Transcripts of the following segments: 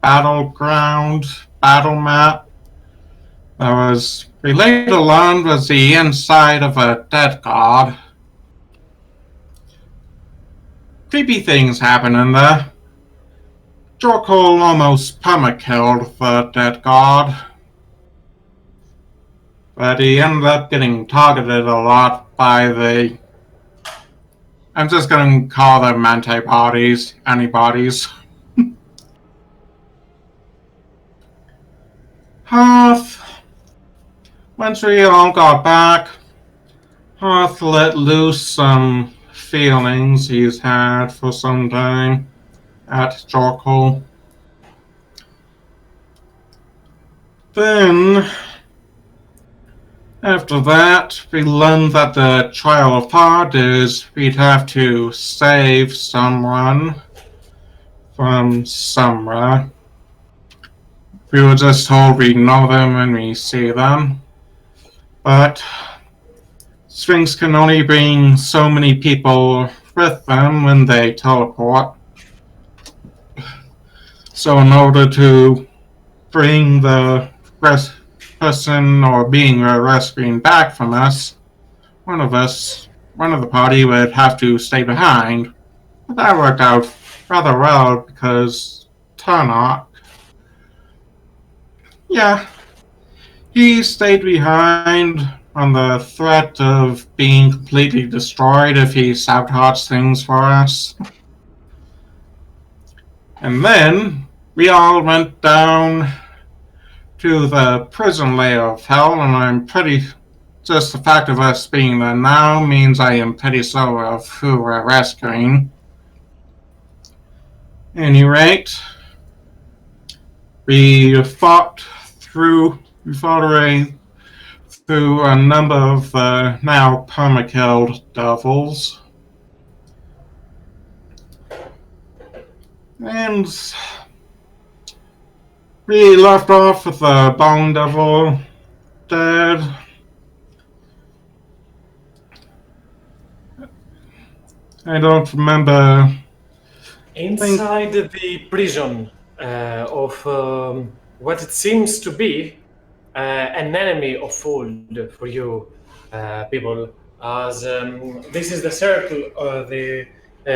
battleground battle map that was related along was the inside of a dead god. Creepy things happen in there. Jorkul almost perma-killed the dead god, but he ended up getting targeted a lot by the... I'm just gonna call them antibodies. Hearth. Once we all got back, Hearth let loose some feelings he's had for some time at Jorkul. Then, after that, we learned that the trial of HoD is we'd have to save someone from somewhere. We were just told we know them when we see them. But Sphinx can only bring so many people with them when they teleport. So in order to bring the person or being we're rescuing back from us, one of the party would have to stay behind. But that worked out rather well because Tarnok, he stayed behind on the threat of being completely destroyed if he sabotaged things for us. And then we all went down to the prison layer of hell, and just the fact of us being there now means I am pretty sure of who we're rescuing. At any rate, we fought our way through a number of now perma-killed devils. And we left off with the Bone Devil dead. I don't remember. Inside the prison of what it seems to be an enemy of HoD for you people, as this is the circle, the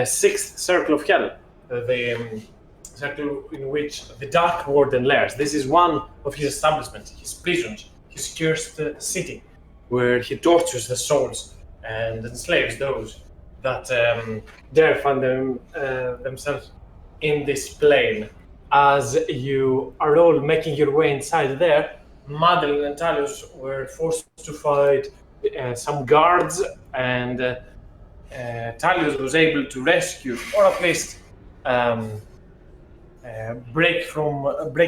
sixth circle of hell, the circle in which the Dark Warden lairs. This is one of his establishments, his prisons, his cursed city, where he tortures the souls and enslaves those that dare find themselves in this plane. As you are all making your way inside there, Madeline and Talius were forced to fight some guards, and Talius was able to rescue, or at least break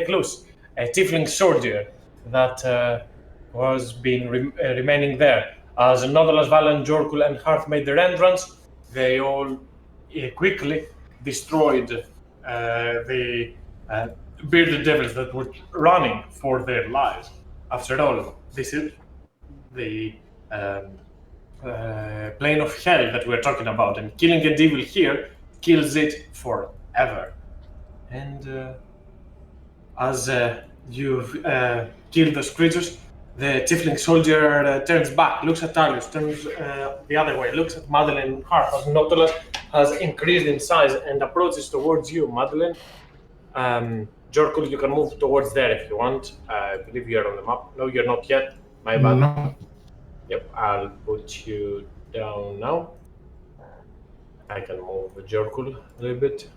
loose, a tiefling soldier that was remaining there. As Nodolas, Valen, Jorkul, and Hearth made their entrance, they all quickly destroyed the bearded devils that were running for their lives. After all, this is the plane of hell that we're talking about, and killing a devil here kills it forever. And as you've killed those creatures, the tiefling soldier turns back, looks at Talius, turns the other way, looks at Madeline and Hearth as Nautilus has increased in size and approaches towards you, Madeline. Jorkul, you can move towards there if you want. I believe you're on the map. No, you're not yet. My bad. No. Yep, I'll put you down now. I can move Jorkul a little bit.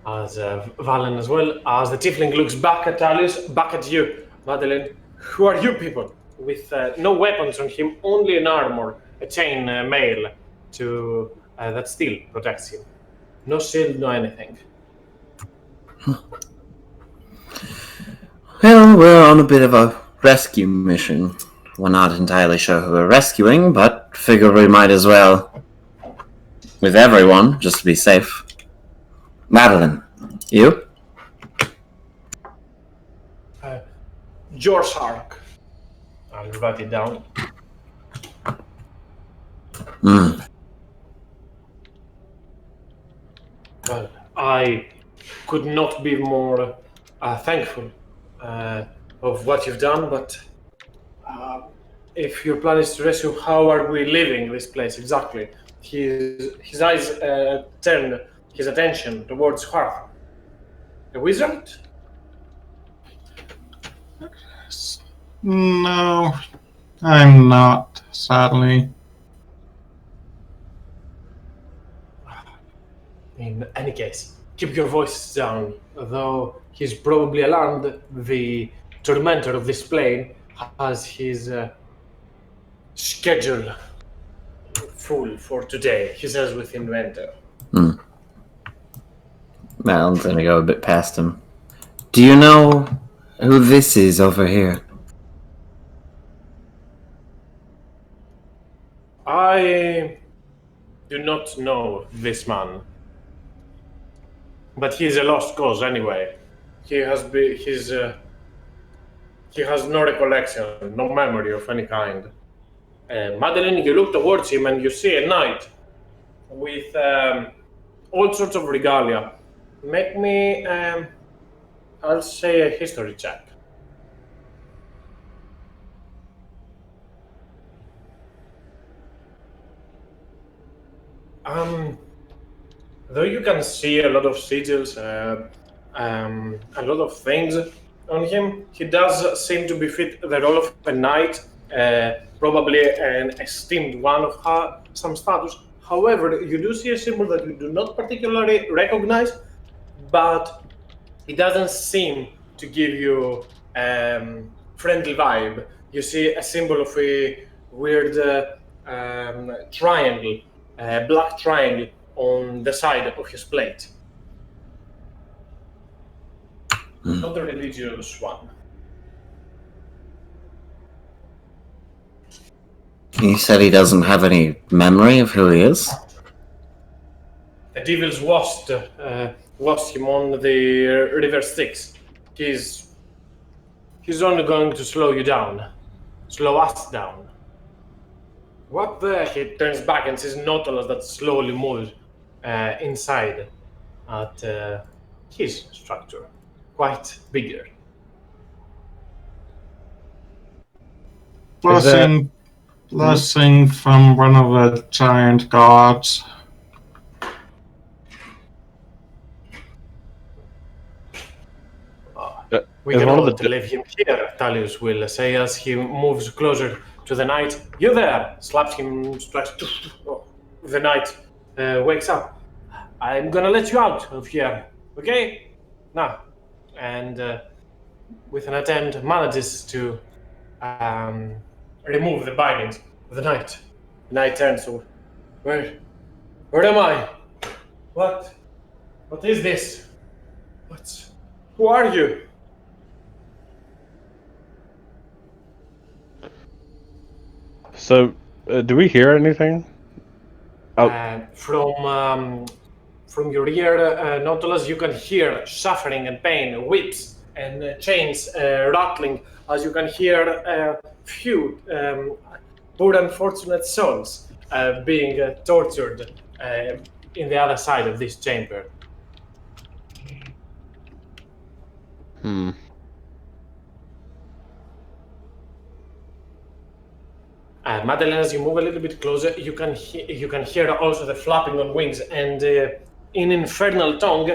As Valen as well. As the tiefling looks back at Talius, back at you, Madeline. Who are you people? With no weapons on him, only an armor, a chain mail that still protects him. No shield, no anything. Well, we're on a bit of a rescue mission. We're not entirely sure who we're rescuing, but figure we might as well with everyone, just to be safe. Madeline, you? George Hark. I'll write it down. Well, I could not be more thankful of what you've done, but if your plan is to rescue, how are we leaving this place exactly? His eyes turn his attention towards Hearth. A wizard? No, I'm not, sadly. In any case, keep your voice down, though he's probably alarmed. The tormentor of this plane has his schedule full for today, he says with inventor. Well, I'm gonna go a bit past him. Do you know who this is over here? I do not know this man, but he is a lost cause anyway. He has no recollection, no memory of any kind. Madeline, you look towards him and you see a knight with all sorts of regalia. Make me, I'll say, a history check. Though you can see a lot of sigils, a lot of things on him, he does seem to befit the role of a knight, probably an esteemed one of some status. However, you do see a symbol that you do not particularly recognize, but it doesn't seem to give you friendly vibe. You see a symbol of a weird triangle, black triangle on the side of his plate. Not a religious one. He said he doesn't have any memory of who he is. The devil's washed him on the river Styx. He's only going to slow you down. Slow us down. What the? He turns back and sees Nautilus that slowly moves inside at his structure. Quite bigger. Blessing from one of the giant gods. We can all leave him here, Talius will say as he moves closer to the knight. You there! Slaps him, strikes. The knight wakes up. I'm gonna let you out of here, okay? Now. And with an attempt, manages to remove the bindings of the knight. The knight turns to, where am I? What is this? Who are you? So, do we hear anything? From your ear, Nautilus, you can hear suffering and pain, whips and chains rattling, as you can hear a few poor unfortunate souls being tortured in the other side of this chamber. Madeline, as you move a little bit closer, you can hear also the flapping on wings and in infernal tongue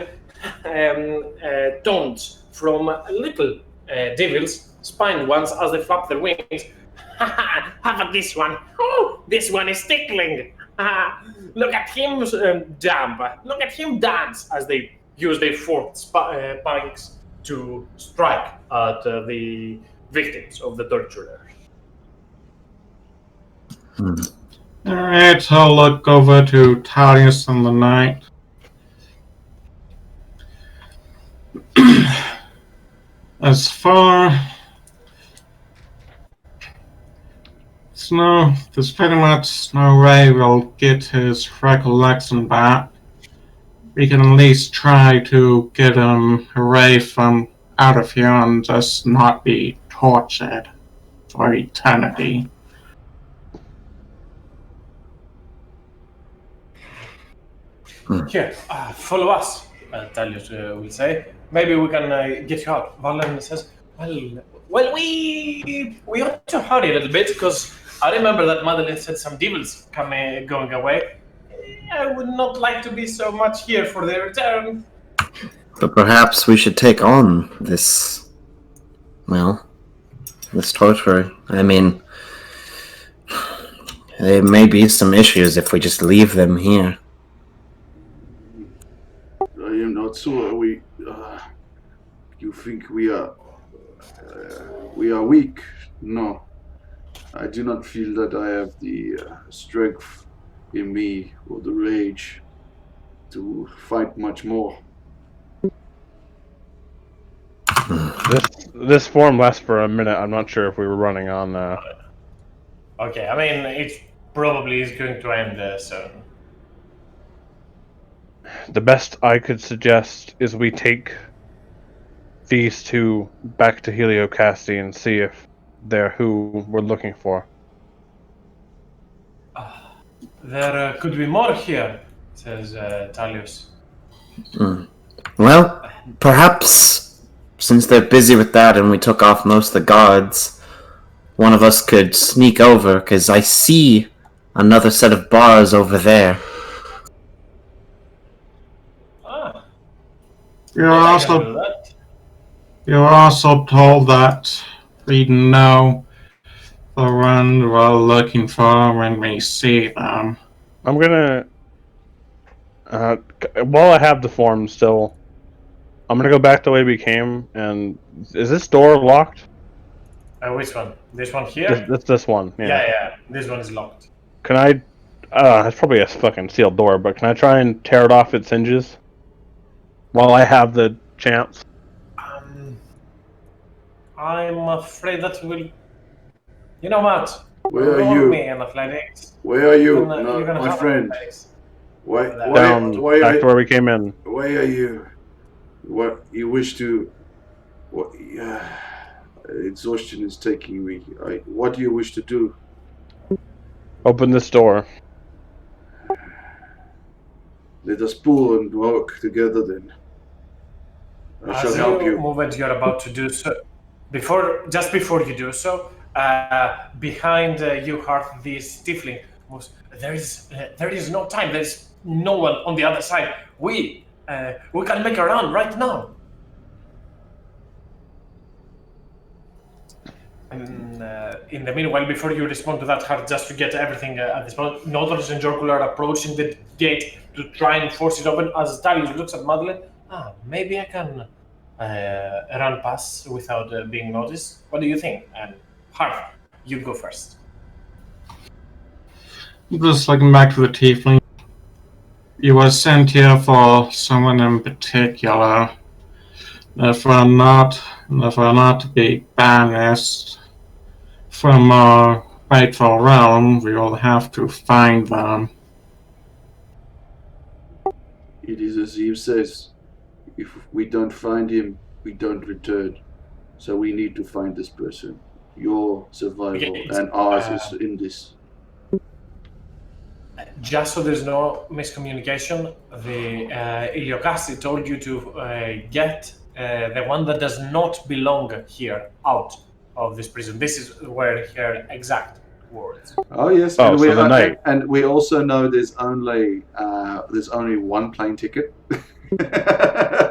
tones from little devils, spined ones, as they flap their wings. How about this one? Oh, this one is tickling. Look at him jump. Look at him dance as they use their forked spikes to strike at the victims of the torturer. Alright, I'll look over to Talius and the knight. As far there's pretty much no way we'll get his recollection back. We can at least try to get him away from out of here and just not be tortured for eternity. Here, follow us. Talius will say. Maybe we can get you out. Valen says, well, we ought to hurry a little bit because I remember that Madeline said some devils going away. I would not like to be so much here for their return. But perhaps we should take on this, well, this torture. I mean, there may be some issues if we just leave them here. I am not sure. You think we are weak? No, I do not feel that I have the strength in me or the rage to fight much more. This form lasts for a minute. I'm not sure if we were running on. Okay, I mean, it probably is going to end soon. The best I could suggest is we take these two back to Heliocasti and see if they're who we're looking for. There could be more here, says Talius. Well, perhaps since they're busy with that and we took off most of the guards, one of us could sneak over, because I see another set of bars over there. You're I can do also that. you're also told that we know the one we're looking for when we see them. I'm gonna. While I have the form still, I'm gonna go back the way we came. And is this door locked? Which one? This one here? This one. Yeah. This one is locked. Can I? It's probably a fucking sealed door, but can I try and tear it off its hinges while I have the chance? I'm afraid that will. You know what? Where are Roll you? me in athletics. Where are you, You're gonna my have friend? athletics. Why Down back to where we came in. Why are you? What you wish to? What? Exhaustion is taking me. What do you wish to do? Open this door. Let us pull and work together then. I shall help you. Move you're about to do so. Just before you do so, behind you, Hearth, this tiefling moves. There is no time. There's no one on the other side. We can make a run right now. And in the meanwhile, before you respond to that, Hearth, just to get everything at this point, Nodals and Jorkul are approaching the gate to try and force it open. As Talius looks at Madeline, maybe I can run past without being noticed. What do you think? And Hearth, you go first. Just looking back to the tiefling, you were sent here for someone in particular. If we're not to be banished from our rightful realm, we will have to find them. It is as Eve says. If we don't find him, we don't return. So we need to find this person. Your survival and ours is in this. Just so there's no miscommunication, the Iliocasti told you to get the one that does not belong here out of this prison. This is where her exact words. Oh yes, Oh, so the night. And we also know there's only one plane ticket.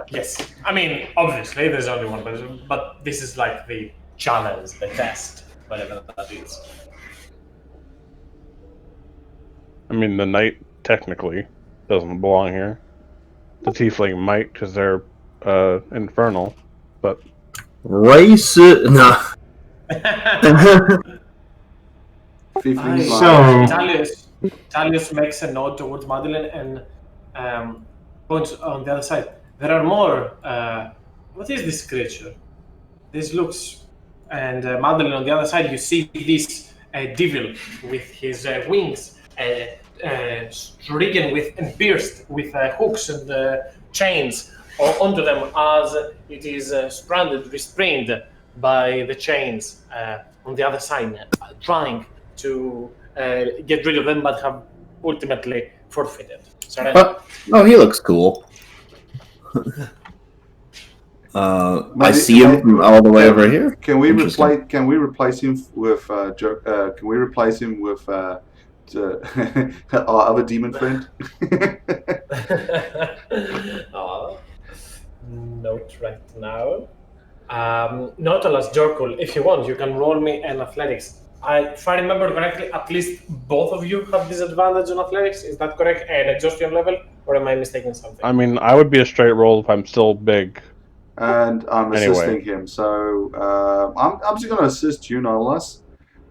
Yes, I mean obviously there's only one person, but this is like the challenge, the test, whatever that is. I mean, the knight technically doesn't belong here. The tiefling might, because they're infernal, but Racist? No. 15 So- Talius makes a nod towards Madeline and points on the other side. There are more. What is this creature? This looks. And Madeline on the other side, you see this devil with his wings stricken with and pierced with hooks and chains onto them as it is stranded, restrained by the chains on the other side, trying to get rid of them, but have ultimately forfeited. Oh, he looks cool. I see him from all the way over here. Can we Interesting. replace him with can we replace him with our other demon friend? Not right now. Nautilus, Jorkul, if you want, you can roll me an athletics. If I remember correctly, at least both of you have disadvantage on athletics. Is that correct? And exhaustion level, or am I mistaking something? I mean, I would be a straight roll if I'm still big. And I'm Anyway. assisting him, so I'm just going to assist you, Nautilus.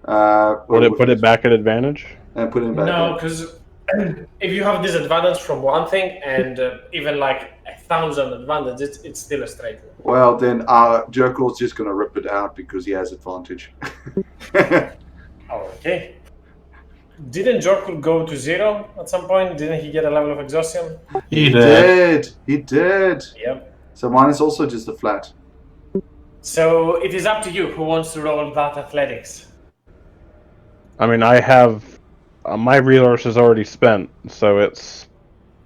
Put it back at advantage? And put him back. No, because if you have disadvantage from one thing and even like 1,000 advantage, it's still a straight roll. Well, then Jerkul's just going to rip it out because he has advantage. Okay. Didn't Jorkul go to 0 at some point? Didn't he get a level of exhaustion? He did. He did. Yep. So mine is also just a flat. So it is up to you who wants to roll that athletics. I mean, I have my resources already spent, so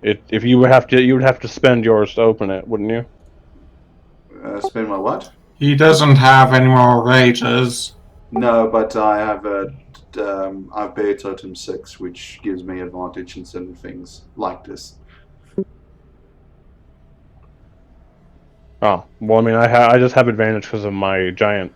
if you would have to spend yours to open it, wouldn't you? Spend my what? He doesn't have any more rages. No, but I have I've Bear Totem 6, which gives me advantage in certain things like this. Oh, well, I mean, I just have advantage because of my giant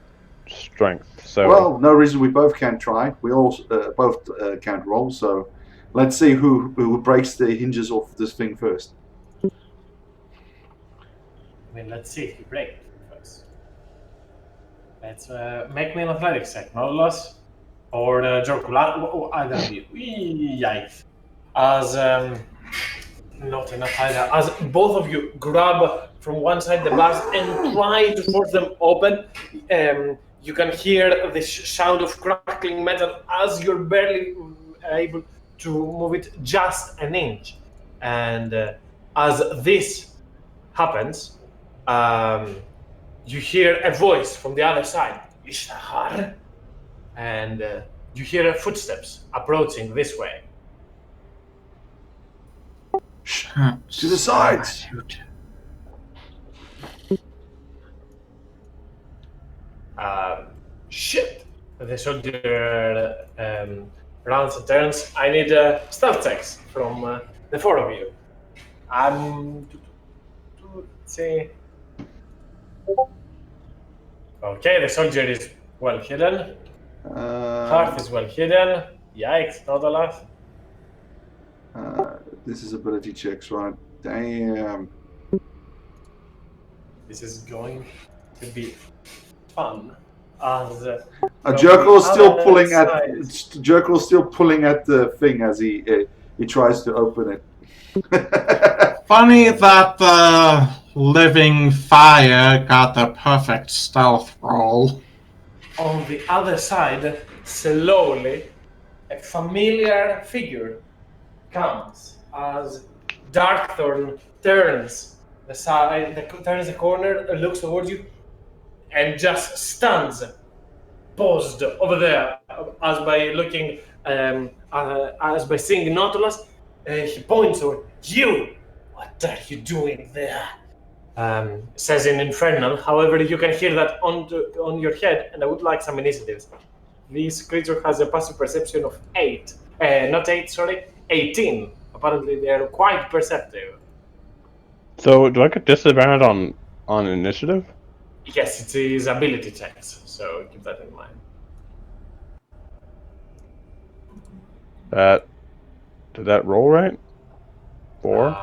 strength. So Well, no reason we both can't try. We all both can't roll. So let's see who breaks the hinges off this thing first. I mean, let's see if you break it first. Let's make me an athletics check, Nautilus or Jorkul. Either of you. Yikes. As not enough either. As both of you grab from one side the bars and try to force them open, you can hear the sound of crackling metal as you're barely able to move it just an inch. And as this happens, you hear a voice from the other side, Ishtahar, and you hear footsteps approaching this way. To the sides. Shit! The soldier rounds and turns. I need stealth checks from the four of you. Let's see. Okay, the soldier is well hidden. Hearth is well hidden. Yikes, not a lot. This is ability checks, right? Damn. This is going to be fun. As Jerkul's still pulling at the thing as he tries to open it. Funny that the living fire got the perfect stealth roll. On the other side, slowly, a familiar figure comes as Darkthorn turns turns the corner, looks towards you, and just stands, paused over there, as by looking, as by seeing Nautilus. He points over. You, what are you doing there? Says in Infernal. However, you can hear that on your head, and I would like some initiatives. This creature has a passive perception of 18. Apparently, they are quite perceptive. So, do I get disadvantage on initiative? Yes, it is ability checks, so keep that in mind. Did that roll right? 4?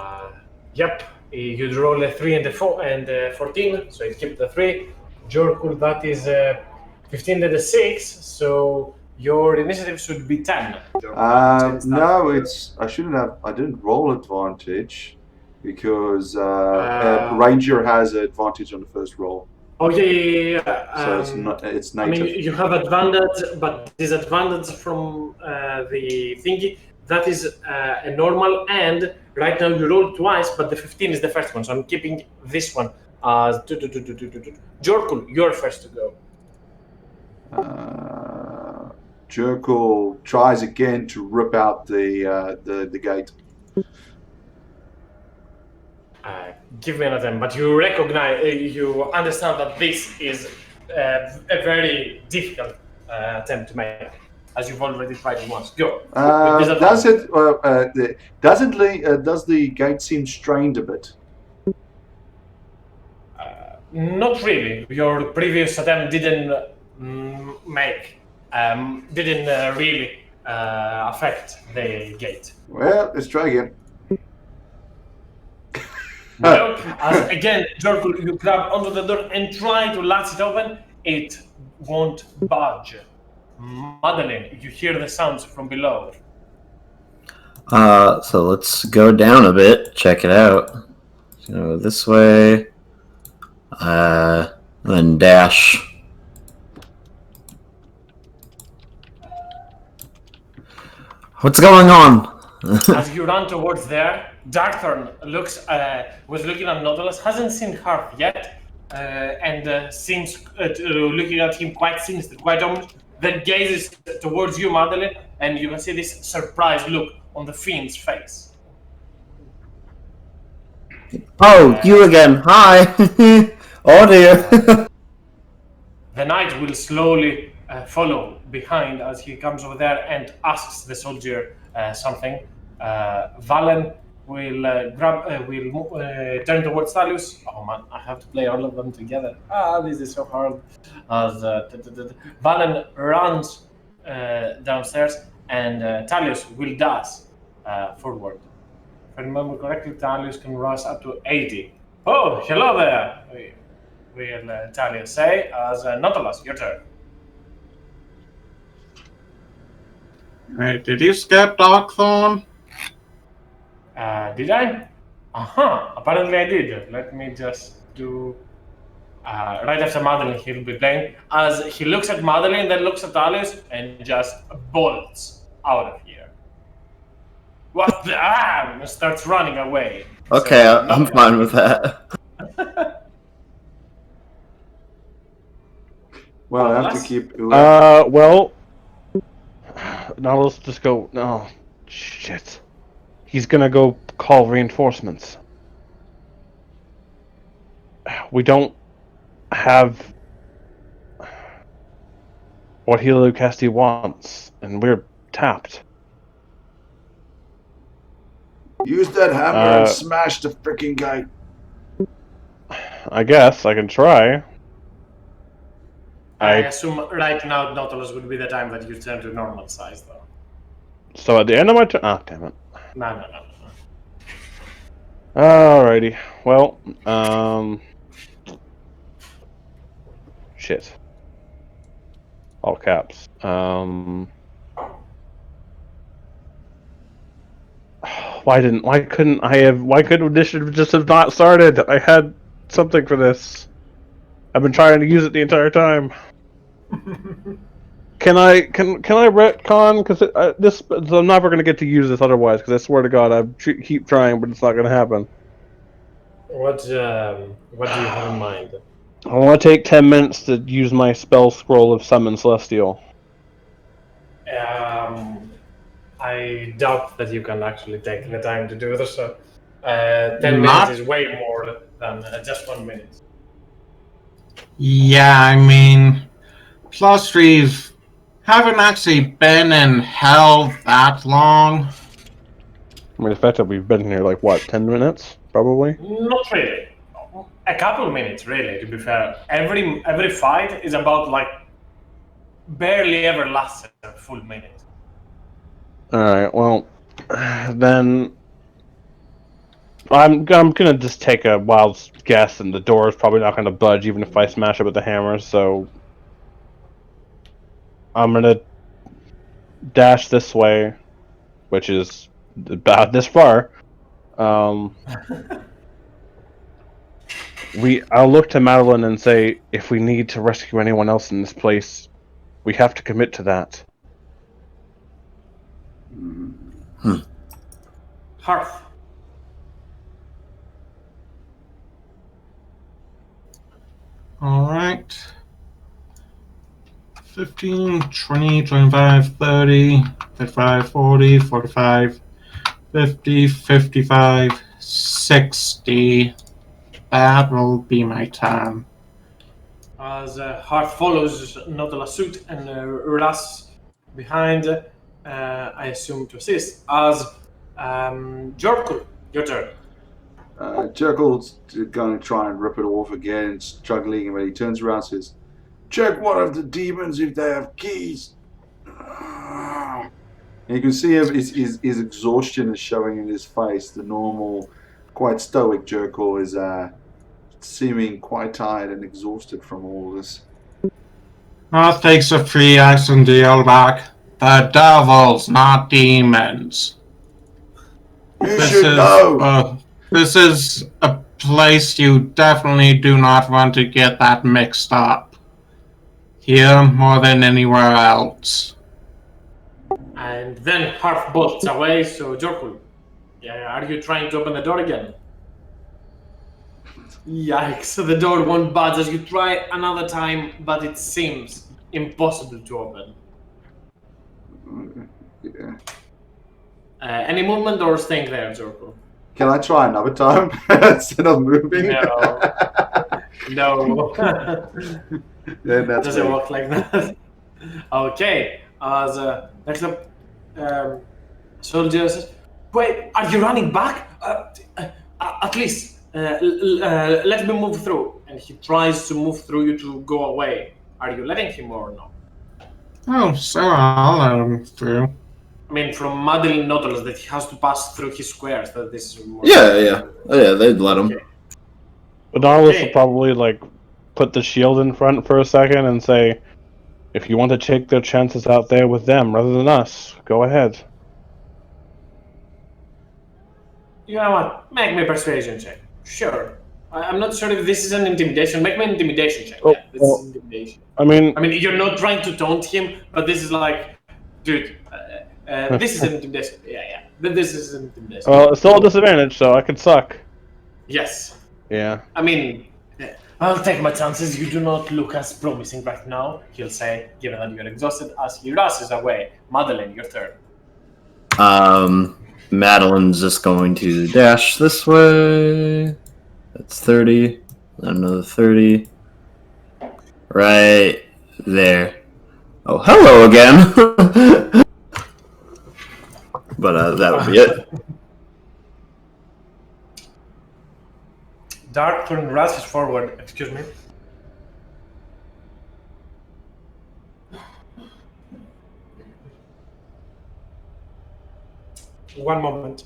Yep, you'd roll a 3 and a 4 and 14, so you keep the 3. Jorkul, that is 15 and a 6, so your initiative should be 10. No, I didn't roll advantage because Ranger has advantage on the first roll. Oh yeah. So it's native. I mean, you have advantage, but disadvantage from the thingy. That is a normal, and right now you rolled twice, but the 15 is the first one, so I'm keeping this one as Jorkul, you're first to go. Jerkul tries again to rip out the gate. give me an attempt, but you recognize, you understand that this is a very difficult attempt to make, as you've already tried it once. Go. Does the gate seem strained a bit? Not really. Your previous attempt didn't really affect the gate. Well, let's try again. Well, as again, Jorkul, you grab onto the door and try to latch it open. It won't budge. Madeline, you hear the sounds from below. So let's go down a bit, check it out. So this way. Then dash. What's going on? As you run towards there, Darkthorn was looking at Nautilus, hasn't seen her yet, and seems looking at him quite sinister, quite almost. Then gazes towards you, Madeline, and you can see this surprised look on the fiend's face. Oh, you again. Hi. Oh dear. The knight will slowly follow behind as he comes over there and asks the soldier something. Valen will turn towards Thalius. Oh man, I have to play all of them together. This is so hard. As Valen runs downstairs and Thalius will dash forward. If I remember correctly, Thalius can rush up to 80. Oh, hello there! Will Thalius say as Nautilus, your turn. Right, did you skip Darkthorn? Did I? Apparently I did. Let me just do... right after Madeline, he'll be playing. As he looks at Madeline, then looks at Thalius, and just bolts out of here. What the... and starts running away. Okay, So, I'm fine with that. Well, I have to keep. Well, now let's just go. No, shit. He's gonna go call reinforcements. We don't have what Helio Casti wants, and we're tapped. Use that hammer and smash the freaking guy. I guess I can try. I assume right now Nautilus would be the time that you turn to normal size, though. So at the end of my turn... Ah, damn it. No. Alrighty. Well, shit. All caps. Why couldn't this just have not started? I had something for this. I've been trying to use it the entire time. Can I retcon? Because I'm never going to get to use this otherwise. Because I swear to God, I keep trying, but it's not going to happen. What do you have in mind? I want to take 10 minutes to use my spell scroll of Summon Celestial. I doubt that you can actually take the time to do this. 10 minutes is way more than just 1 minute. Yeah, I mean, plus we haven't actually been in hell that long. I mean, the fact that we've been here like what, 10 minutes, probably? Not really. A couple of minutes, really. To be fair, every fight is about like barely ever lasts a full minute. All right. Well, then I'm gonna just take a wild guess, and the door is probably not gonna budge even if I smash it with the hammer. So I'm gonna dash this way, which is about this far. I'll look to Madeline and say, if we need to rescue anyone else in this place, we have to commit to that. Hearth. Alright. 15, 20, 25, 30, 35, 40, 45, 50, 55, 60. That will be my turn. As Hart follows Nautilus suit and Ras behind, I assume to assist. As Jorkul, your turn. Jekyll's going to try and rip it off again, struggling, and when he turns around, says, "Check one of the demons if they have keys." And you can see his exhaustion is showing in his face. The normal, quite stoic Jekyll is seeming quite tired and exhausted from all this. That takes a free action deal back. The devils, not demons. You should know. This is a place you definitely do not want to get that mixed up. Here more than anywhere else. And then Hart bolts away, so Jorkul, are you trying to open the door again? Yikes, the door won't budge as you try another time, but it seems impossible to open. Yeah. Any movement or staying there, Jorkul? Can I try another time instead of moving? No. No. Yeah, that's Doesn't me. work like that. Okay, as next up, soldiers. Wait, are you running back? At least let me move through. And he tries to move through you to go away. Are you letting him or no? Oh, so I'll let him through. I mean, from Madeline Nautilus that he has to pass through his squares. That this is more. Yeah. Oh, yeah, they'd let him. Okay. But Nautilus will probably like put the shield in front for a second and say, "If you want to take their chances out there with them rather than us, go ahead." You know what? Make me a persuasion check. Sure. I'm not sure if this is an intimidation. Make me an intimidation check. Oh, Yeah, this is intimidation. I mean, You're not trying to taunt him, but this is like, dude, this is an intimidation. Yeah. This is an intimidation. well, it's still a disadvantage, so I could suck. Yes. Yeah. I'll take my chances. You do not look as promising right now, he'll say, given that you're exhausted, as he rushes away. Madeline, your turn. Madeline's just going to dash this way. That's 30. Another 30. Right there. Oh, hello again. But that'll be it. Dark turn rushes forward. Excuse me. One moment.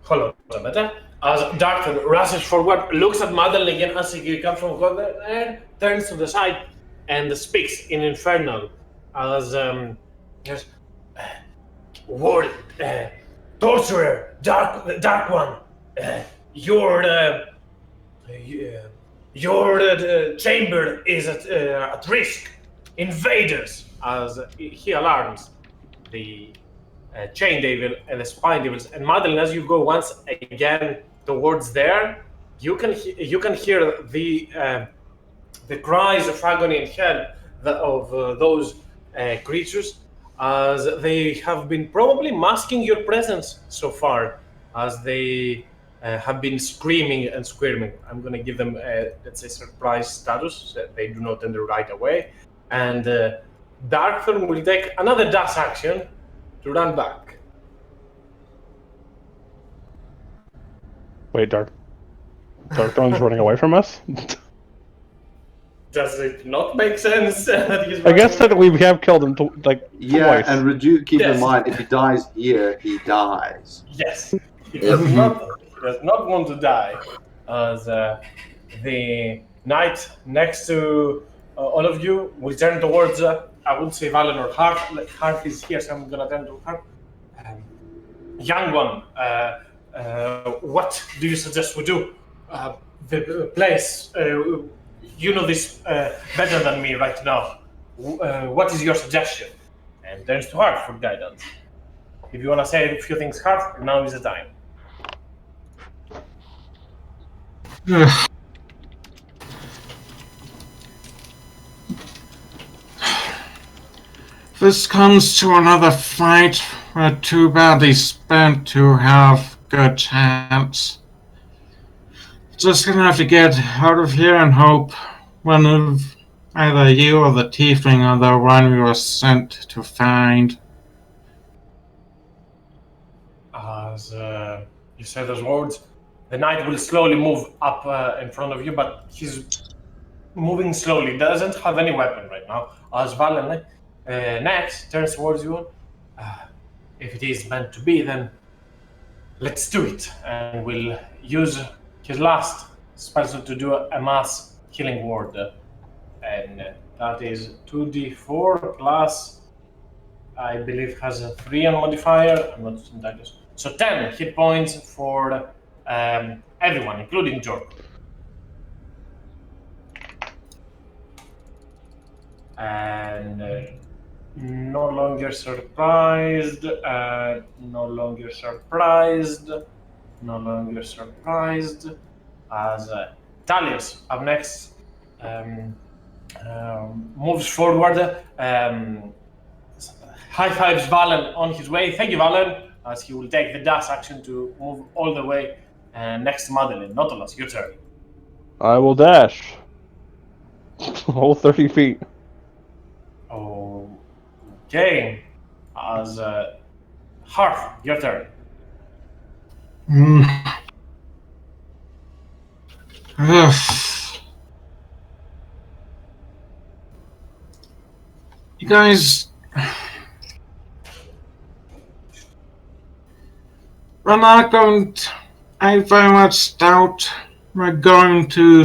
Hold on a minute. As Darkton rushes forward, looks at Madeline again as he comes from there, turns to the side, and speaks in Infernal. As yes, word, torturer, dark one, your chamber is at risk. Invaders, as he alarms the chain devil and the spine devils. And Madeline, as you go once again towards there, you can hear the cries of agony and hell of those creatures, as they have been probably masking your presence so far, as they have been screaming and squirming. I'm going to give them, let's say, surprise status, so they do not enter right away. And Darkthorn will take another dash action to run back. Wait, Darkthorn's running away from us? Does it not make sense that he's I guess that we have killed him Yeah, twice. and keep in mind, if he dies here, he dies. Yes, he does not want to die. As the knight next to all of you will turn towards, I would say Valen or Harf. Harf is here, so I'm going to turn to Harf. Young one, what do you suggest we do? The place, you know this better than me right now. What is your suggestion? And turns to Harf for guidance. If you want to say a few things, Harf, now is the time. this comes to another fight, we're too badly spent to have good chance. Just gonna have to get out of here and hope one of either you or the tiefling are the one we were sent to find. As you say those words, the knight will slowly move up in front of you, but he's moving slowly, doesn't have any weapon right now. As Valen next turns towards you, if it is meant to be, then let's do it. And we'll use his last spell slot to do a mass healing word. And that is 2d4 plus, I believe, has a 3 on modifier. I'm not entirely sure. So 10 hit points for everyone, including Jork. And no longer surprised, no longer surprised, no longer surprised. As Talius up next moves forward, high fives Valen on his way. Thank you, Valen, as he will take the dash action to move all the way next to Madeline. Nautilus, your turn. I will dash. Whole 30 feet. Okay. As Harf, your turn. Ugh. You guys, we're not going to, I very much doubt we're going to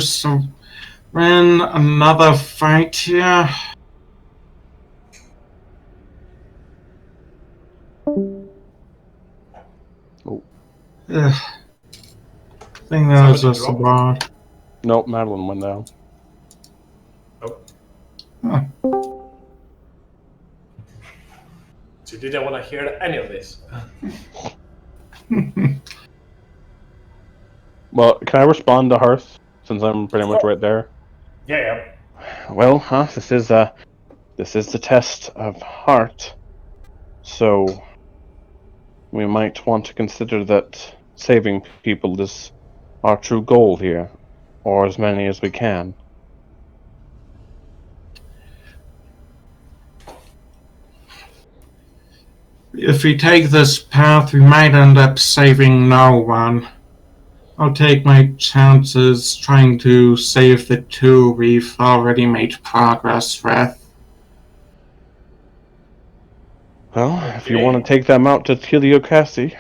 win another fight here. Oh. Ugh. I think that was just a bot. Nope, Madeline went down. Huh. So you didn't want to hear any of this. Well, can I respond to Hearth since I'm pretty much right there? Yeah. Well, this is the test of heart. So we might want to consider that saving people is our true goal here, or as many as we can. If we take this path, we might end up saving no one. I'll take my chances trying to save the two we've already made progress with. Well, if you want to take them out to Heliocasti.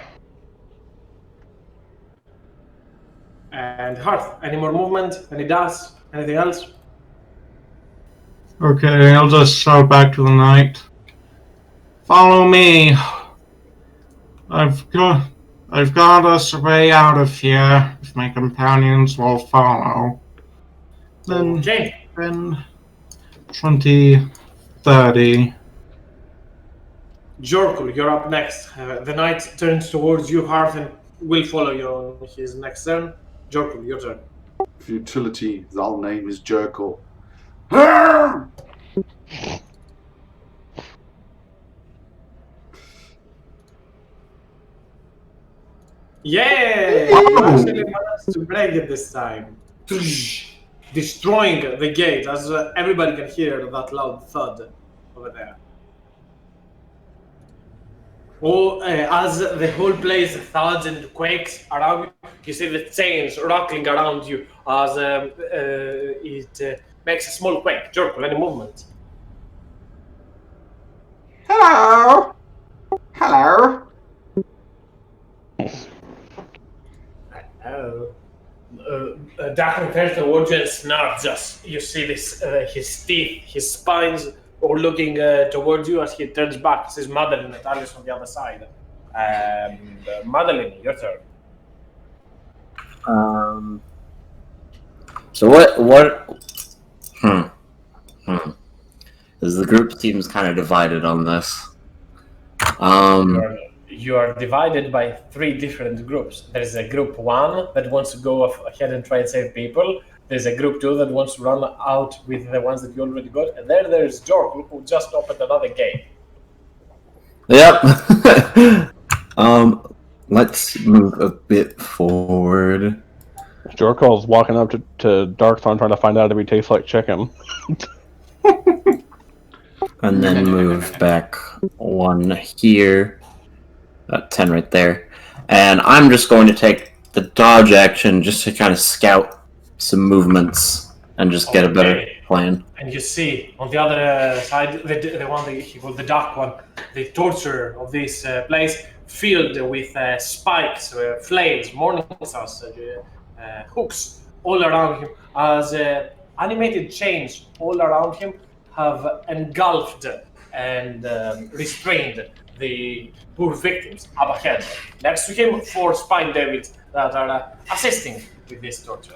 And Hearth, any more movement? Any dash? Anything else? Okay, I'll just shout back to the knight. Follow me. I've got us a way out of here. If my companions will follow. Then 20, 30. Jorkul, you're up next. The knight turns towards you, Hearth, and will follow you on his next turn. Jorkul, your turn. Futility, Zal name is Jerkle. Yeah! You actually managed to break it this time. Destroying the gate as everybody can hear that loud thud over there. As the whole place thuds and quakes around you see the chains rattling around you as it makes a small quake. Jorkul, any movement? Hello! Hello! Dakan turns towards you and snarls. Just you see this, his teeth, his spines, all looking towards you as he turns back. Sees Madeline and Alice on the other side. Madeline, your turn. So what? As the group seems kind of divided on this. You are divided by 3 different groups. There's a group 1 that wants to go ahead and try and save people. There's a group 2 that wants to run out with the ones that you already got. And there's Jork, who just opened another gate. Yep. Let's move a bit forward. Jorkal's walking up to Darkthorn trying to find out if he tastes like chicken. And then move back 1 here. 10 right there. And I'm just going to take the dodge action just to kind of scout some movements and just get a better plan. And you see on the other side, the one that he called the dark one, the torture of this place filled with spikes, flails, morning stars, hooks all around him, as animated chains all around him have engulfed and restrained the poor victims up ahead. Next to him, 4 spine devils that are assisting with this torture.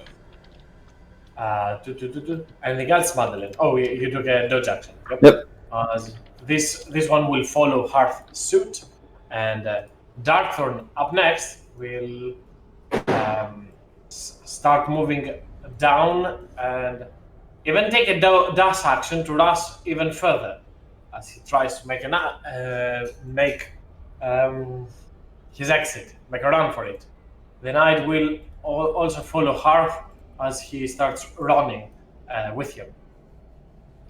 Anything else, Madeline? Oh, you took a dodge action. Yep. This one will follow Hearth suit, and Darkthorn up next will start moving down and even take a dash action to rush even further as he tries to make his exit, make a run for it. The knight will also follow Hearth as he starts running with him.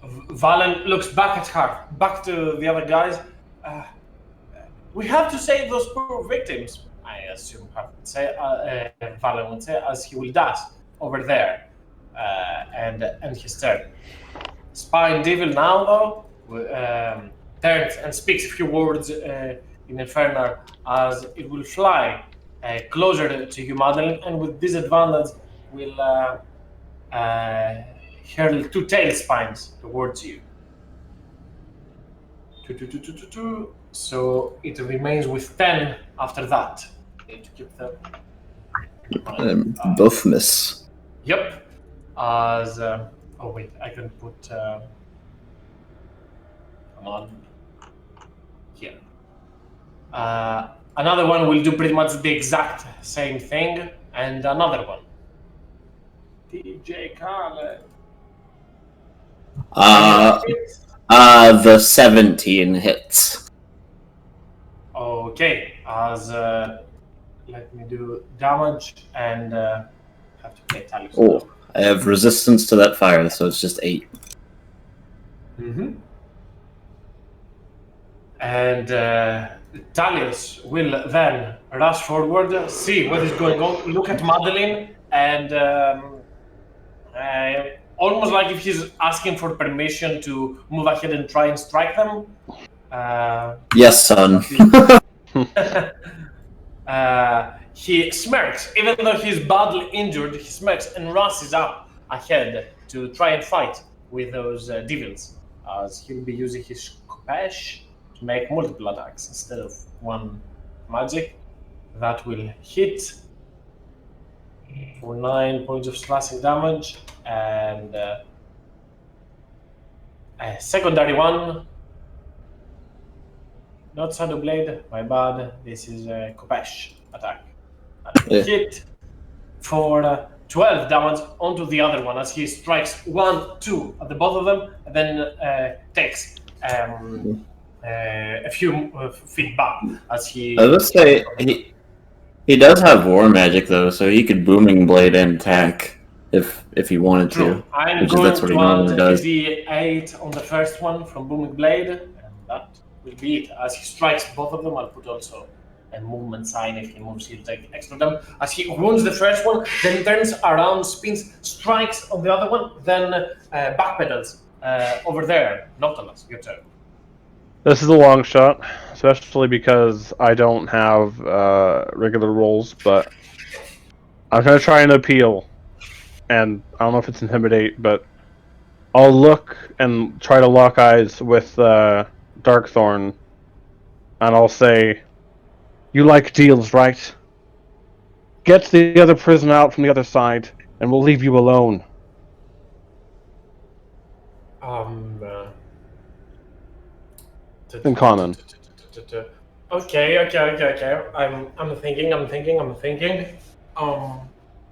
Valen looks back at Hearth, back to the other guys. We have to save those poor victims, I assume Hearth would say, Valen would say, as he will dash over there and end his turn. Spine Devil now, though, turns and speaks a few words in Infernal as it will fly closer to you, Madeline, and with disadvantage will hurl 2 tail spines towards you. So it remains with 10 after that. Need to keep them. Both miss. Yep. As oh wait, I can put come on here. Another one will do pretty much the exact same thing, and another one. DJ Khaled. The 17 hits. Okay, as let me do damage and have to play tally. Oh, I have resistance to that fire, so it's just 8. Mm-hmm. And Talius will then rush forward, see what is going on, look at Madeline, and almost like if he's asking for permission to move ahead and try and strike them. Yes, son. He smirks, even though he's badly injured, he smirks and rushes up ahead to try and fight with those devils, as he'll be using his Kopesh to make multiple attacks instead of 1 magic. That will hit for 9 points of slashing damage, and a secondary one. Not Shadow Blade, my bad. This is a Kopesh attack. Yeah. Hit for 12 damage onto the other one as he strikes 1, 2 at the both of them, and then takes a few feet back as he. I was say he does have war magic though, so he could booming blade and attack if he wanted to. I'm Which is going that's what he to normally add does. the 8 on the first one from booming blade, and that will be it. As he strikes both of them, I'll put also a movement sign. If he moves, he'll take extra damage. As he wounds the first one, then turns around, spins, strikes on the other one, then backpedals over there. Nautilus, your turn. This is a long shot, especially because I don't have regular rolls, but I'm going to try and appeal. And I don't know if it's intimidate, but I'll look and try to lock eyes with Darkthorn, and I'll say, "You like deals, right? Get the other prisoner out from the other side, and we'll leave you alone." In common. Okay. I'm thinking.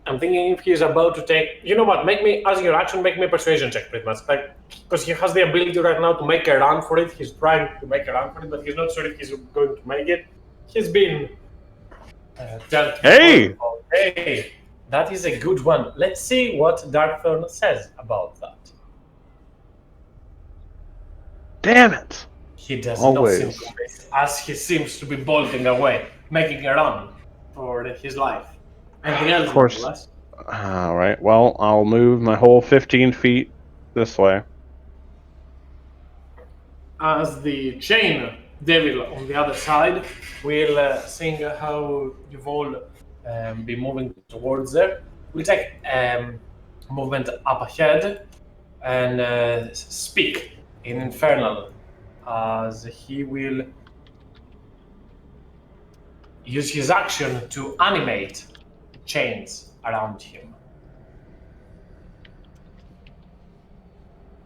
I'm thinking if he's about to take. You know what? Make me, as your action, make me a persuasion check, pretty much. Like, because he has the ability right now to make a run for it. He's trying to make a run for it, but he's not sure if he's going to make it. He's been. Hey! Hey! That is a good one. Let's see what Darkthorn says about that. Damn it! He does Always. not seem convinced, as he seems to be bolting away, making a run for his life. Anything else? Of course. Nicholas? Alright, well, I'll move my whole 15 feet this way. As the chain devil on the other side will seeing how you've all be moving towards there, we'll take movement up ahead and speak in Infernal, as he will use his action to animate chains around him.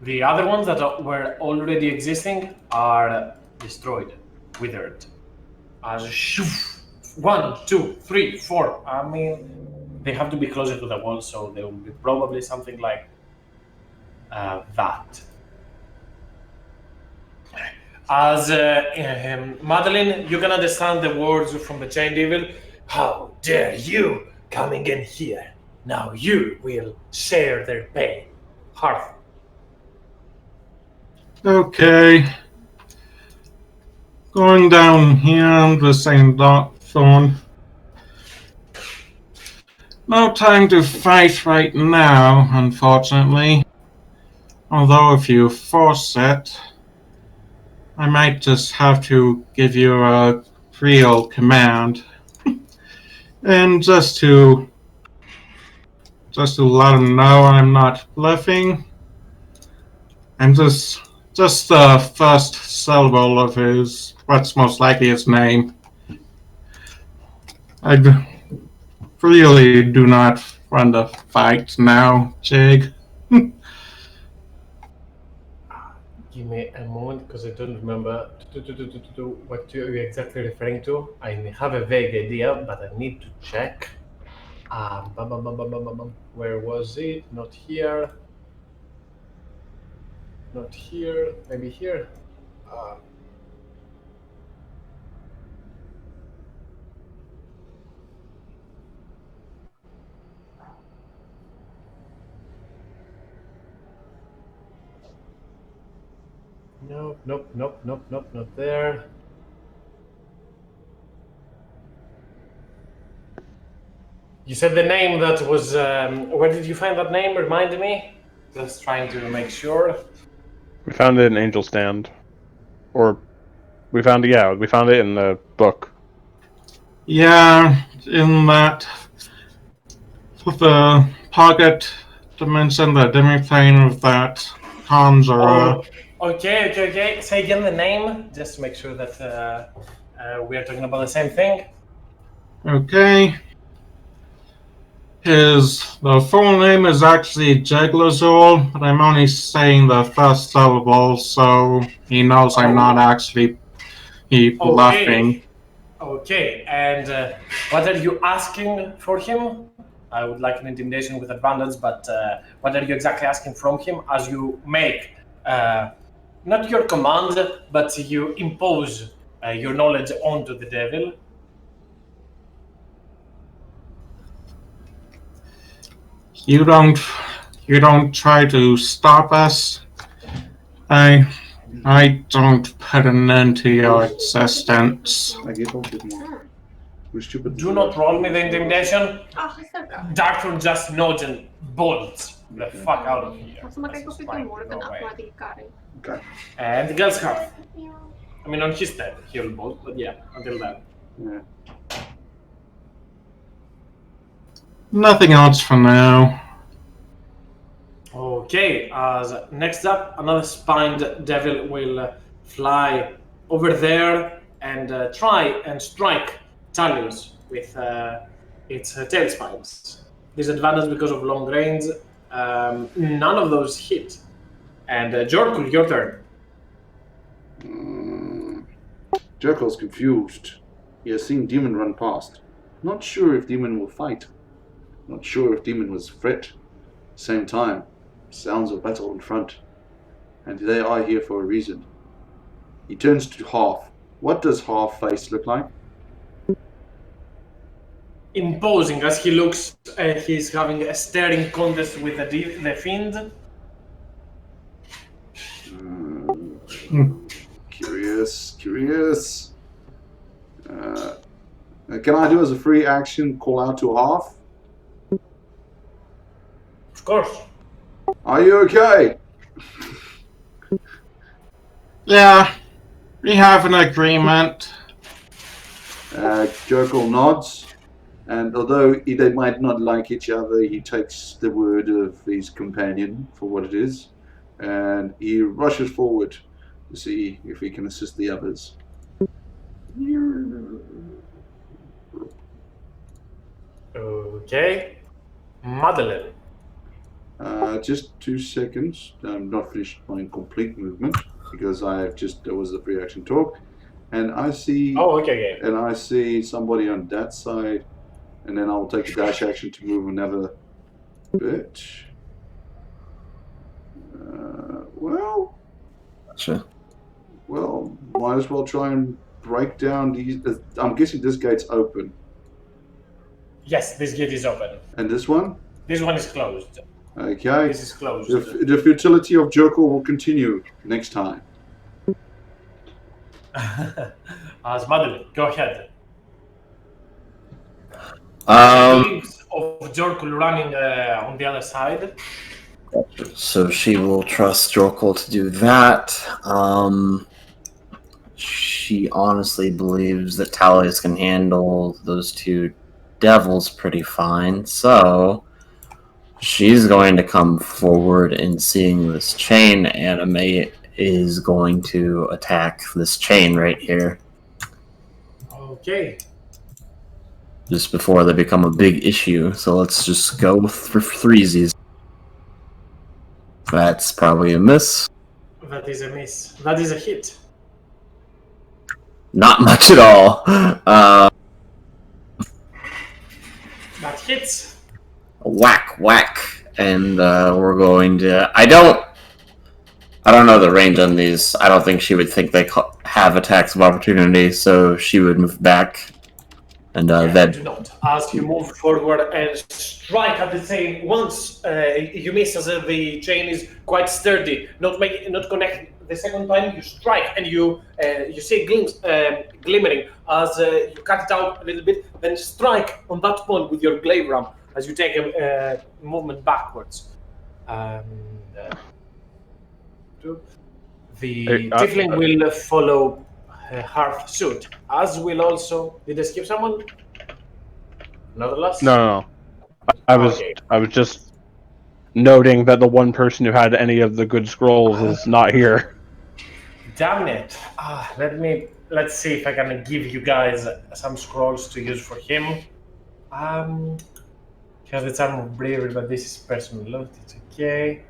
The other ones that were already existing are destroyed, withered. As 1, 2, 3, 4. I mean, they have to be closer to the wall, so there will be probably something like that. As Madeline, you can understand the words from the chain devil. How dare you coming in here? Now you will share their pain. Hearth. Okay. Going down here, I'm just saying Darkthorn. No time to fight right now, unfortunately. Although if you force it, I might just have to give you a real command. And just to let him know I'm not bluffing. I'm just the first syllable of his, what's most likely his name. I really do not want to fight now, Jig. Give me a moment, because I don't remember what you're exactly referring to. I have a vague idea, but I need to check. Where was it? Not here. Not here. Maybe here. Nope, not there. You said the name that was. Where did you find that name? Remind me. Just trying to make sure. We found it in Angel Stand. Or, we found it in the book. Yeah, in that, the pocket dimension, the demiplane of that conjurer. Okay. Say again the name, just to make sure that we are talking about the same thing. Okay. The full name is actually Jeglazol, but I'm only saying the first syllable, so he knows I'm not actually bluffing. Okay, and what are you asking for him? I would like an intimidation with advantage, but what are you exactly asking from him as you make, not your command, but you impose your knowledge onto the devil? You don't try to stop us. I don't put an end to your existence. I get on with more. We're stupid. Do not roll me the intimidation. Darkthorn just nods and bolts the fuck out of here. Okay. And Gelskarth. I mean, on his turn, he'll bolt, but yeah, until then. Yeah. Nothing else for now. Okay, as next up, another spined devil will fly over there and try and strike Talius with its tail spines. Disadvantage because of long range. None of those hit. And Jorkul, your turn. Jekyll's confused. He has seen Demon run past. Not sure if Demon will fight. Not sure if Demon was a threat. Same time, sounds of battle in front. And they are here for a reason. He turns to Half. What does Half face look like? Imposing as he looks, he's having a staring contest with the fiend. Curious. Can I do as a free action call out to Half? Of course. Are you okay? Yeah, we have an agreement. Jokel nods, and although they might not like each other, he takes the word of his companion for what it is, and he rushes forward to see if he can assist the others. Okay. Madeline. Just 2 seconds. I'm not finished my complete movement because there was the free action talk, and I see. Oh, okay. And I see somebody on that side, and then I'll take a dash action to move another bit. Sure. Well, might as well try and break down these. I'm guessing this gate's open. Yes, this gate is open. And this one? This one is closed. Okay. This is closed. The futility of Joker will continue next time. As Madeline, go ahead. Glimpse of Jorkul running on the other side. So she will trust Jorkul to do that. She honestly believes that Talis can handle those two devils pretty fine, so she's going to come forward, and seeing this chain animate is going to attack this chain right here. Okay. Just before they become a big issue, so let's just go for threesies. That's probably a miss. That is a miss. That is a hit. Not much at all. That hits. Whack, whack. And we're going to... I don't know the range on these. I don't think she would think they have attacks of opportunity, so she would move back. And then do not. As you move forward and strike at the chain, once you miss, as the chain is quite sturdy, not connect. The second time you strike and you see a glimmering as you cut it out a little bit, then strike on that point with your glaive ram as you take a movement backwards. The tiefling will follow Half suit, as will also. Did I skip someone? Another last? No. I was just noting that the one person who had any of the good scrolls is not here. Damn it! Let's see if I can give you guys some scrolls to use for him. He has the charm of bravery, but this is personal loot. It's okay.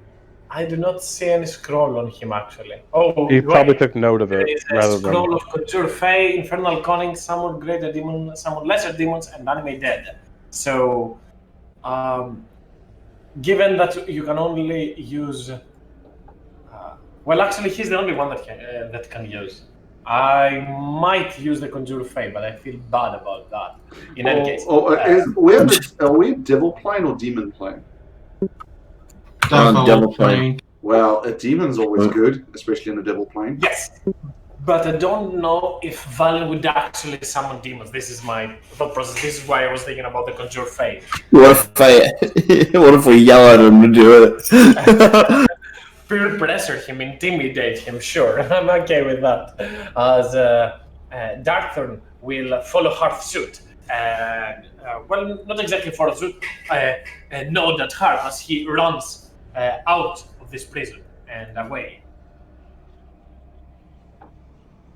I do not see any scroll on him actually. Oh, he probably took note of it. There is a scroll of Conjure Fey, Infernal Conning, Summon Greater Demon, Summon Lesser Demons, and Animate Dead. So, given that you can only use, well, actually, he's the only one that can use. I might use the Conjure Fey, but I feel bad about that. In any case, are we Devil Plane or Demon Plane? Devil Plane. Well, a demon's always good, especially in a Devil Plane. Yes, but I don't know if Valen would actually summon demons. This is my thought process. This is why I was thinking about the Conjure Fey. What if we yell at him to do it? Peer pressure him, intimidate him, sure. I'm okay with that. As Darkthorn will follow Hearth suit. Well, not exactly follow suit. Nod at her as he runs out of this prison and away.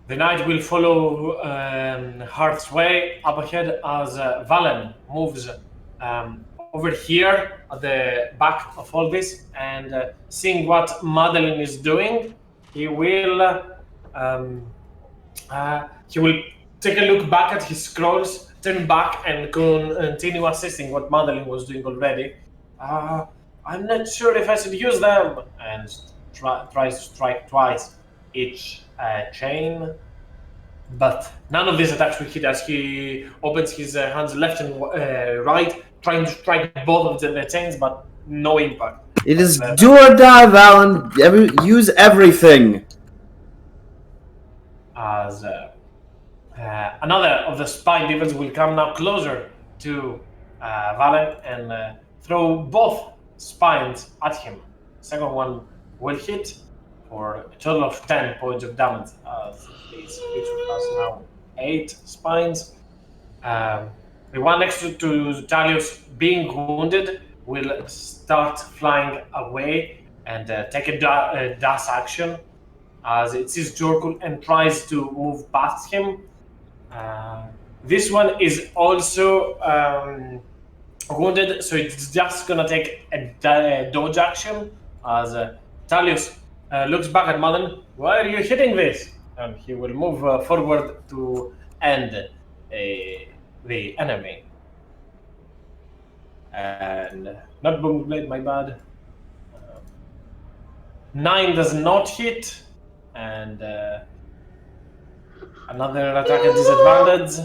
The knight will follow Hearth's way up ahead as Valen moves over here at the back of all this, and seeing what Madeline is doing, he will take a look back at his scrolls, turn back and continue assisting what Madeline was doing already. I'm not sure if I should use them, and tries to strike twice each chain. But none of these attacks will hit as he opens his hands left and right, trying to strike both of the chains, but no impact. It is do or die, Valen. Use everything. As another of the spy devils will come now closer to Valen and throw both spines at him. The second one will hit for a total of 10 points of damage, as this creature has now 8 spines. The one next to Talius, being wounded, will start flying away and take a dash action as it sees Jorkul and tries to move past him. This one is also wounded, so it's just gonna take a dodge action as Talius looks back at Madeline. Why are you hitting this? And he will move forward to end the enemy. And not Boom Blade, my bad. 9 does not hit, and another attack at disadvantage.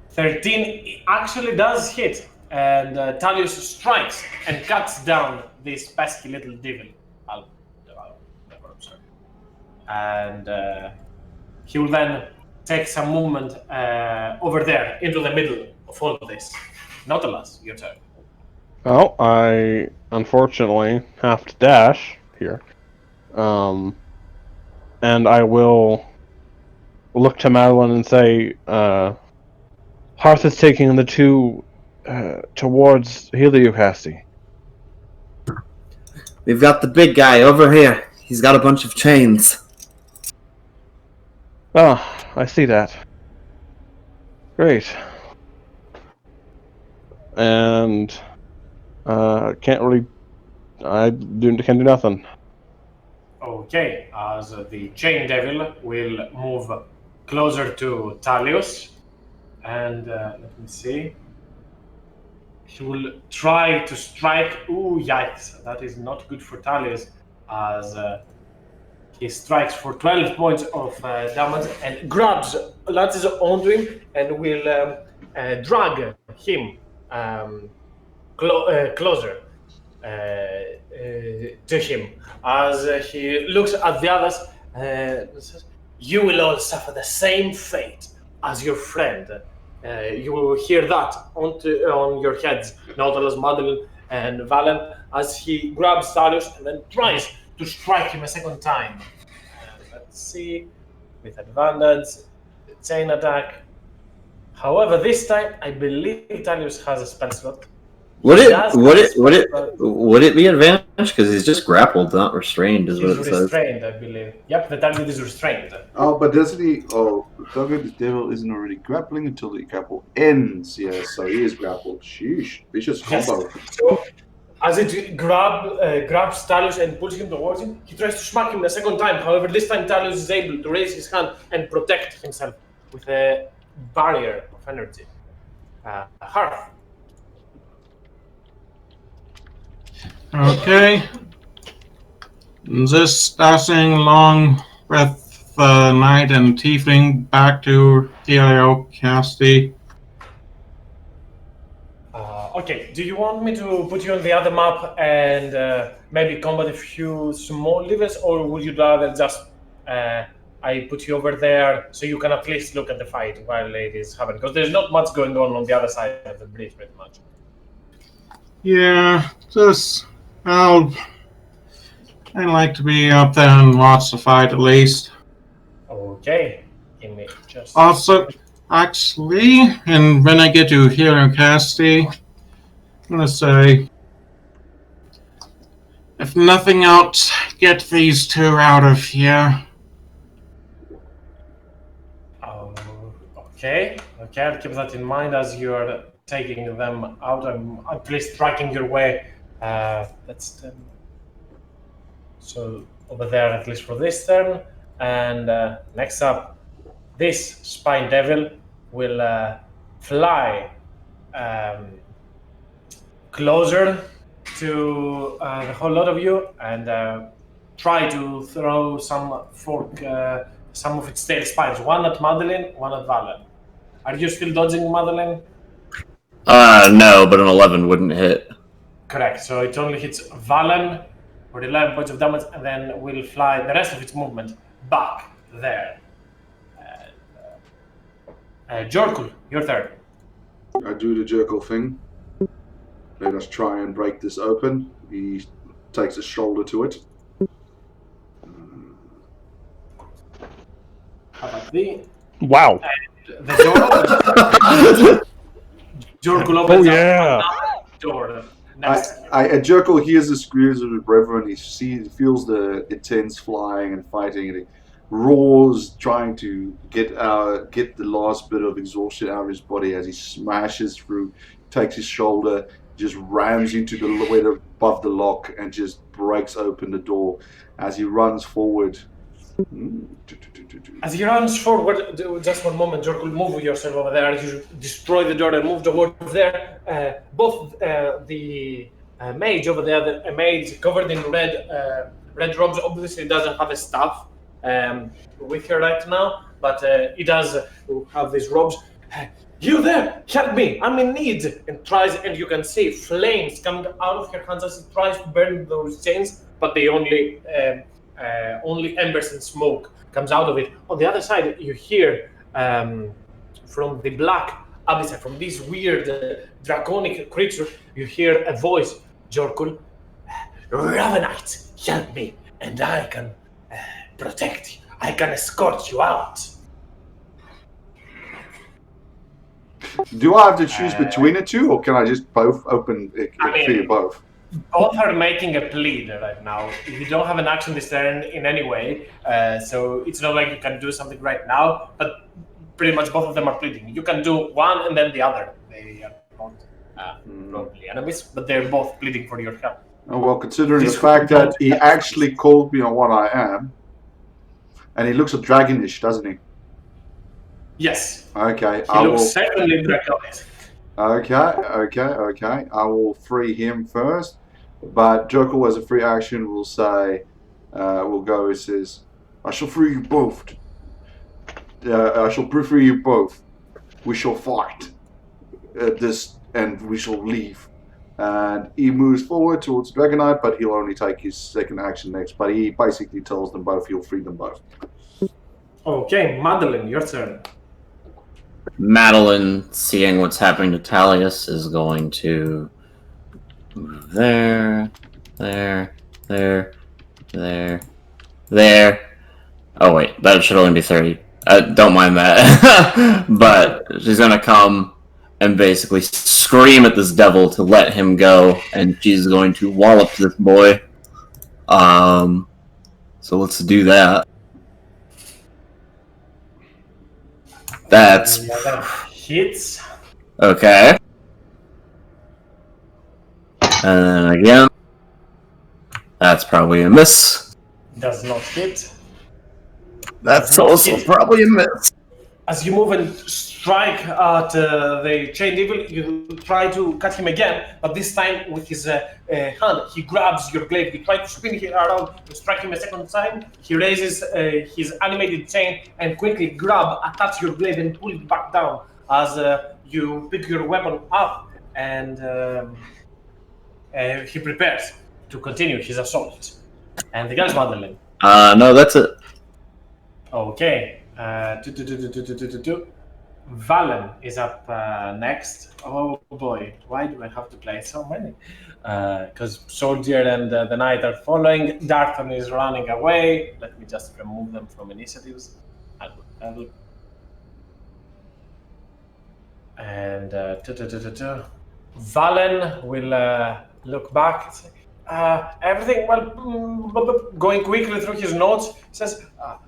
13 actually does hit, and Talius strikes and cuts down this pesky little devil. And he will then take some movement over there into the middle of all of this. Nautilus, your turn. Well, I unfortunately have to dash here. And I will look to Madeline and say, Hearth is taking the two towards Heliocasty. We've got the big guy over here. He's got a bunch of chains. Ah, I see that. Great. And can't really. Can do nothing. Okay, as the Chain Devil will move closer to Talius, and let me see. He will try to strike. Ooh, yikes! That is not good for Talius, as he strikes for 12 points of damage and grabs latches onto him and will drag him closer to him as he looks at the others and says, "You will all suffer the same fate as your friend." You will hear that on your heads, Nautilus, Madeline, and Valen, as he grabs Talius and then tries to strike him a second time. Let's see, with advantage, the chain attack. However, this time I believe Talius has a spell slot. Would it be advantage? Because he's just grappled, not restrained, is what it He's says. restrained, I believe. Yep, the target is restrained. Oh, but doesn't he? Oh, the target, the devil, isn't already grappling until the grapple ends. Yeah, so he is grappled. Sheesh, vicious combo. So, as it grabs Talius and pulls him towards him, he tries to smack him a second time. However, this time Talius is able to raise his hand and protect himself with a barrier of energy. Hearth. Okay. Just dashing along with the knight and tiefling back to Heliocasty. Okay, do you want me to put you on the other map and maybe combat a few small levers, or would you rather just I put you over there so you can at least look at the fight while it is happening? Because there's not much going on the other side of the bridge, pretty much. Yeah, I'd like to be up there and watch the fight at least. Okay, give me just... Also, actually, and when I get to Heliocasty, I'm gonna say, if nothing else, get these two out of here. Okay, I'll keep that in mind as you're taking them out. I'm at least tracking your way. That's 10. So over there, at least for this turn. And next up, this spine devil will fly closer to the whole lot of you and try to throw some of its tail spines. One at Madeline, one at Valen. Are you still dodging Madeline? No, but an 11 wouldn't hit. Correct. So it only hits Valen for 11 points of damage, and then will fly the rest of its movement back there. Jorkul, your turn. I do the Jerkle thing. Let us try and break this open. He takes his shoulder to it. How about the Wow. the door? Jorkul opens up another door next to you. Jerkle hears the screams of his brethren. He feels the intense flying and fighting, and he roars, trying to get the last bit of exhaustion out of his body as he smashes through, takes his shoulder, just rams into the way above the lock, and just breaks open the door as he runs forward. As he runs forward, just one moment, Jorkul, move yourself over there. You destroy the door and move towards there. Both the mage over there, the mage covered in red robes, obviously doesn't have a staff with her right now, but he does have these robes. You there, help me, I'm in need. And you can see flames coming out of her hands as he tries to burn those chains, but they only embers and smoke comes out of it. On the other side, you hear from the black abyss, from this weird draconic creature, you hear a voice, Jorkul, Ravenite, help me, and I can protect you. I can escort you out. Do I have to choose between the two, or can I just both open it for you both? Both are making a plead right now. You don't have an action this turn in any way, so it's not like you can do something right now, but pretty much both of them are pleading. You can do one and then the other. They are not probably enemies, but they're both pleading for your help. Oh, well, considering the fact that he actually called me on what I am, and he looks a dragonish, doesn't he? Yes. Okay. He looks certainly draconic. Okay. I will free him first, but Joker, as a free action, will say, it says, I shall free you both. I shall free you both. We shall fight and we shall leave. And he moves forward towards Dragonite, but he'll only take his second action next. But he basically tells them both he'll free them both. Okay, Madeline, your turn. Madeline, seeing what's happening to Talius, is going to move there. Oh wait, that should only be 30. Don't mind that. But she's gonna come and basically scream at this devil to let him go, and she's going to wallop this boy. So let's do that. That's that hits. okay. And then again, that's probably a miss. Does not hit. That's also probably a miss. As you move and strike at the chain devil, you try to cut him again, but this time with his hand, he grabs your glaive. You try to spin him around to strike him a second time. He raises his animated chain and quickly attach your glaive and pull it back down as you pick your weapon up, and he prepares to continue his assault. And the guy's Madeline. No, that's it. Okay. Valen is up next. Oh boy, why do I have to play so many? Because Soldier and the Knight are following. Darton is running away. Let me just remove them from initiatives. And Valen will look back and say, everything, going quickly through his notes, says,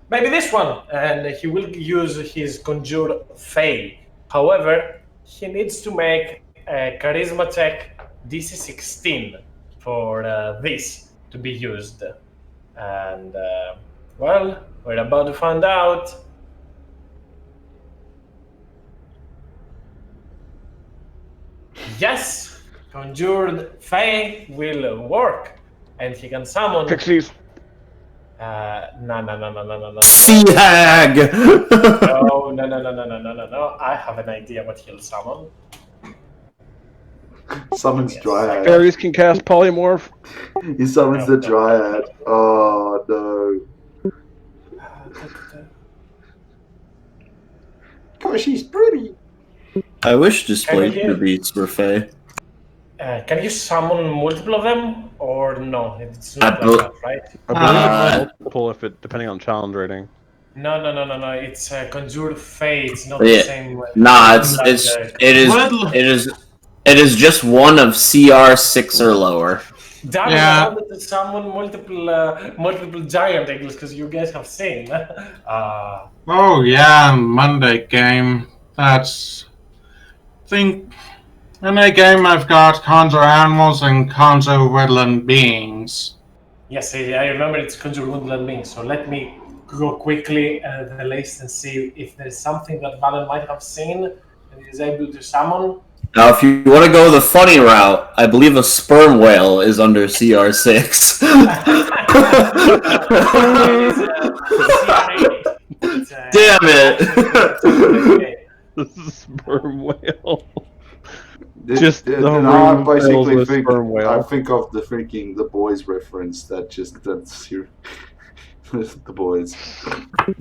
maybe this one, and he will use his Conjure Fey. However, he needs to make a Charisma check DC 16 for this to be used. And, we're about to find out. Yes, conjured Fae will work, and he can summon. Pixies. No. Sea hag. No. I have an idea what he'll summon. Summons Yes. Dryad. Fairies can cast polymorph. He summons the Dryad. Oh no. Gosh, she's pretty. I wish displaced Can you- beats were Fae. Can you summon multiple of them, or no? It's not I like that, right? I believe Uh, it's multiple if it depending on challenge rating. No. It's conjured Fae. It's not Yeah. the same. Nah, like, it is just one of CR 6 or lower. Damn, Yeah. I wanted to summon multiple giant eagles because you guys have seen. Oh yeah, Monday game. That's. Think. In that game, I've got conjure animals and conjure woodland beings. Yes, I remember it's conjure woodland beings. So let me go quickly the list and see if there's something that Valen might have seen and is able to summon. Now, if you want to go the funny route, I believe a sperm whale is under CR6. Damn it! The sperm whale. Just the I ring basically whales with think sperm whale. I think of the boys reference that's your the boys.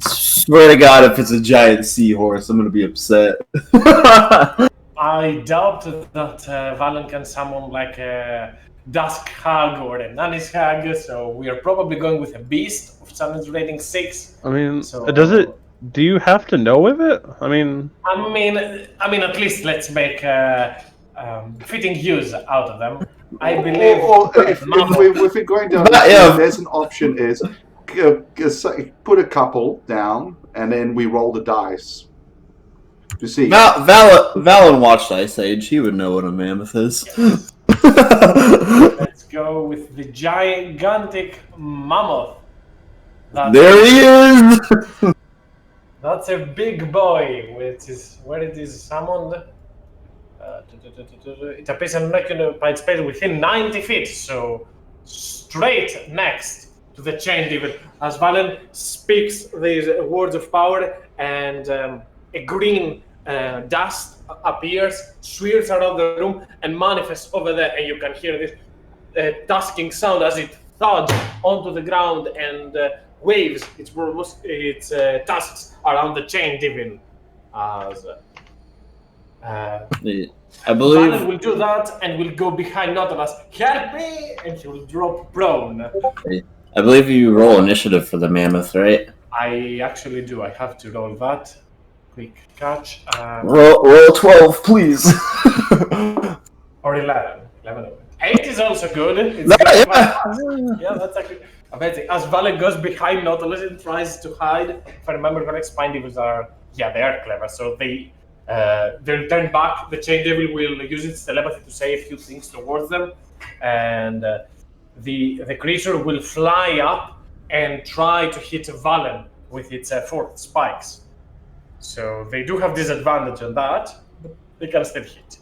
Swear to God, if it's a giant seahorse, I'm gonna be upset. I doubt that Valen can summon like a Dusk Hag or a Nanis Hag, so we are probably going with a beast of challenge rating 6. I mean, So- does it? Do you have to know of it? I mean, I mean, at least let's make fitting use out of them. I believe. Or if we're going down, there's an option is put a couple down and then we roll the dice to see. Valen watched Ice Age. He would know what a mammoth is. Let's go with the gigantic mammoth. There he is! That's a big boy, which is where it is summoned. It appears by its space within 90 feet, so straight next to the chain devil. As Valen speaks these words of power, and a green dust appears, swirls around the room, and manifests over there, and you can hear this tusking sound as it thuds onto the ground and waves its tusks around the chain devil. As I believe. Valen will do that and will go behind Nautilus. Help me! And he will drop prone. I believe you roll initiative for the mammoth, right? I actually do. I have to roll that. Quick catch. Roll 12, please. Or 11. 11. 8 is also good. It's yeah, that's actually amazing. As Valen goes behind Nautilus and tries to hide, if I remember correct, Spine Devils are, they are clever. So they'll turn back. The Chain Devil will use its telepathy to say a few things towards them. And the creature will fly up and try to hit Valen with its 4th spikes. So they do have disadvantage on that, but they can still hit.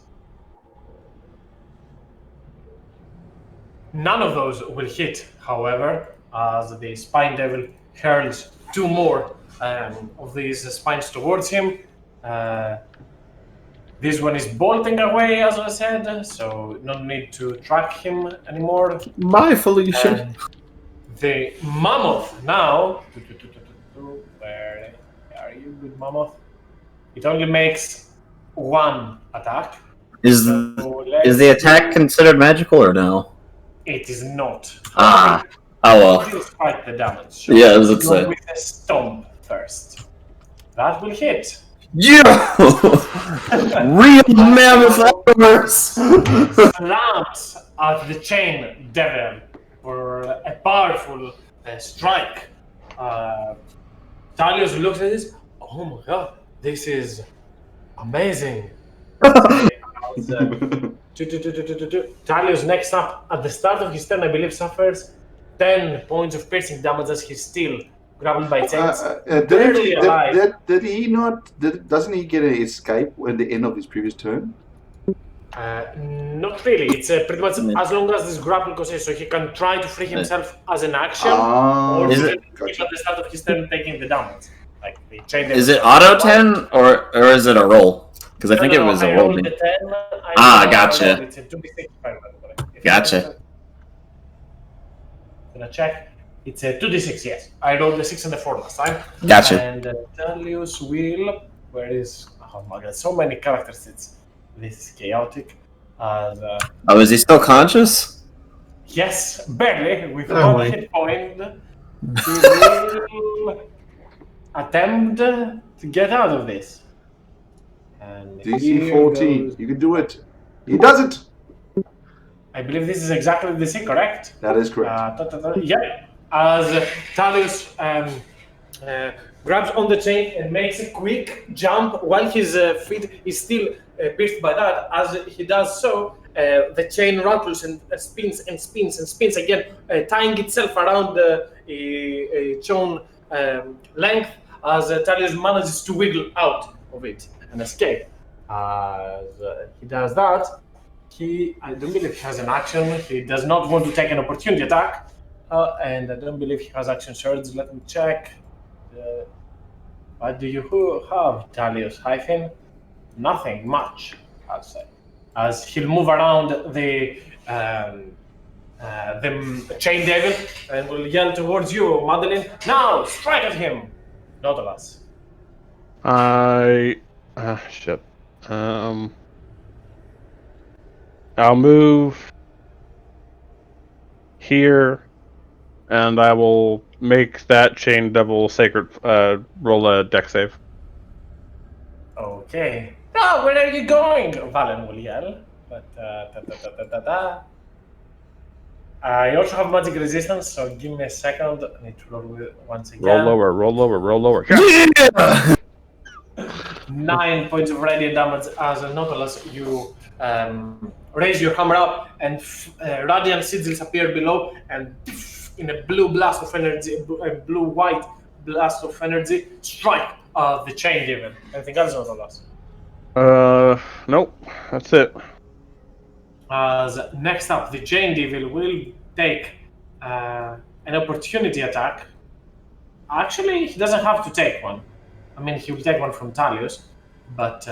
None of those will hit, however, as the Spine Devil hurls 2 more of these spines towards him. This one is bolting away, as I said, so no need to track him anymore. My Felicia. And the mammoth now. Where are you, good mammoth? It only makes 1 attack. Is the attack considered magical or no? It is not. Ah. Oh well. Despite the damage. So Yeah, I was gonna go say. with a stomp first. That will hit. Yeah! Real mammoth hours! Slams at the chain devil for a powerful strike. Talios looks at this. Oh my god, this is amazing. Talios next up at the start of his turn, I believe, suffers 10 points of piercing damage as he's still grappled by chains. Barely alive. Did he not? Doesn't he get an escape at the end of his previous turn? Not really. It's pretty much as long as this grapple continues, so he can try to free himself as an action, or Is he it- can keep at the start of his turn taking the damage. Like the chain Is it auto 10 or is it a roll? Because I think it was a I roll. rolled the 10. Gotcha. It's a 2d6 by the way. Gotcha. Gonna check. It's a 2d6, yes. I rolled the 6 and the 4 last time. Gotcha. And Dalius will. Where is. Oh my god, so many characters. This is chaotic. Oh, is he still conscious? Yes, barely. With Oh, one wait. hit point, he will attempt to get out of this. And DC here 14. goes- You can do it. He does it. I believe this is exactly the same, correct? That is correct. Yeah, as Talius grabs on the chain and makes a quick jump while his feet is still pierced by that. As he does so, the chain rattles and spins and spins and spins again, tying itself around its own length as Talius manages to wiggle out of it and escape. As he does that, I don't believe he has an action. He does not want to take an opportunity attack. And I don't believe he has action surge. Let me check. What do you have, Talius Hyphen? Nothing much, I'll say. As he'll move around the chain devil and will yell towards you, Madeline. Now, strike at him! Not of us. Shit. I'll move here, and I will make that chain devil sacred roll a deck save. Okay. Oh, where are you going? Valen will yell. But, I also have magic resistance, so give me a second. I need to roll with it once again. Roll lower, roll lower, roll lower. Yeah! 9 points of radiant damage as a Nautilus. You raise your hammer up, and radiant sigils appear below, and in a blue blast of energy, a blue-white blast of energy, strike the chain devil. Anything else, Nautilus? Nope. That's it. As next up, the chain devil will take an opportunity attack. Actually, he doesn't have to take one. I mean, he will take one from Talius, but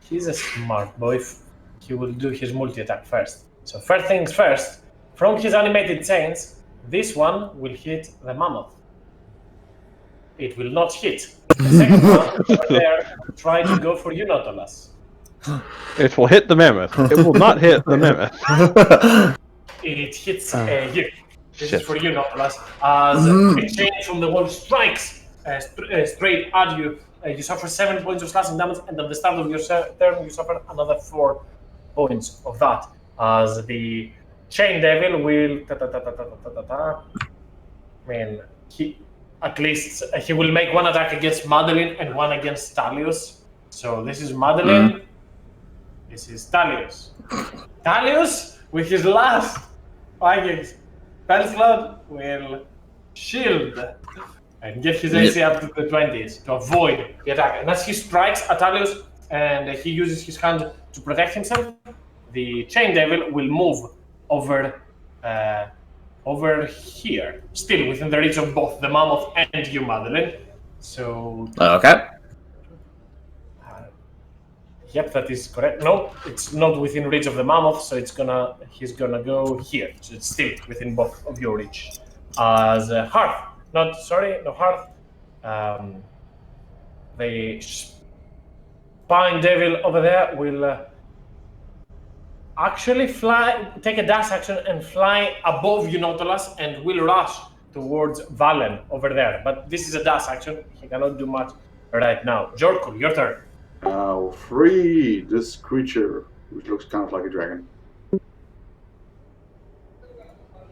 he's a smart boy. He will do his multi-attack first. So first things first, from his animated chains, this one will hit the mammoth. It will not hit. The second one over there, try to go for you, Nautilus. It will hit the mammoth. It will not hit the mammoth. It hits you. This Shit. is for you, Nautilus. As a chain from the wall strikes straight at you, you suffer 7 points of slashing damage, and at the start of your turn, you suffer another 4 points of that. As the chain devil will. I mean, he will make one attack against Madeline and one against Talius. So this is Madeline. This is Talius. Talius, with his last Vikings Spell Slot, will shield and get his AC up to the 20s to avoid the attack. And as he strikes at Talius and he uses his hand to protect himself, the Chain Devil will move over here, still within the reach of both the Mammoth and you, Madeline. So, Okay. yep, that is correct. No, it's not within reach of the Mammoth, so he's gonna go here. So it's still within both of your reach. As Hearth, no Hearth. The Spine Devil over there will actually take a dash action and fly above you, Nautilus, and will rush towards Valen over there. But this is a dash action. He cannot do much right now. Jorkul, your turn. I'll free this creature, which looks kind of like a dragon.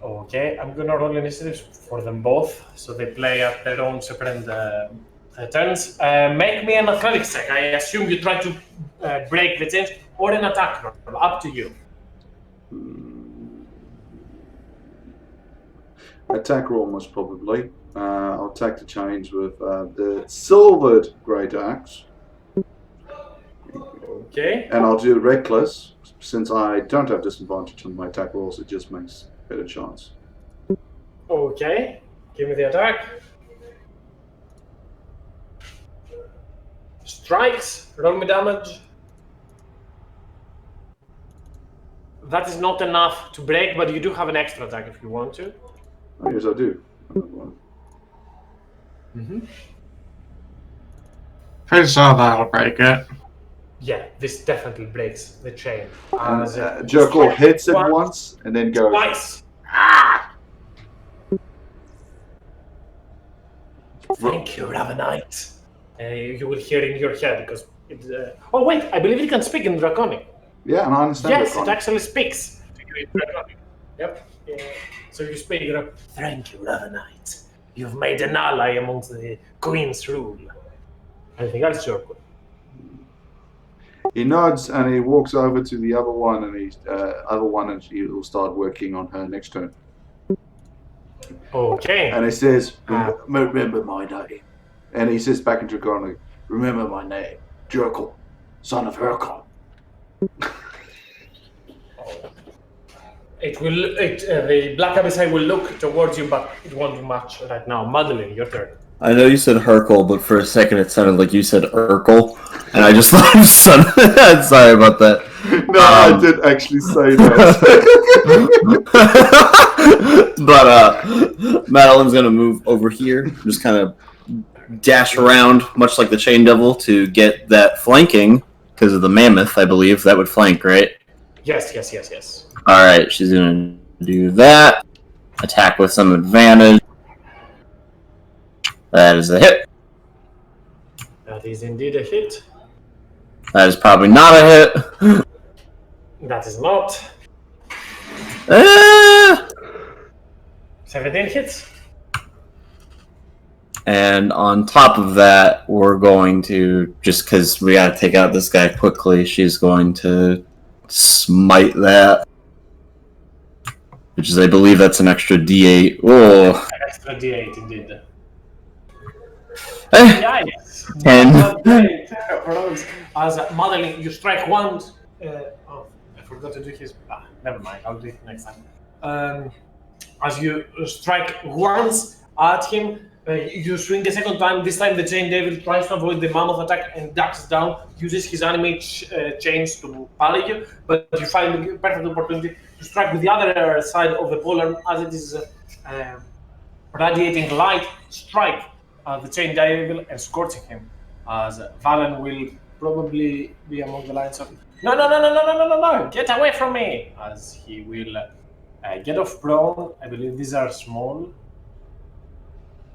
Okay, I'm gonna roll initiatives for them both, so they play at their own separate turns. Make me an athletics check. I assume you try to break the chains, or an attack roll. Up to you. Attack roll most probably. I'll attack the chains with the silvered great axe. Okay. And I'll do reckless. Since I don't have disadvantage on my attack rolls, it just makes better chance. Okay. Give me the attack. Strikes. Roll me damage. That is not enough to break, but you do have an extra attack if you want to. Oh, yes, I do. Another one. Pretty sure that'll break it. Yeah, this definitely breaks the chain. And As it Jerkle strikes hits it once and then goes. twice. Thank you, Ravenite. You will hear in your head because it. Oh wait, I believe it can speak in Draconic. Yeah, and I understand. Yes, Draconic. it actually speaks to you in Draconic. Yep. So you speak. Thank you, Ravenite. You've made an ally amongst the Queen's rule. Anything else, Jorko? He nods and he walks over to the other one, and he will start working on her next turn. Okay. And he says, "Remember my name." And he says back in Draconic, "Remember my name, Jerkle, son of Hercon." The Black Abyssai will look towards you, but it won't do much right now. Madeline, your turn. I know you said Hercule, but for a second it sounded like you said Urkel, and I just thought of son. Sorry about that. No, I did actually say that. But Madeline's gonna move over here, just kind of dash around, much like the Chain Devil, to get that flanking because of the mammoth. I believe that would flank, right? Yes. All right, she's gonna do that. Attack with some advantage. That is a hit. That is indeed a hit. That is probably not a hit. That is not. 17 hits. And on top of that, we're going to, just because we gotta take out this guy quickly, she's going to smite that. Which is, I believe that's an extra D8. Oh. An extra D8 indeed. Eh, Yes. 10. As Madeline, you strike once. I forgot to do his. Never mind. I'll do it next time. As you strike once at him, you swing a second time. This time, the Chain Devil tries to avoid the mammoth attack and ducks down. Uses his anime chains to parry you, but you find the perfect opportunity to strike with the other side of the polearm as it is radiating light. Strike the Chain Devil and scorching him. As Valen will probably be among the lines of no, get away from me! As he will get off prone. I believe these are small.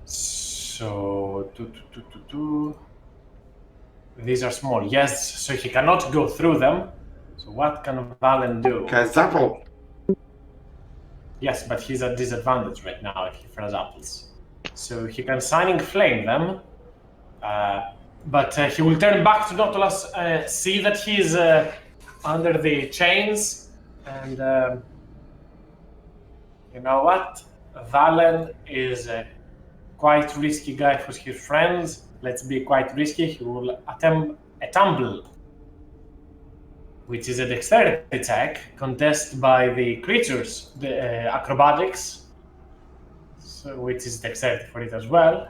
So these are small. Yes, so he cannot go through them. So what can Valen do? Kazapple. Yes, but he's at disadvantage right now if he throws apples. So he can Shining Flame them. But he will turn back to Nautilus, see that he's under the chains, and you know what? Valen is a quite risky guy for his friends. Let's be quite risky. He will attempt a tumble, which is a dexterity check, contested by the creatures, the acrobatics, so, which is dexterity for it as well.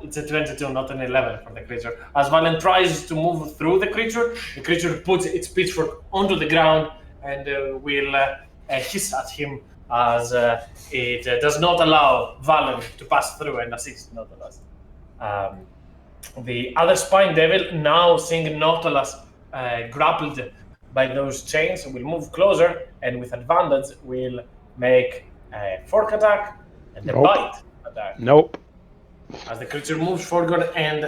It's a 22, not an 11 for the creature. As Valen tries to move through the creature puts its pitchfork onto the ground and will hiss at him as it does not allow Valen to pass through and assist Nautilus. The other Spine Devil, now seeing Nautilus grappled by those chains, will move closer and with advantage will make a fork attack and a bite attack. Nope. As the creature moves forward and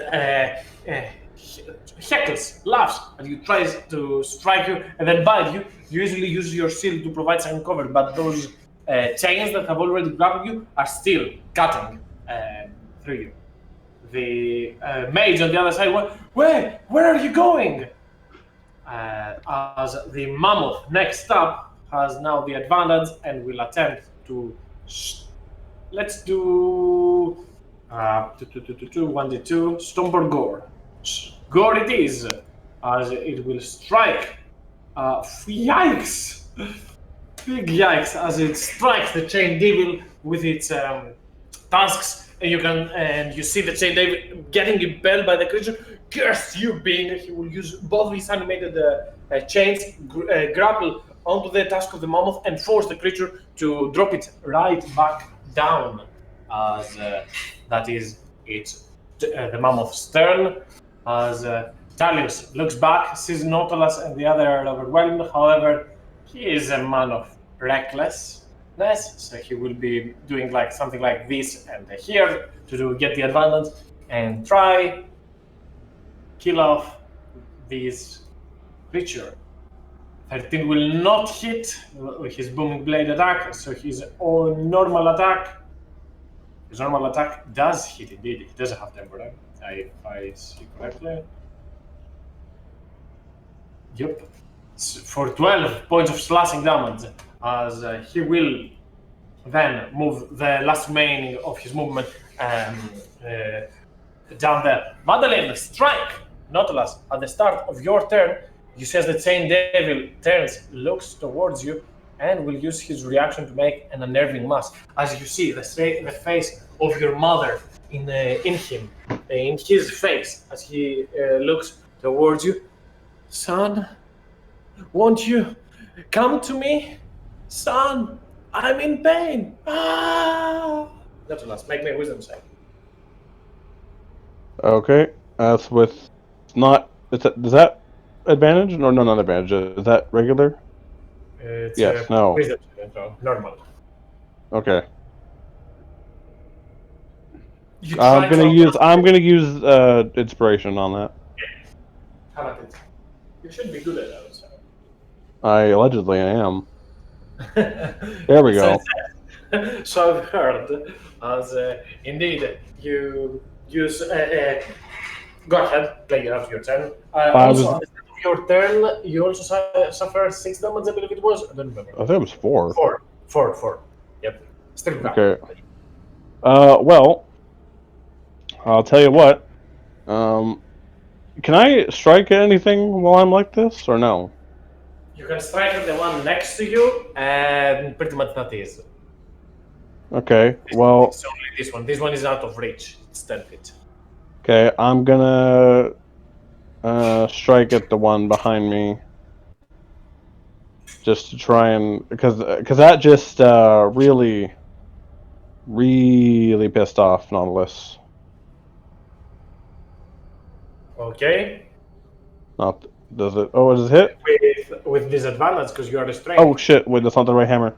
heckles, laughs, and you tries to strike you and then bite you, you usually use your shield to provide some cover, but those chains that have already grappled you are still cutting through you. The mage on the other side, where are you going? As the mammoth next up has now the advantage and will attempt to. Let's do 1d2 Stomp or Gore. Gore it is. as it will strike. Yikes! Big yikes as it strikes the chain devil with its tusks, and you see the chain devil getting impelled by the creature. Curse you, being! He will use both his animated chains, grapple onto the tusk of the mammoth, and force the creature to drop it right back down. As that is the mammoth's turn. As Talius looks back, sees Nautilus and the other are overwhelmed. However, he is a man of recklessness, so he will be doing like something like this and here to get the advantage and try kill off this creature. 13 will not hit with his booming blade attack, so his own normal attack. His normal attack does hit indeed. He doesn't have temporary, if I see correctly. Yep. For 12 points of slashing damage, as he will then move the last remaining of his movement down there. Madeline, strike! Nautilus, at the start of your turn, you see as the chain devil turns, looks towards you, and will use his reaction to make an unnerving mass. As you see the face of your mother in his face, as he looks towards you. Son, won't you come to me? Son, I'm in pain. Nautilus, make me a wisdom save. Okay, that's with not. Does that advantage? No, not advantage. Is that regular? It's Yes. No. Wisdom save, so normal. Okay. You try I'm gonna use inspiration on that. How about it? You should be good at that. So. I allegedly am. There we go. So I've heard, as indeed you use. Go ahead, play your turn. Also, at the end of your turn, you also suffer 6 damage. I believe it was. I don't remember. I think it was 4. 4. Yep. Still bad. Okay. Well, I'll tell you what. Can I strike at anything while I'm like this, or no? You can strike at the one next to you, and pretty much that is. Okay, well... It's only this one. This one is out of reach. It's 10 feet. Okay, I'm gonna strike at the one behind me. Just to try and... Because that just really pissed off Nautilus. Okay. Not... Does it... Oh, does it hit? With disadvantage, because you are restrained. Oh, shit. Wait, that's not the right hammer.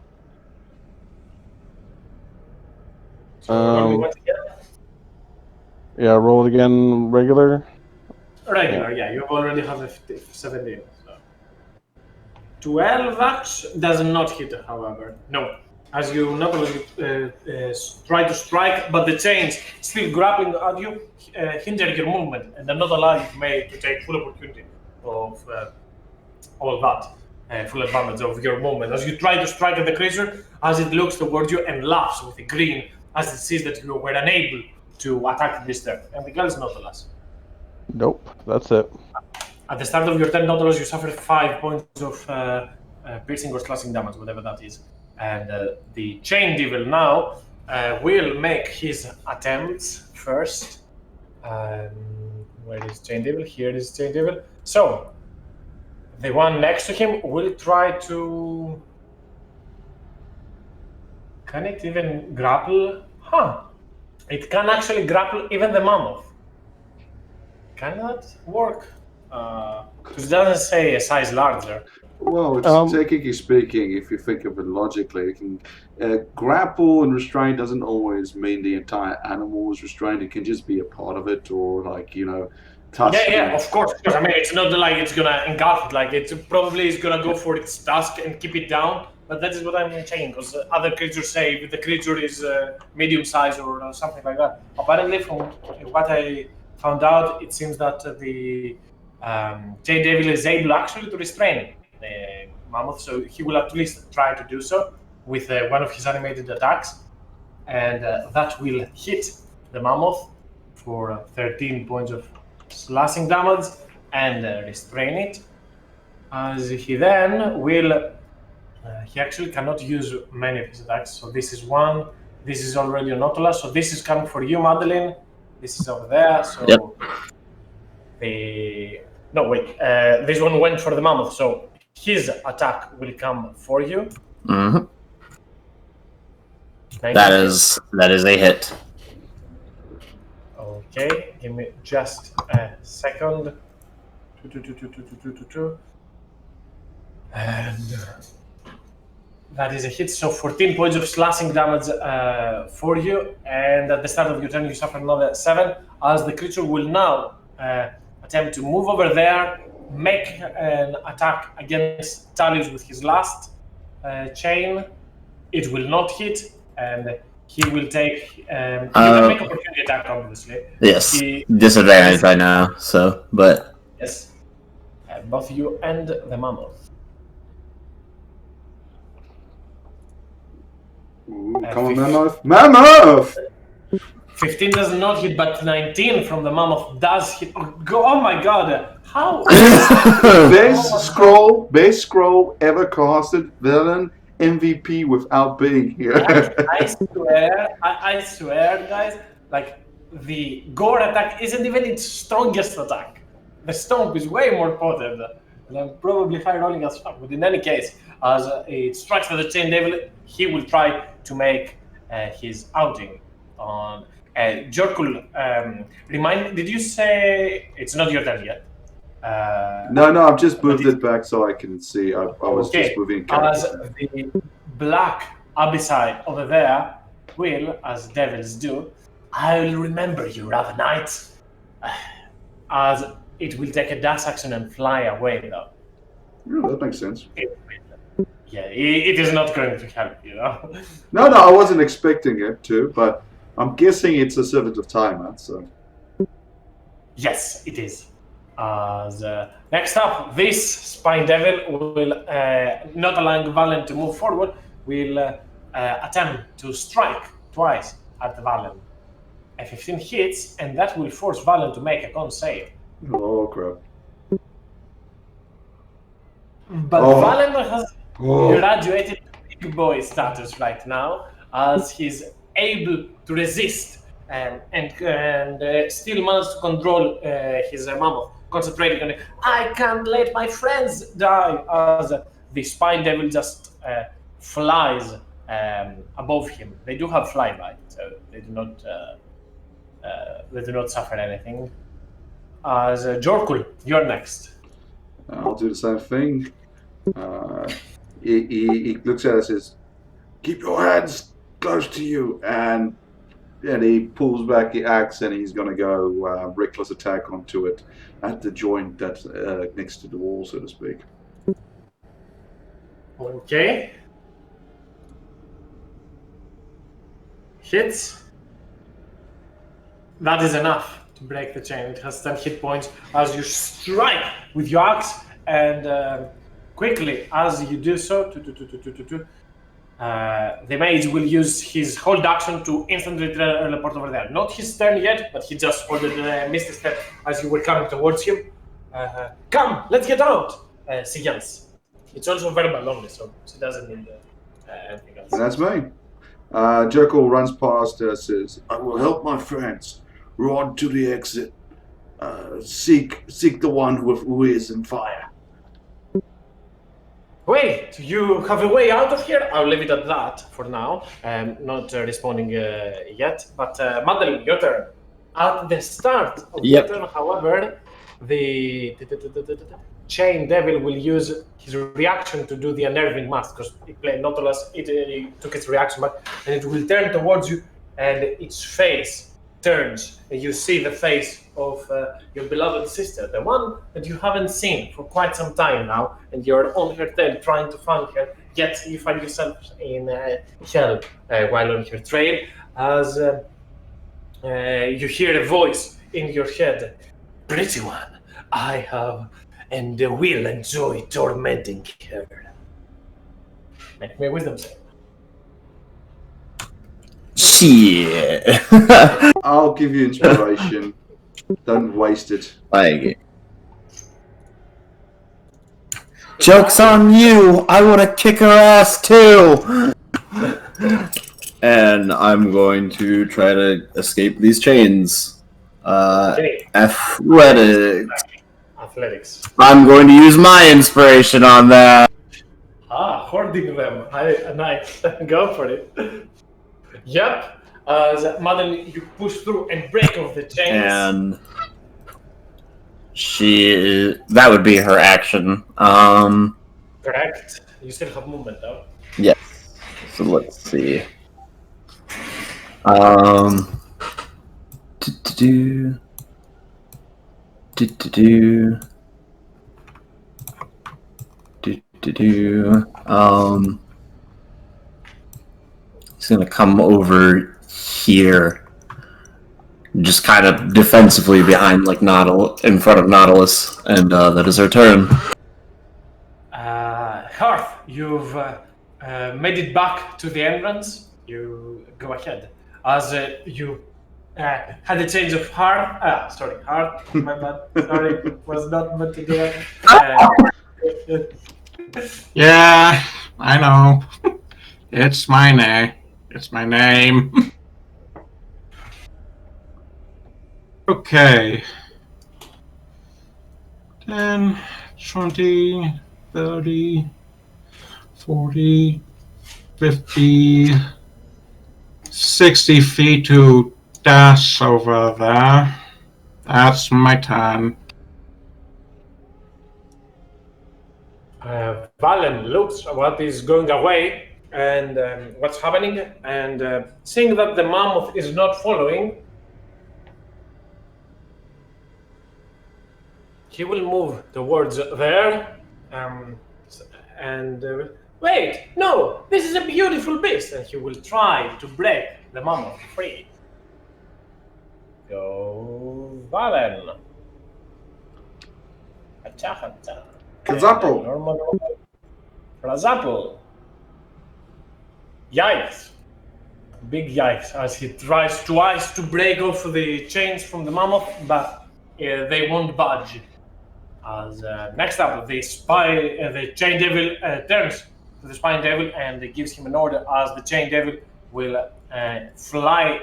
So yeah, roll it again. Regular. Regular, yeah. You already have a 17. So. 12 axe does not hit, however. No. As you not only try to strike, but the chains still grappling at you hinder your movement and do not allow you to take full opportunity of all that. Full advantage of your movement. As you try to strike at the creature, as it looks towards you and laughs with a grin, as it sees that you were unable to attack this turn. And the girl is Nautilus. Nope, that's it. At the start of your turn, Nautilus, you suffer 5 points of piercing or slashing damage, whatever that is. And the chain devil now will make his attempts first. Where is chain devil? Here is chain devil. So, the one next to him will try to... Can it even grapple? Huh. It can actually grapple even the mammoth. Can that work? Because it doesn't say a size larger. Well, it's technically speaking, if you think of it logically, it can grapple and restrain doesn't always mean the entire animal is restrained. It can just be a part of it, or like touch. Yeah, of course. I mean, it's not like it's gonna engulf it. Like it probably is gonna go for its task and keep it down. But that is what I'm saying, because other creatures say if the creature is medium size or something like that. Apparently, from what I found out, it seems that the chain devil is able actually to restrain the mammoth, so he will at least try to do so with one of his animated attacks, and that will hit the mammoth for 13 points of slashing damage, and restrain it. As he then will, he actually cannot use many of his attacks. So this is one. This is already an Nautilus. So this is coming for you, Madeline. This is over there. So Yep. this one went for the mammoth. So his attack will come for you. Mm-hmm. 19. That is a hit. Okay, give me just a second. And that is a hit, so 14 points of slashing damage for you. And at the start of your turn, you suffer another 7. As the creature will now attempt to move over there, make an attack against Talius with his last chain. It will not hit, and he will take. You can make opportunity attack, obviously. Yes. Disadvantage right now, so, but. Yes. Both you and the mammoth. Ooh, come on, Mammoth! Mammoth! 15 does not hit, but 19 from the mammoth does hit. Oh my god! How? Best scroll ever casted. Villain MVP without being here. I swear, guys. Like the gore attack isn't even its strongest attack. The stomp is way more potent, and I'm probably high rolling as fuck. But in any case, as it strikes for the chain devil, he will try to make his outing on. Jorkul, did you say it's not your turn yet? No, I've just moved it back so I can see. I was just moving. As the black abyssite over there will, as devils do, I'll remember you, Ravenite. As it will take a dash action and fly away, though. Yeah, that makes sense. It is not going to help, you know. No, I wasn't expecting it to, but I'm guessing it's a servant of time, so. Yes, it is. Next up, this Spine Devil will, not allowing Valen to move forward, will attempt to strike twice at Valen. A 15 hits, and that will force Valen to make a con save. Oh, crap. But Valen has graduated to big boy status right now, as he's able to resist and still manage to control his mammoth, concentrating on it. I can't let my friends die, as the Spine Devil just flies above him. They do have flyby, so they do not suffer anything. As Jorkul, you're next. I'll do the same thing. He looks at us and says, "Keep your hands close to you," and he pulls back the axe and he's going to go reckless attack onto it at the joint that's next to the wall, so to speak. Okay. Hits. That is enough to break the chain. It has 10 hit points as you strike with your axe, and quickly as you do so, the mage will use his hold action to instantly teleport over there. Not his turn yet, but he just holded a misty step as you were coming towards him. Come, let's get out, she yells. It's also verbal only, so she doesn't need anything else. That's me. Jekyll runs past us, says, "I will help my friends. Run to the exit. Seek the one who is in fire." Wait, you have a way out of here? I'll leave it at that for now. Not responding yet, but Madeline, your turn. At the start of your turn, however, the Chain Devil will use his reaction to do the unnerving mask, because he played Nautilus, it took its reaction back, and it will turn towards you, and its face turns, and you see the face of your beloved sister, the one that you haven't seen for quite some time now, and you're on her tail trying to find her, yet you find yourself in hell while on her trail, as you hear a voice in your head. "Pretty one, I have and will enjoy tormenting her." Make me a wisdom save. Shit. I'll give you inspiration. Don't waste it. Like, Joke's on you! I want to kick her ass too! And I'm going to try to escape these chains. Okay. Athletics. Athletics. I'm going to use my inspiration on that. Hoarding them. Nice. Go for it. Yep. Madam, you push through and break off the chains. And that would be her action. Correct. You still have movement, though. Yes. So let's see. Do-do-do. Do-do-do. Do-do-do. He's gonna come over here. Just kind of defensively behind, like, in front of Nautilus, and that is her turn. Hearth, you've made it back to the entrance. You go ahead. As you had a change of heart. Heart. My bad. Sorry, was not meant to do it. Yeah, I know. It's my name. It's my name. Okay. 10, 20, 30, 40, 50, 60 feet to dash over there. That's my turn. Valen looks at what is going away and what's happening, and seeing that the mammoth is not following, he will move towards there, and wait, no, this is a beautiful beast, and he will try to break the mammoth free. Go, Valen. Attack. Kazapo. Kazapo. Yikes. Big yikes as he tries twice to break off the chains from the mammoth, but they won't budge. As next up, the chain devil turns to the spine devil and gives him an order as the chain devil will fly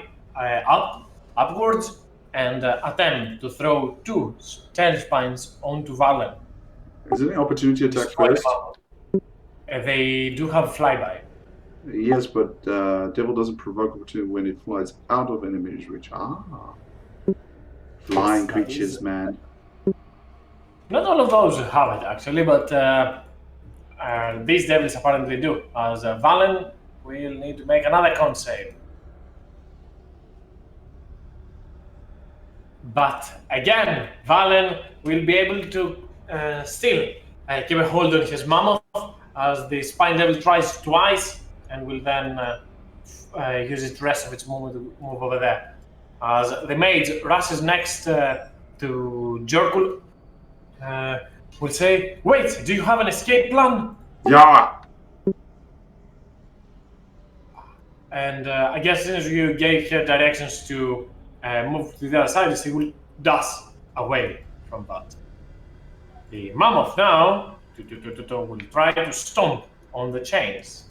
upwards and attempt to throw 2 tail spines onto Valen. Is it an opportunity attack first? They do have flyby. Yes, but devil doesn't provoke opportunity when it flies out of enemy's reach. Flying creatures, man. Not all of those have it actually, but these devils apparently do. As Valen will need to make another con save. But again, Valen will be able to still keep a hold on his mammoth as the spine devil tries twice and will then use the rest of its movement to move over there. As the mage rushes next to Jorkul, will say, "Wait, do you have an escape plan?" Yeah. And I guess since you gave her directions to move to the other side, she will dust away from that. The mammoth now will try to stomp on the chains.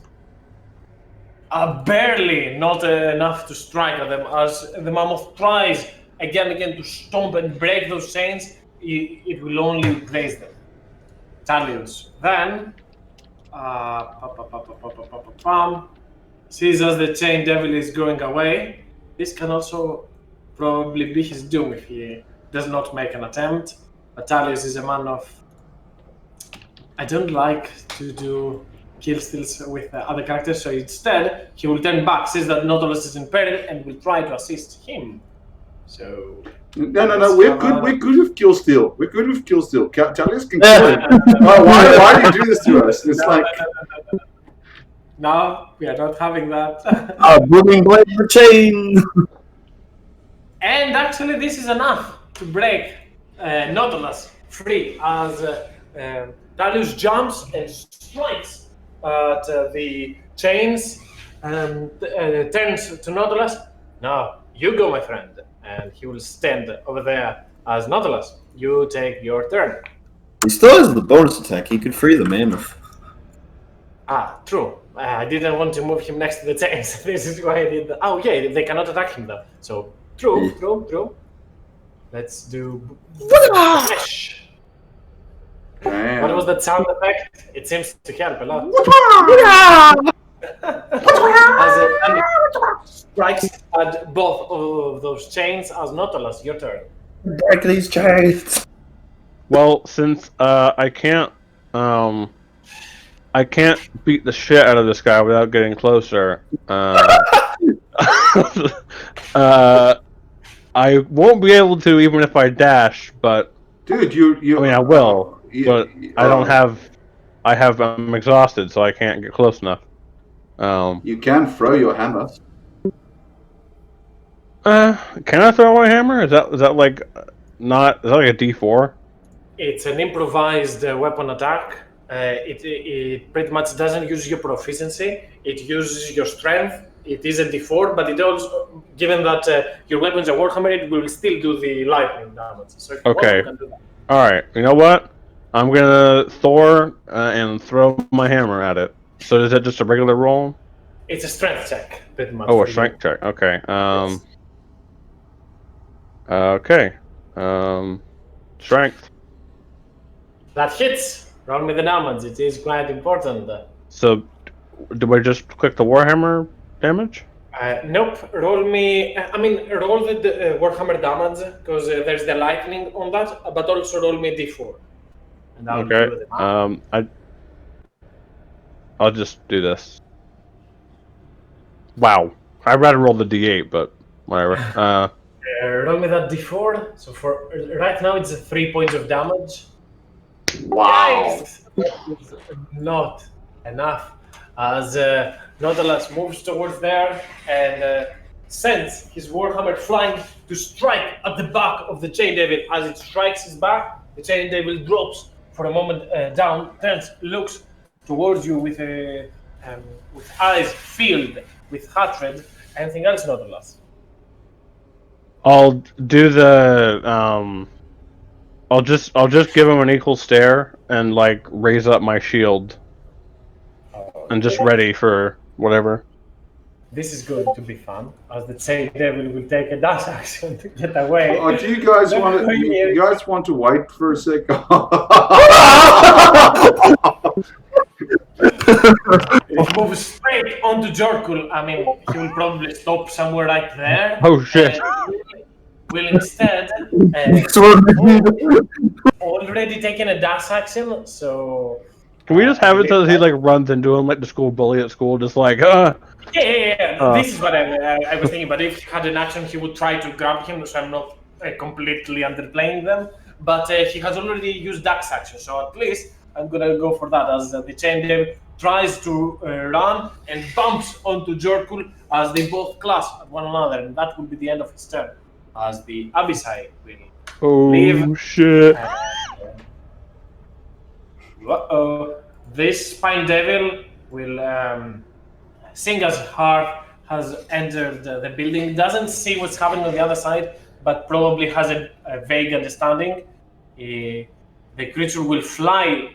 Barely, not enough to strike at them as the mammoth tries again to stomp and break those chains. It will only place them. Talius then sees as the chain devil is going away. This can also probably be his doom if he does not make an attempt. But Talius is a man of... I don't like to do kill steals with other characters, so instead he will turn back, sees that Nautilus is in peril, and will try to assist him. So... No, we're good with kill steal. We're good with kill steal. Talius can kill him. Why do you do this to us? It's No, we are not having that. A booming blade for chain! And actually this is enough to break Nautilus free as Darius jumps and strikes at the chains and turns to Nautilus. Now, you go, my friend. And he will stand over there as Nautilus. You take your turn. He still has the bonus attack. He could free the mammoth. Ah, true. I didn't want to move him next to the tanks. This is why I did that. Oh, yeah, they cannot attack him though. So, true. Let's do... Flash. Damn. What was that sound effect? It seems to help a lot. As a thunder strikes at both of those chains, as Nautilus, your turn. Break these chains. Well, since I can't beat the shit out of this guy without getting closer. I won't be able to even if I dash, but Dude, you. I mean I will, but I don't have. I'm exhausted, so I can't get close enough. You can throw your hammer. Can I throw my hammer? Is that like not? Is that like a D4? It's an improvised weapon attack. It pretty much doesn't use your proficiency. It uses your strength. It is a D4, but it also, given that your weapons are Warhammer, it will still do the lightning damage. So if you want, you can do that. All right. You know what? I'm gonna Thor and throw my hammer at it. So is that just a regular roll? It's a strength check, pretty much. Oh, a strength check. Okay. Yes. Okay. Strength. That hits. Roll me the damage. It is quite important. So, do I just click the Warhammer damage? Nope. Roll me. Roll the Warhammer damage because there's the lightning on that, but also roll me D4. And I'll do the math. I'll just do this. Wow. I'd rather roll the D8, but whatever. Roll me that D4. So for right now, it's 3 points of damage. Wow. Yikes. Not enough. As Nautilus moves towards there and sends his Warhammer flying to strike at the back of the Chain Devil. As it strikes his back, the Chain Devil drops for a moment down, turns, looks towards you with eyes filled with hatred. Anything else, Nautilus? I'll do the I'll just give him an equal stare and like raise up my shield and just ready for whatever. This is going to be fun, as the Chain Devil will take a dash action to get away. Oh, do you guys want to? You guys want to wait for a second? It moves straight onto Jorkul. I mean, he will probably stop somewhere right there. Oh shit! Will instead already taken a dash action. So can we just have it so that he like runs into him like the school bully at school, just like Yeah. This is what I was thinking. But if he had an action, he would try to grab him. So I'm not completely underplaying them. But he has already used dash action, so at least I'm gonna go for that. As the Chain Devil tries to run and bumps onto Jorkul as they both clash at one another, and that will be the end of his turn. As the Abysai will leave. Shit! This Spine Devil will sing as Heart has entered the building. Doesn't see what's happening on the other side, but probably has a vague understanding. The creature will fly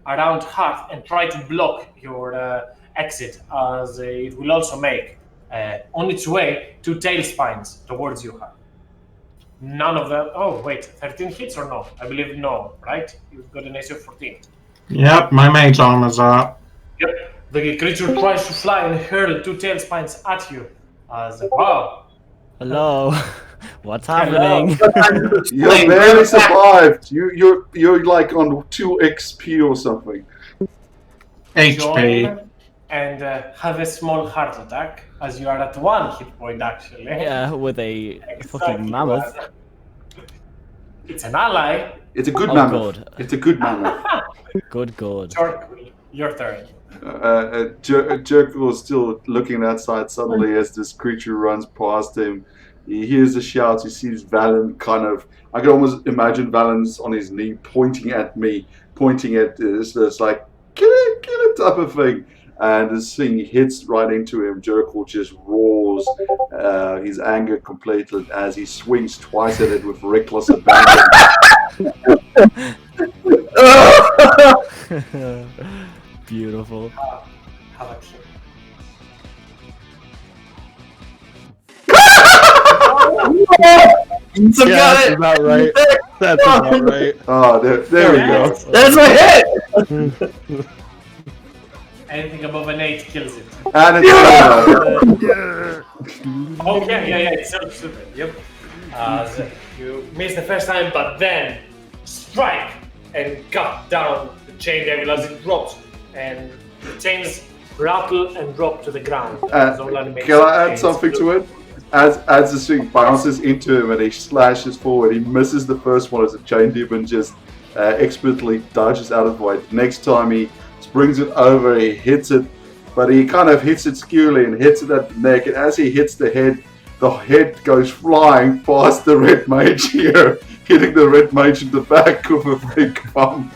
around Heart and try to block your exit, as it will also make on its way 2 tail spines towards you, Heart. None of them. Oh, wait, 13 hits or no? I believe no, right? You've got an AC of 14. Yep, my mage armor's up. Yep. The creature tries to fly and hurl 2 tail spines at you. As wow. Hello. What's happening? You barely survived. You're like on 2 XP or something. HP. Join and have a small heart attack, as you are at 1 hit point actually. Yeah, with a Exactly. fucking mammoth. It's an ally. It's a good Oh, mammoth. God. It's a good mammoth. Good. Jorkul, your turn. Jerkle is still looking outside suddenly as this creature runs past him. He hears the shouts. He sees Valen kind of... I can almost imagine Valen's on his knee pointing at me, pointing at this. It's like, kill it type of thing. And this thing hits right into him. Jerkle just roars his anger completed as he swings twice at it with reckless abandon. Beautiful. Have a clue. So Yeah, got that's it. about right. That's about right. Oh, there we go. Yes. That's my hit. Anything above an 8 kills it. And it's over. Okay, yeah, it's super. Yep. So you miss the first time, but then strike and cut down the chain devil as it drops, and the chains rattle and drop to the ground. As all animated Can I add chains something do. to it? As the swing bounces into him and he slashes forward, he misses the first one as the chain demon just expertly dodges out of the way. Next time he springs it over, he hits it, but he kind of hits it skewly and hits it at the neck. And as he hits the head goes flying past the red mage here, hitting the red mage in the back of a big bump.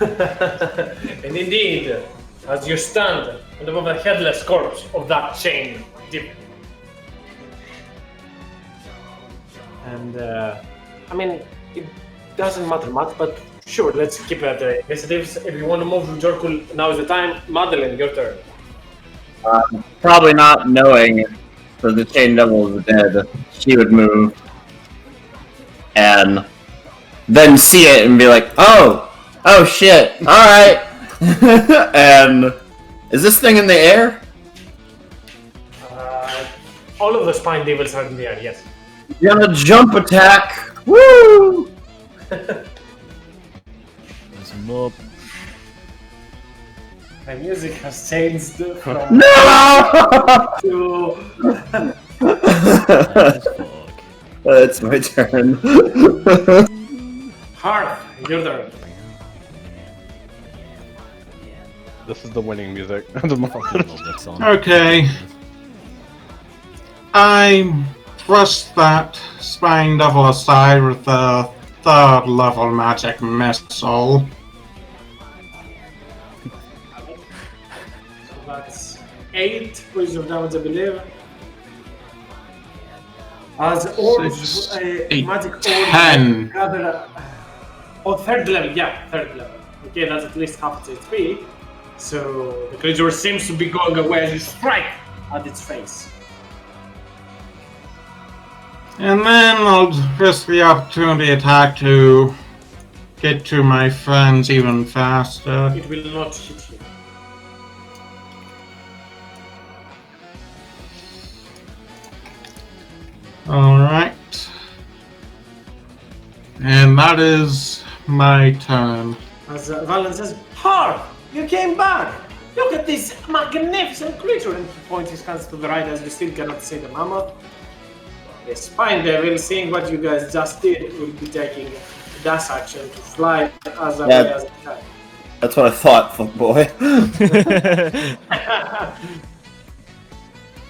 And indeed, as you stand on top of the headless corpse of that chain demon. And I mean, it doesn't matter much, but sure, let's keep at the initiatives. If you want to move to Jorkul, now is the time. Madeline, your turn. Probably not knowing that the chain devil is dead, she would move and then see it and be like, oh shit, alright. And is this thing in the air? All of the spine devils are in the air, yes. Gonna jump attack. Woo! There's him up. The music has changed from No! to As fuck. It's my turn. Hearth, your turn. This is the winning music at the moment. Little bits on. Okay. I thrust that spine devil aside with the 3rd level magic missile. So that's 8 points of damage, I believe. As orbs, 6, magic 8, orbs 10. gather. Oh, 3rd level, yeah, 3rd level. Okay, that's at least half its HP. So the creature seems to be going away as you strike at its face. And then I'll risk the opportunity attack to get to my friends even faster. It will not hit you. Alright. And that is my turn. As Valen says, Harp, you came back! Look at this magnificent creature! And he points his hands to the right as you still cannot see the mammoth. The spine devil, seeing what you guys just did, will be taking a dash action to fly as away as it can. That's what I thought, fuck boy.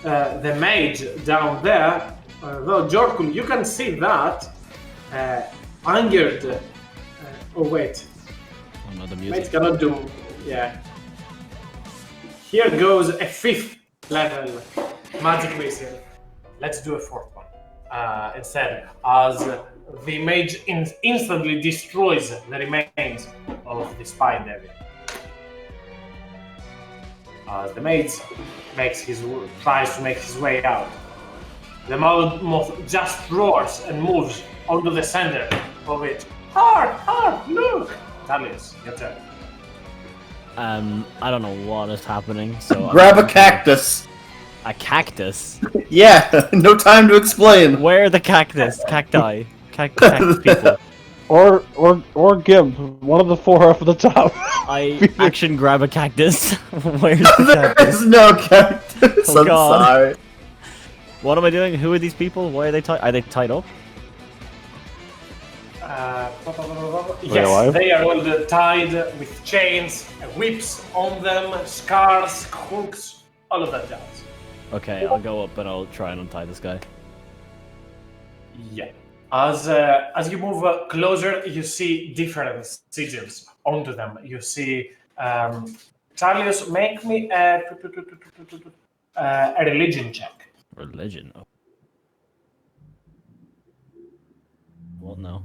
The mage down there, though Jorkul, you can see that angered. Oh wait, Oh no, the mage music. cannot do. Yeah. Here goes a 5th level magic missile. Let's do a 4th one instead, as the mage instantly destroys the remains of the spine devil. As the mage tries to make his way out. The mammoth just roars and moves onto the center of it. Harp, look! Talius, your turn. I don't know what is happening, so Grab a cactus. A cactus? Yeah, no time to explain. Where are the cactus? Cacti? Cactus people. Or Gimp, one of the 4 up at the top. I action grab a cactus. Where's the There cactus? is no cactus. Oh, I'm God. sorry. What am I doing? Who are these people? Why are they tied? Are they tied up? Yes, alive? they are all tied with chains, whips on them, scars, hooks, all of that jazz. Okay, I'll go up and I'll try and untie this guy. Yeah. As you move closer, you see different sigils onto them. You see, Talius, make me a religion check. Religion. Oh. Well, no.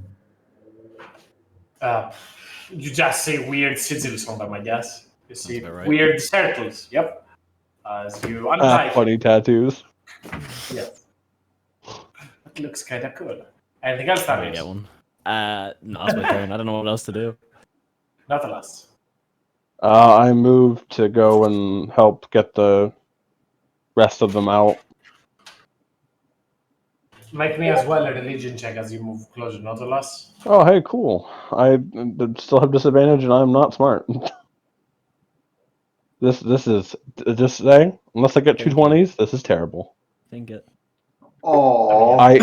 You just see weird sigils on them, I guess. You see about right. weird circles. Yep. As you untie. Funny tattoos. Yes. It looks kind of cool. Anything else, I'm gonna Darius? get one. No, it's my turn. I don't know what else to do. Not a last. I moved to go and help get the rest of them out. Make me as well a religion check as you move closer, not a loss. Oh, hey, cool. I still have disadvantage, and I'm not smart. This is just saying. Unless I get two Thank you. 20s, this is terrible. Think it. Oh, I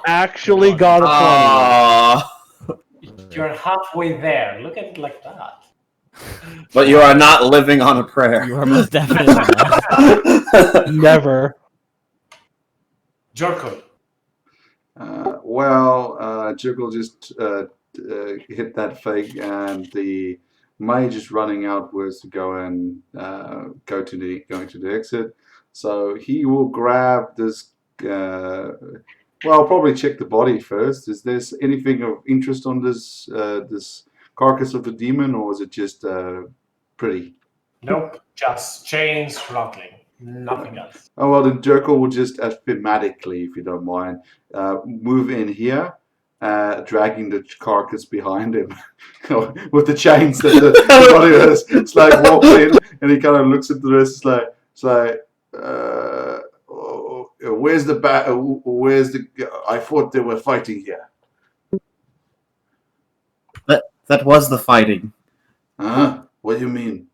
actually got a 20. You're halfway there. Look at it like that. But you are not living on a prayer. You are most definitely not. Never. Jorko. Juggle just hit that fake, and the mage is running outwards to go and going to the exit. So he will grab this. Probably check the body first. Is there anything of interest on this this carcass of the demon, or is it just pretty? Nope. Just chains rattling. Nothing else. Oh well, then Jerko will just thematically, if you don't mind, move in here, dragging the carcass behind him with the chains that the body has. It's like walks in and he kind of looks at the rest. It's like, where's the where's the? I thought they were fighting here. That was the fighting. What do you mean?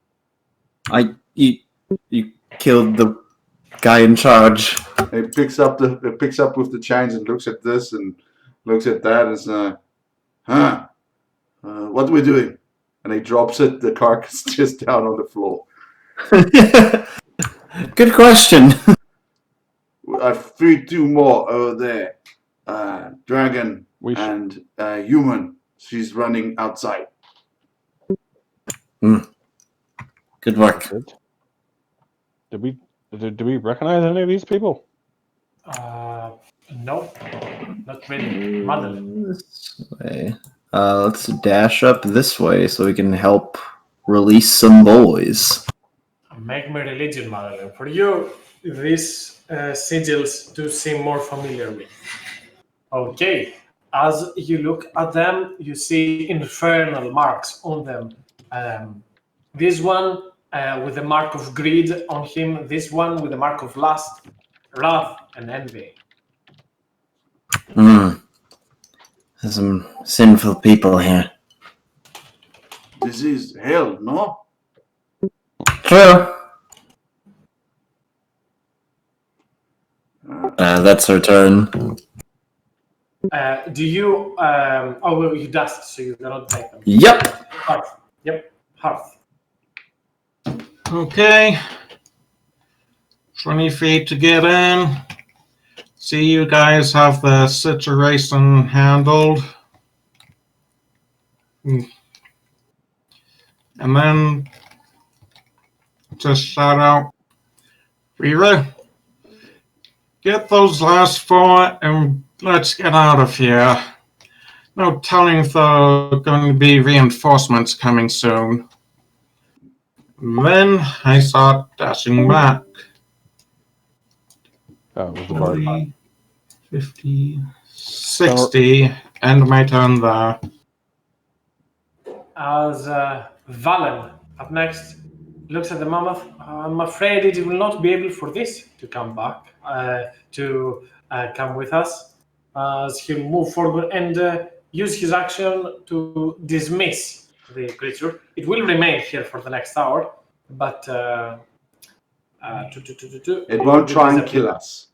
You killed the guy in charge. He picks up with the chains and looks at this and looks at that and says, what are we doing? And he drops it, the carcass just down on the floor. Good question. I've freed two more over there. Dragon and human. She's running outside. Good work. Did we recognize any of these people? Nope. Not really. Madeline. This way. Let's dash up this way so we can help release some boys. Make me religion, Madeline. For you, these sigils do seem more familiar with. Okay. As you look at them, you see infernal marks on them. This one with the mark of greed on him. This one with the mark of lust, wrath, and envy. There's some sinful people here. This is hell, no? True. That's her turn. Do you? Well, you dust, so you cannot take them. Yep. Hearth. Yep. Hearth. Okay. 20 feet to get in. See, you guys have the situation handled. And then just shout out, Rira, get those last four and let's get out of here. No telling if there are going to be reinforcements coming soon. Then I start dashing back. Oh, it was the bard. 40, 50, 60, and my turn there. As Valen, up next, looks at the mammoth. I'm afraid it will not be able for this to come back, to come with us. As he'll move forward and use his action to dismiss the creature. It will remain here for the next hour, but It won't try and kill us.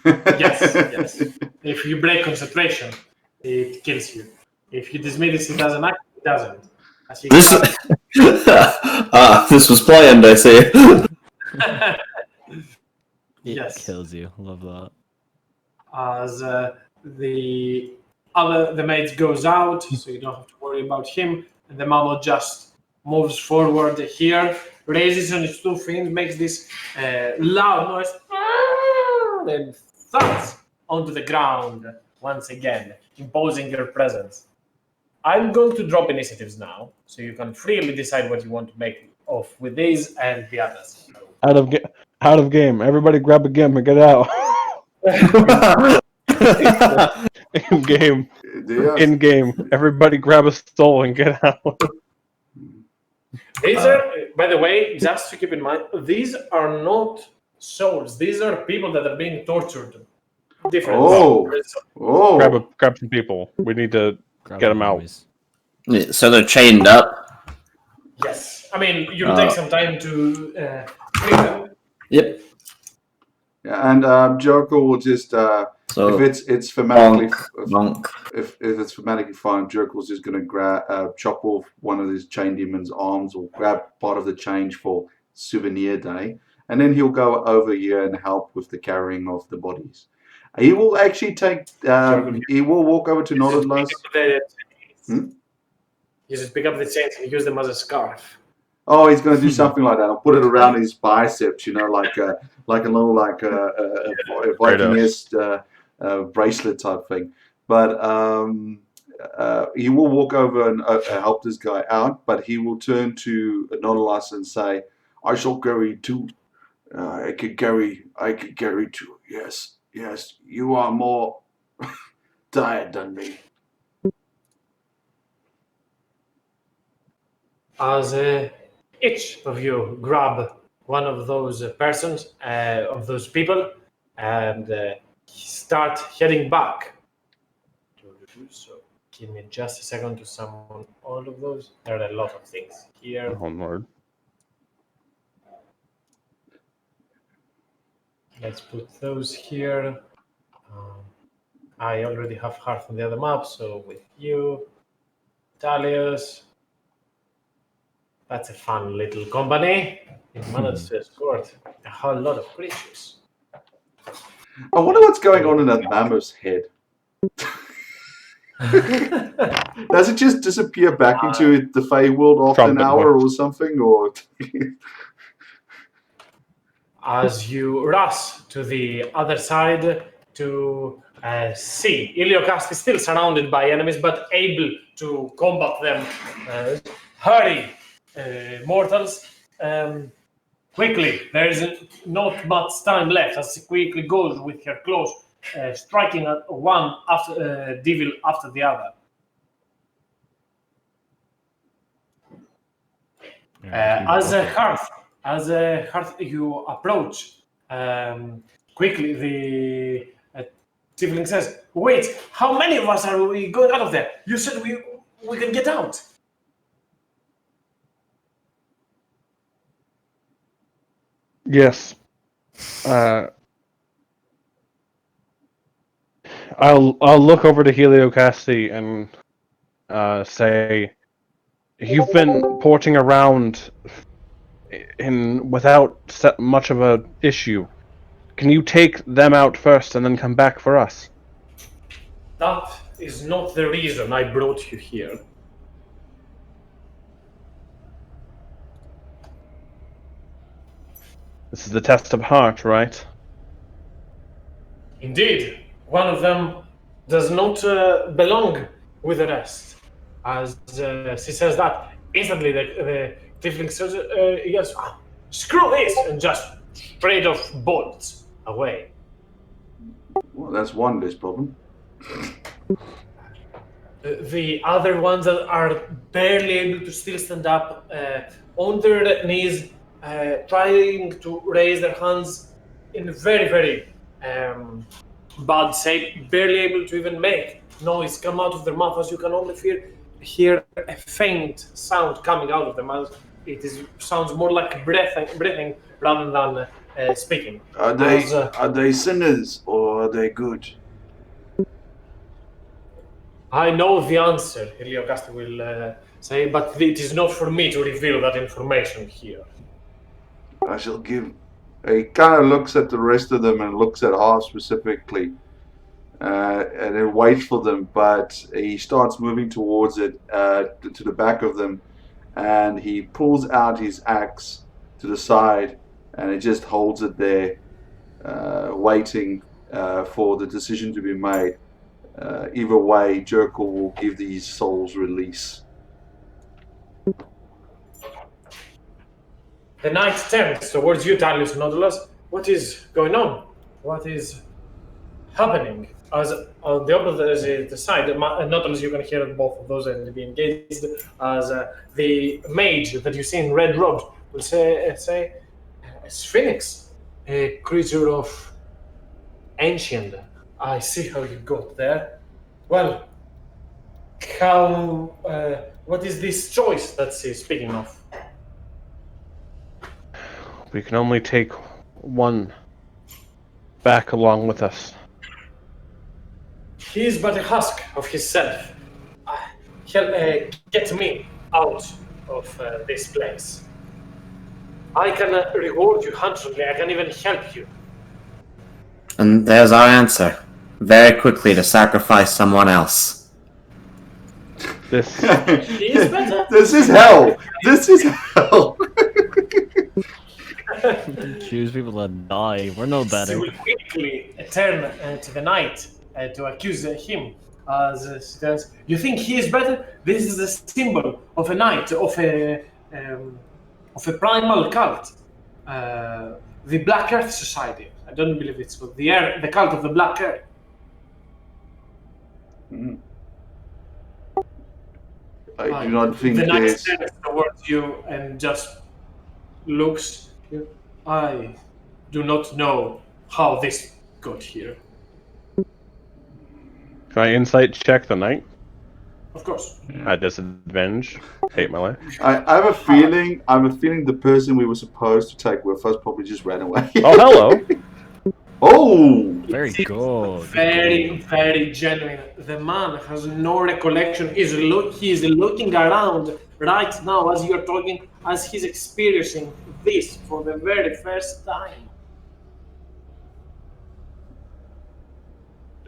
Yes. If you break concentration, it kills you. If you dismiss it as an act, it doesn't. This was planned, I see. Yes. Kills you. Love that. As the mage goes out, so you don't have to worry about him, and the mammoth just moves forward here, raises on its 2 feet, makes this loud noise, and thuds onto the ground once again, imposing your presence. I'm going to drop initiatives now, so you can freely decide what you want to make of with these and the others. Out of game. Everybody grab a gim and get out. In game. Yeah. In game. Everybody grab a stole and get out. These are, by the way, just to keep in mind, these are not souls. These are people that are being tortured. Different. Oh. Grab some people. We need to Grab get them them out. boys. So they're chained up. Yes. I mean, you'll take some time to free them. Yep. Yeah, and Jericho will just So if it's thematically monk. if it's thematically fine, Jericho's just gonna chop off one of these chain demons' arms or grab part of the change for souvenir day, and then he'll go over here and help with the carrying of the bodies. He will actually take. He will walk over to Nodadlas. You just pick up the chains and use them as a scarf. Oh, he's going to do something like that. I'll put it around his biceps, like a little Vikingist bracelet type thing. But he will walk over and help this guy out. But he will turn to Nautilus and say, "I shall carry two. I can carry two. Yes. You are more tired than me." As each of you grab one of those persons, of those people, and start heading back. So give me just a second to summon all of those. There are a lot of things here. Onward. Let's put those here. I already have Hearth on the other map, so with you, Talius. That's a fun little company. You managed to escort a whole lot of creatures. I wonder what's going on in that mammoth's head. Does it just disappear back into the Fey world after an hour or something? Or as you rush to the other side to see, Iliocast is still surrounded by enemies, but able to combat them. Hurry, mortals. Quickly, there is not much time left as she quickly goes with her claws, striking at one after devil after the other. As a hearth, you approach quickly. The tiefling says, "Wait, how many of us are we going out of there? You said we can get out." Yes. I'll look over to Heliocasti and say, you've been porting around without much of a issue. Can you take them out first and then come back for us? That is not the reason I brought you here. This is the test of heart, right? Indeed, one of them does not belong with the rest. As she says that, instantly the tiefling says, "Yes, screw this," and just straight off bolts away. Well, that's one less problem. The other ones that are barely able to still stand up on their knees, trying to raise their hands in very, very bad shape, barely able to even make noise come out of their mouth, as you can only hear a faint sound coming out of their mouth. It sounds more like breathing rather than speaking. Are they sinners or are they good? I know the answer, Heliocasti will say, but it is not for me to reveal that information here. I shall give. He kind of looks at the rest of them and looks at Half specifically, and then waits for them. But he starts moving towards it, to the back of them, and he pulls out his axe to the side, and he just holds it there, waiting for the decision to be made. Either way, Jerkle will give these souls release. The knight turns towards you, Talius Nodulus. What is going on? What is happening? As on the opposite side, Nodulus, you can hear both of those and be engaged. As the mage that you see in red robes will say, a Sphinx, a creature of ancient. I see how you got there. Well, what is this choice that she's speaking of? We can only take one back along with us. He is but a husk of himself. Get me out of this place. I can reward you handsomely. I can even help you. And there's our answer. Very quickly to sacrifice someone else. This He is better. This is hell! This is hell! Choose people to die. We're no She better. will quickly turn to the knight to accuse him. As she turns, you think he is better? This is a symbol of a knight, of a primal cult, the Black Earth Society. I don't believe it's called the cult of the Black Earth. I do not think the knight there's... turns towards you and just looks. I do not know how this got here. Can I insight check the knight? Of course. At disadvantage. Hate my life. I have a feeling the person we were supposed to take with us probably just ran away. Oh, hello. Oh! Very good. Very, very genuine. The man has no recollection. He is looking around right now as you're talking, as he's experiencing this for the very first time.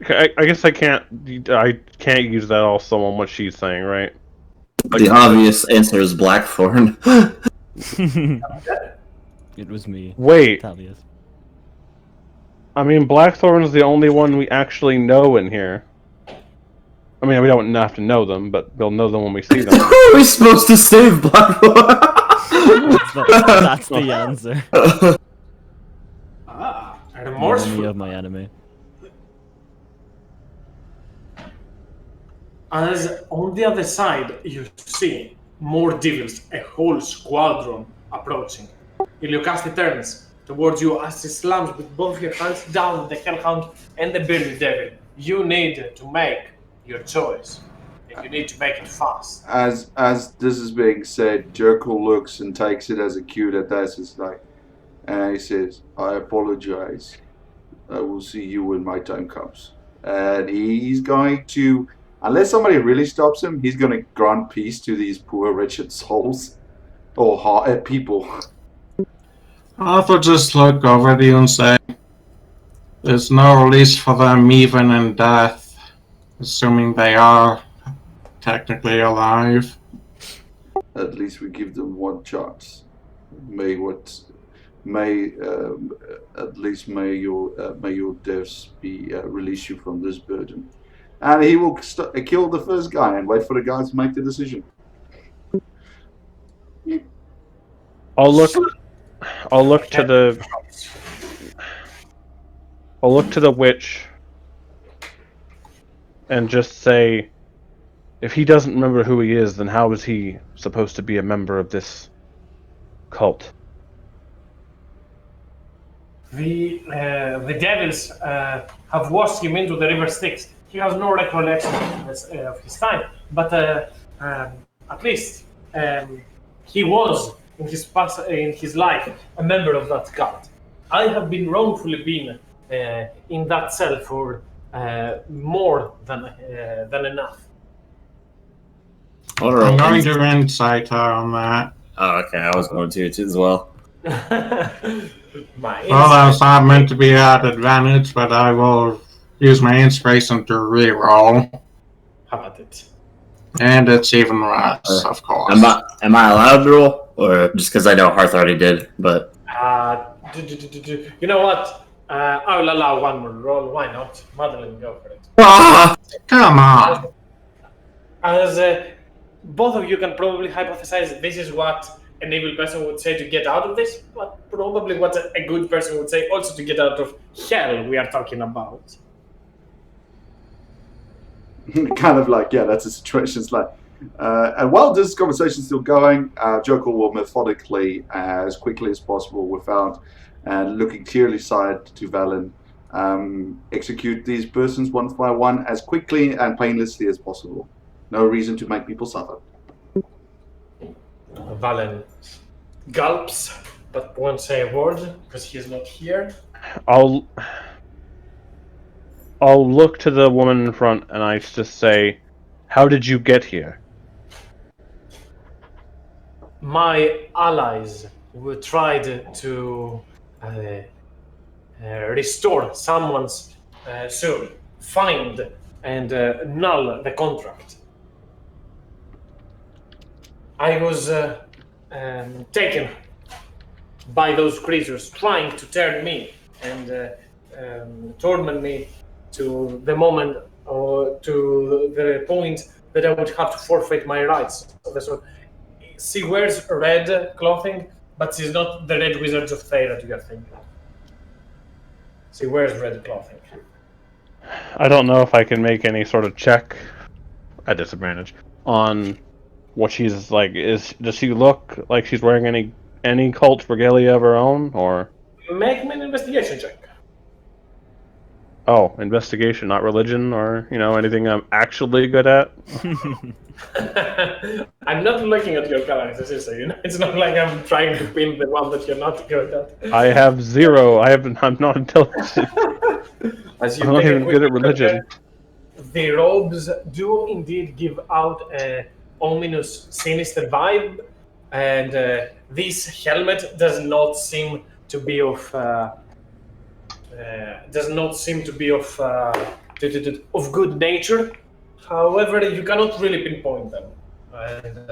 Okay, I guess I can't use that also on what she's saying, right? The obvious answer is Blackthorn. It was me. Wait, Talius. I mean, Blackthorn's the only one we actually know in here. I mean, we don't have to know them, but we'll know them when we see them. Are we supposed to save Blackthorn? That's the answer. Remorseful. Enemy of my enemy. As on the other side, you see more devils, a whole squadron approaching. Iliocasti turns towards you as he slams with both your hands down the Hellhound and the Bearded Devil. You need to make your choice, and you need to make it fast. As this is being said, Jerkle looks and takes it as a cue that that's his like, and he says, "I apologize. I will see you when my time comes." And he's going to, unless somebody really stops him, he's going to grant peace to these poor wretched souls or people. Arthur just look over at you and say, "There's no release for them even in death, assuming they are technically alive." At least we give them one chance. May your deaths be release you from this burden. And he will kill the first guy and wait for the guys to make the decision. I'll look to the witch and just say, if he doesn't remember who he is, then how is he supposed to be a member of this cult? The devils have washed him into the river Styx. He has no recollection of his time, but at least he was in his life a member of that cult. I have been wrongfully in that cell for more than enough. I'm going to insight her on that. Oh, okay, I was going to as well. Well, that's not meant to be at advantage, but I will use my inspiration to reroll. How about it? And it's even worse, of course. Am I allowed to roll? Or just because I know Hearth already did, but... You know what? I will allow one more roll. Why not? Madeline, go for it. Ah! Come on. As both of you can probably hypothesize, this is what an evil person would say to get out of this, but probably what a good person would say also to get out of hell we are talking about. Kind of like, yeah, that's a situation. It's like, and while this conversation is still going, Joker will methodically, as quickly as possible, without looking clearly side to Valen, execute these persons one by one as quickly and painlessly as possible. No reason to make people suffer. Valen gulps, but won't say a word because he is not here. I'll look to the woman in front and I just say, "How did you get here?" My allies were tried to restore someone's soul, find and null the contract. I was taken by those creatures trying to turn me and torment me to the moment or to the point that I would have to forfeit my rights. So she wears red clothing, but she's not the Red Wizards of Thera that you are thinking of. She wears red clothing. I don't know if I can make any sort of check at disadvantage on what she's like. Does she look like she's wearing any cult regalia of her own, or? Make me an investigation check. Oh, investigation, not religion, or anything I'm actually good at. I'm not looking at your character, so it's not like I'm trying to pin the one that you're not good at. I have 0. I'm not intelligent. As you I'm not take a even quick good at look religion. the robes do indeed give out a ominous, sinister vibe, and this helmet does not seem to be of of good nature. However, you cannot really pinpoint them and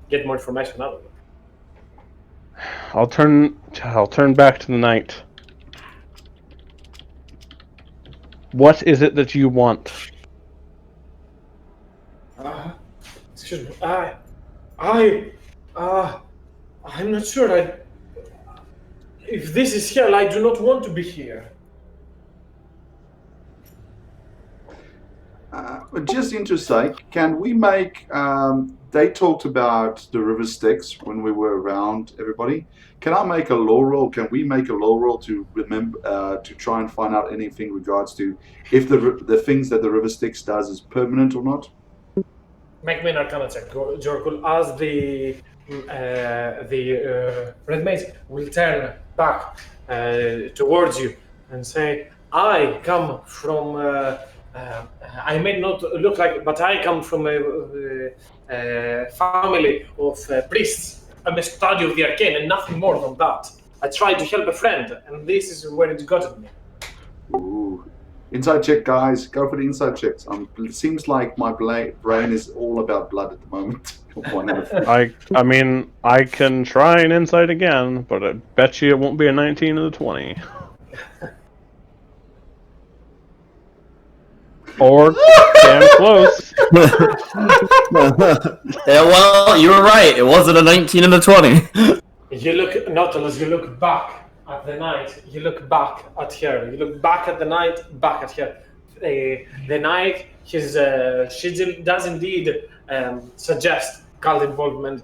get more information out of them. I'll turn back to the knight. What is it that you want? Excuse me. I'm not sure. If this is hell, I do not want to be here. Just interesting, can we make, they talked about the river Styx when we were around everybody. Can I make a lore roll? Can we make a lore roll to remember, to try and find out anything regards to if the things that the river Styx does is permanent or not? Make me an Arcana check, Jorkul, as the red mage will turn back towards you and say, I come from, I may not look like, but I come from a family of priests. I'm a study of the arcane and nothing more than that. I tried to help a friend, and this is where it got me. Ooh. Inside check, guys. Go for the inside checks. It seems like my brain is all about blood at the moment. I mean, I can try an insight again, but I bet you it won't be a 19 or a 20. Or damn close. Yeah, well, you were right. It wasn't a 19 and a 20. You look, Nautilus, you look back at the night, you look back at her, you look back at the night, back at her. The night, she does indeed suggest cult involvement.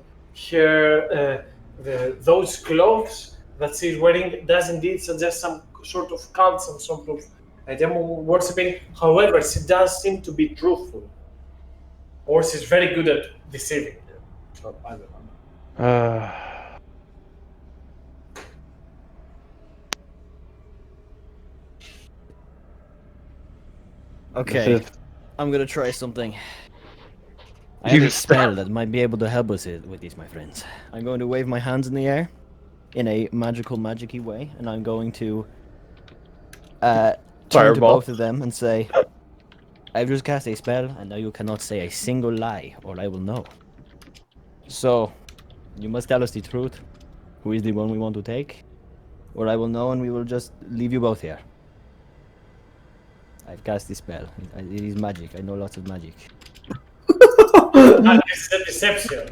Her, those clothes that she's wearing does indeed suggest some sort of cult, some sort of demon worshipping. However, she does seem to be truthful, or she's very good at deceiving. So I don't know. Okay, I'm gonna try something. I have a spell that might be able to help us with this, my friends. I'm going to wave my hands in the air in a magic-y way, and I'm going to turn to both of them and say, I've just cast a spell, and now you cannot say a single lie, or I will know. So, you must tell us the truth. Who is the one we want to take? Or I will know, and we will just leave you both here. I've cast the spell. It is magic. I know lots of magic. It's a deception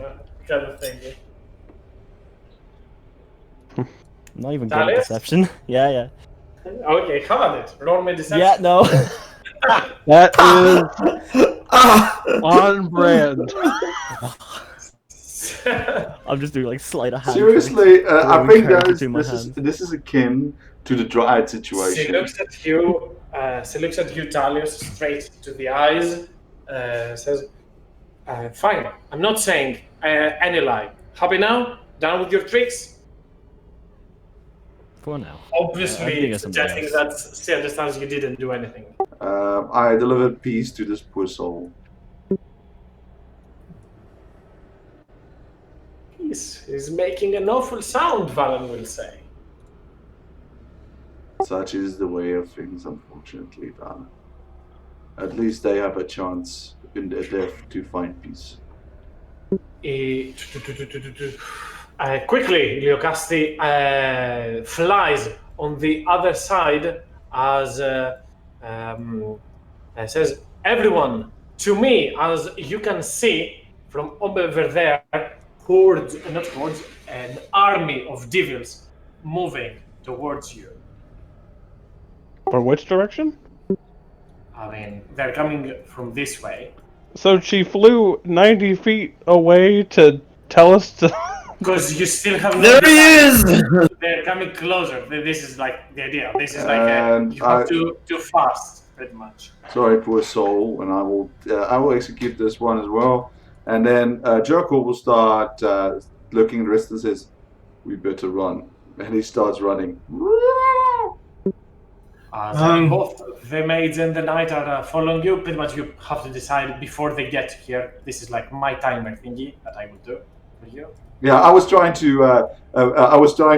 kind of thing. I'm not even good at Thales? deception. Yeah. Okay, come on it. Roll me deception. Yeah, no. That is on brand. I'm just doing like sleight of hand. Seriously, I throwing think cards that is, into my this is akin to the Dryad She situation. looks at you. She looks at you, Talius, straight to the eyes. Says, "Fine. I'm not saying any lie. Happy now? Done with your tricks?" For now. Obviously, of something suggesting else. that she understands you didn't do anything. I delivered peace to this poor soul. He's making an awful sound, Valen will say. Such is the way of things, unfortunately, Val. At least they have a chance in their death to find peace. Quickly, Leocasti flies on the other side as says, "Everyone, to me, as you can see from over there, an army of devils moving towards you. For which direction? I mean, they're coming from this way. So she flew 90 feet away to tell us to. Because you still have no There he design. is! They're coming closer. This is like the idea. This is And like you have to fast, pretty much. Sorry, poor soul, and I will execute this one as well. And then Jericho will start looking at the rest and says, "We better run." And he starts running. Both the maids and the knight are following you. Pretty much, you have to decide before they get here. This is like my timer thingy that I will do for you. Yeah, I was trying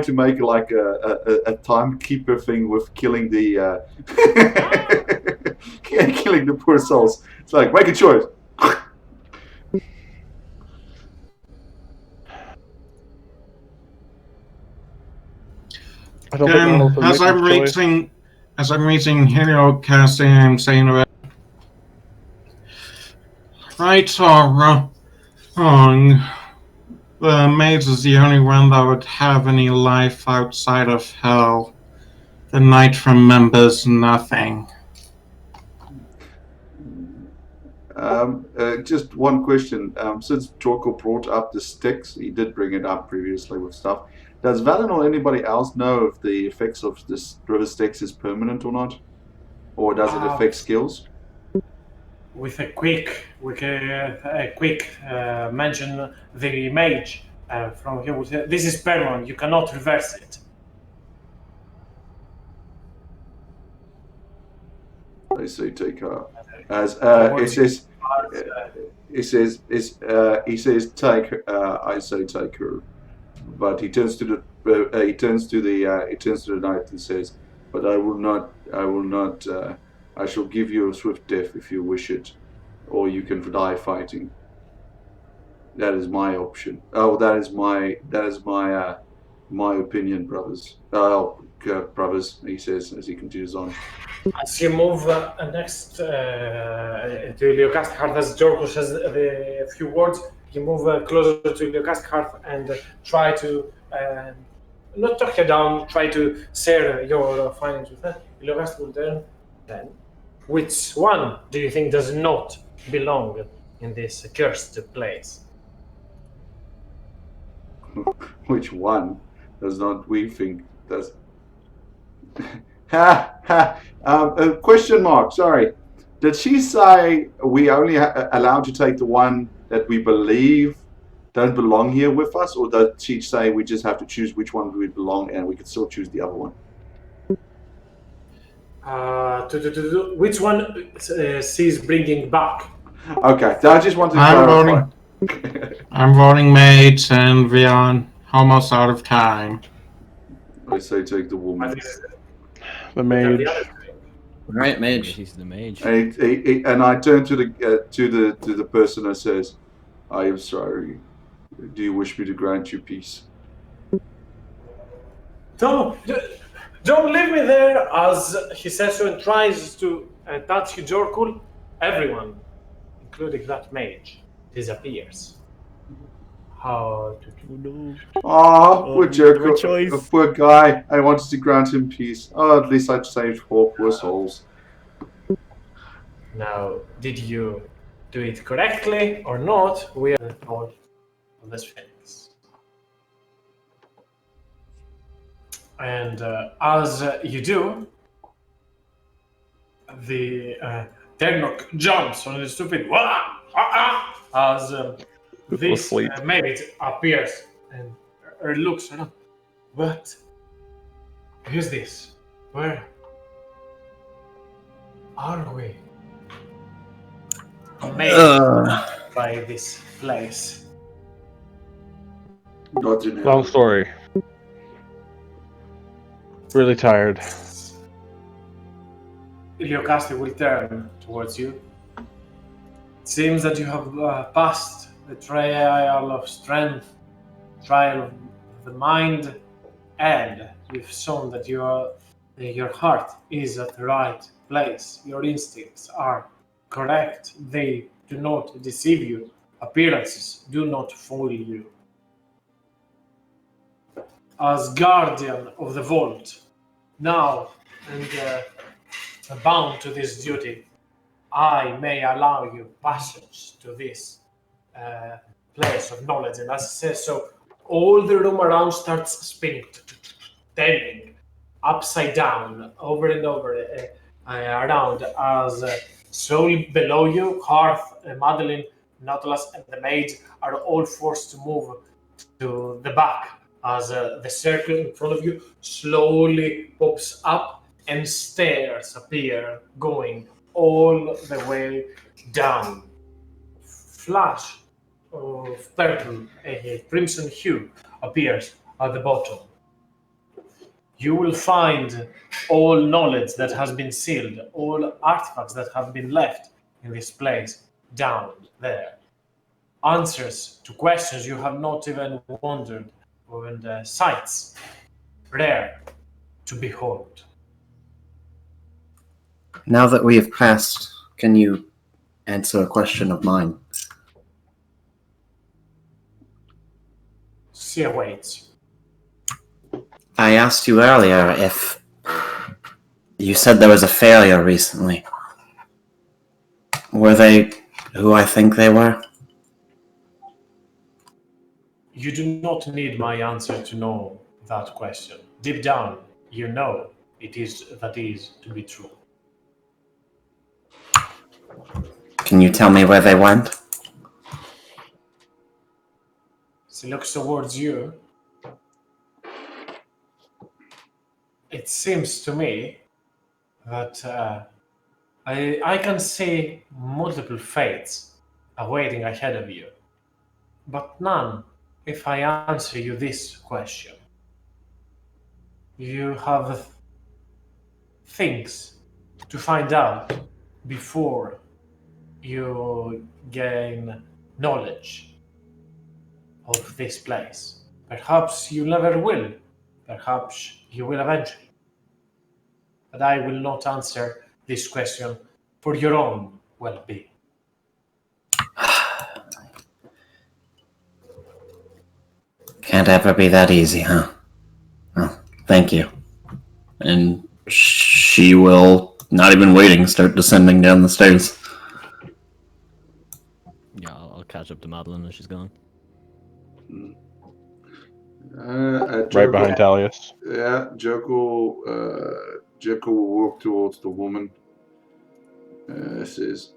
to make like a timekeeper thing with killing the killing the poor souls. It's like, make a choice. I don't think I'll also As make I'm a choice. reaching Heliocasting, I'm saying to it, right or wrong, the maid is the only one that would have any life outside of hell. The knight remembers nothing. Just one question. Since Jorko brought up the sticks, he did bring it up previously with stuff. Does Valen or anybody else know if the effects of this river sticks is permanent or not? Or does it affect skills? With a quick mention, the mage from here will say, "This is permanent. You cannot reverse it." I say take her. As he says take her. I say take her. But he turns to the knight and says, "But I will not. I shall give you a swift death if you wish it, or you can die fighting. That is my option. Oh, that is my opinion, brothers. Brothers," he says as he continues on. As you move next to Leocast as Jorko says a few words, you move closer to Leocast and try to not talk her down, try to share your findings with her. Leocast will then, which one do you think does not belong in this cursed place? Which one does not we think does? Question mark. Sorry. Did she say we only allowed to take the one that we believe don't belong here with us, or did she say we just have to choose which one we belong and we could still choose the other one? Which one she's bringing back? Okay, I just wanted to clarify. I'm voting maids, and we are almost out of time. I say take the woman. The mage. Right, mage. He's the mage. And I turn to the person and says, "I am sorry. Do you wish me to grant you peace?" Don't leave me there, as he says so and tries to touch you, Jorkul, everyone, including that mage, disappears. How to Oh no. Ah, Oh, poor we made the right Jericho. choice. Poor guy. I wanted to grant him peace. Oh, at least I'd saved 4 poor souls. Now, did you do it correctly or not? We are told of this Phoenix. And as you do, the Tegnok jumps on the stupid as this Asleep. maid appears and looks around. What? Who's this? Where are we? Amazed by this place. Not in Long hell. story. Really tired. Iliocasti will turn towards you. It seems that you have passed the trial of strength, trial of the mind, and you've shown that your heart is at the right place. Your instincts are correct. They do not deceive you. Appearances do not fool you. As guardian of the vault, now and bound to this duty, I may allow you passage to this place of knowledge. And as I said, so all the room around starts spinning, turning upside down, over and over around, as slowly below you, Hearth, Madeline, Nautilus, and the mage are all forced to move to the back as the circle in front of you slowly pops up and stairs appear going all the way down. Flash of purple, a crimson hue appears at the bottom. You will find all knowledge that has been sealed, all artifacts that have been left in this place down there. Answers to questions you have not even wondered, and sights rare to behold. Now that we have passed, can you answer a question of mine? She awaits. I asked you earlier if you said there was a failure recently. Were they who I think they were? You do not need my answer to know that question. Deep down, you know it is to be true. Can you tell me where they went? She looks towards you. It seems to me that I can see multiple fates awaiting ahead of you, but none if I answer you this question. You have things to find out before you gain knowledge of this place. Perhaps you never will. Perhaps you will eventually. But I will not answer this question for your own well-being. Can't ever be that easy, huh? Oh, thank you. And she will, not even waiting, start descending down the stairs. Yeah, I'll catch up to Madeline as she's gone. Right behind Talius. Yeah, Jericho will walk towards the woman. Says,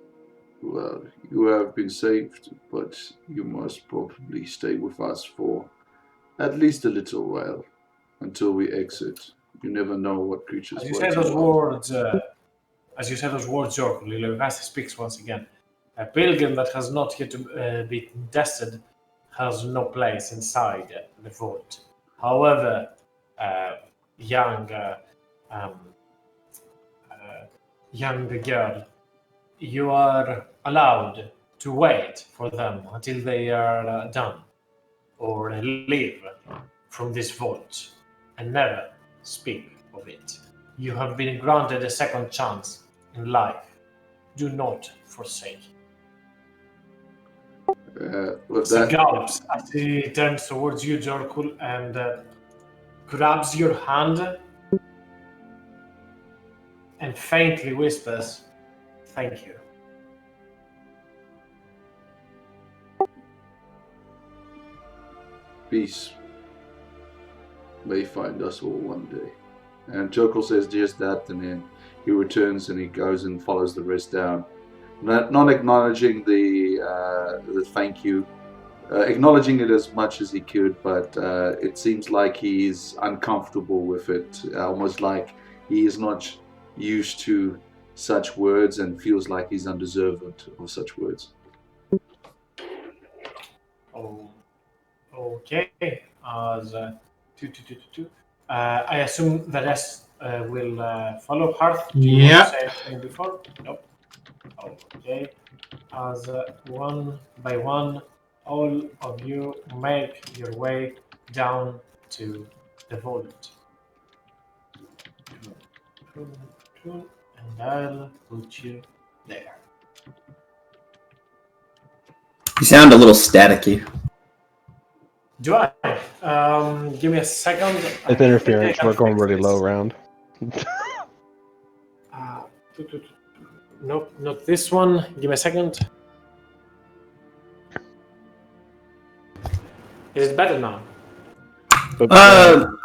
well, you have been saved, but you must probably stay with us for at least a little while until we exit. You never know what creatures. As you say those words, Jork, Lilogasti speaks once again. A pilgrim that has not yet been tested has no place inside the vault. However, young girl, you are allowed to wait for them until they are done, or leave from this vault and never speak of it. You have been granted a second chance in life, do not forsake. With He that, gallops as he turns towards you, Jorkul, and grabs your hand and faintly whispers, "Thank you." peace may find us all one day. And Jokel says just that, and then he returns and he goes and follows the rest down, not acknowledging the thank you, acknowledging it as much as he could, but it seems like he's uncomfortable with it, almost like he is not used to such words and feels like he's undeserved of such words. Oh, okay. As I assume the rest will follow. Hearth, do you want Yeah. to say anything before? Nope. Okay. As one by one, all of you make your way down to the vault. And I'll put you there. You sound a little staticky. Do I? Give me a second. It's interference. We're going really low round. Nope, not this one. Give me a second. Is it better now? But,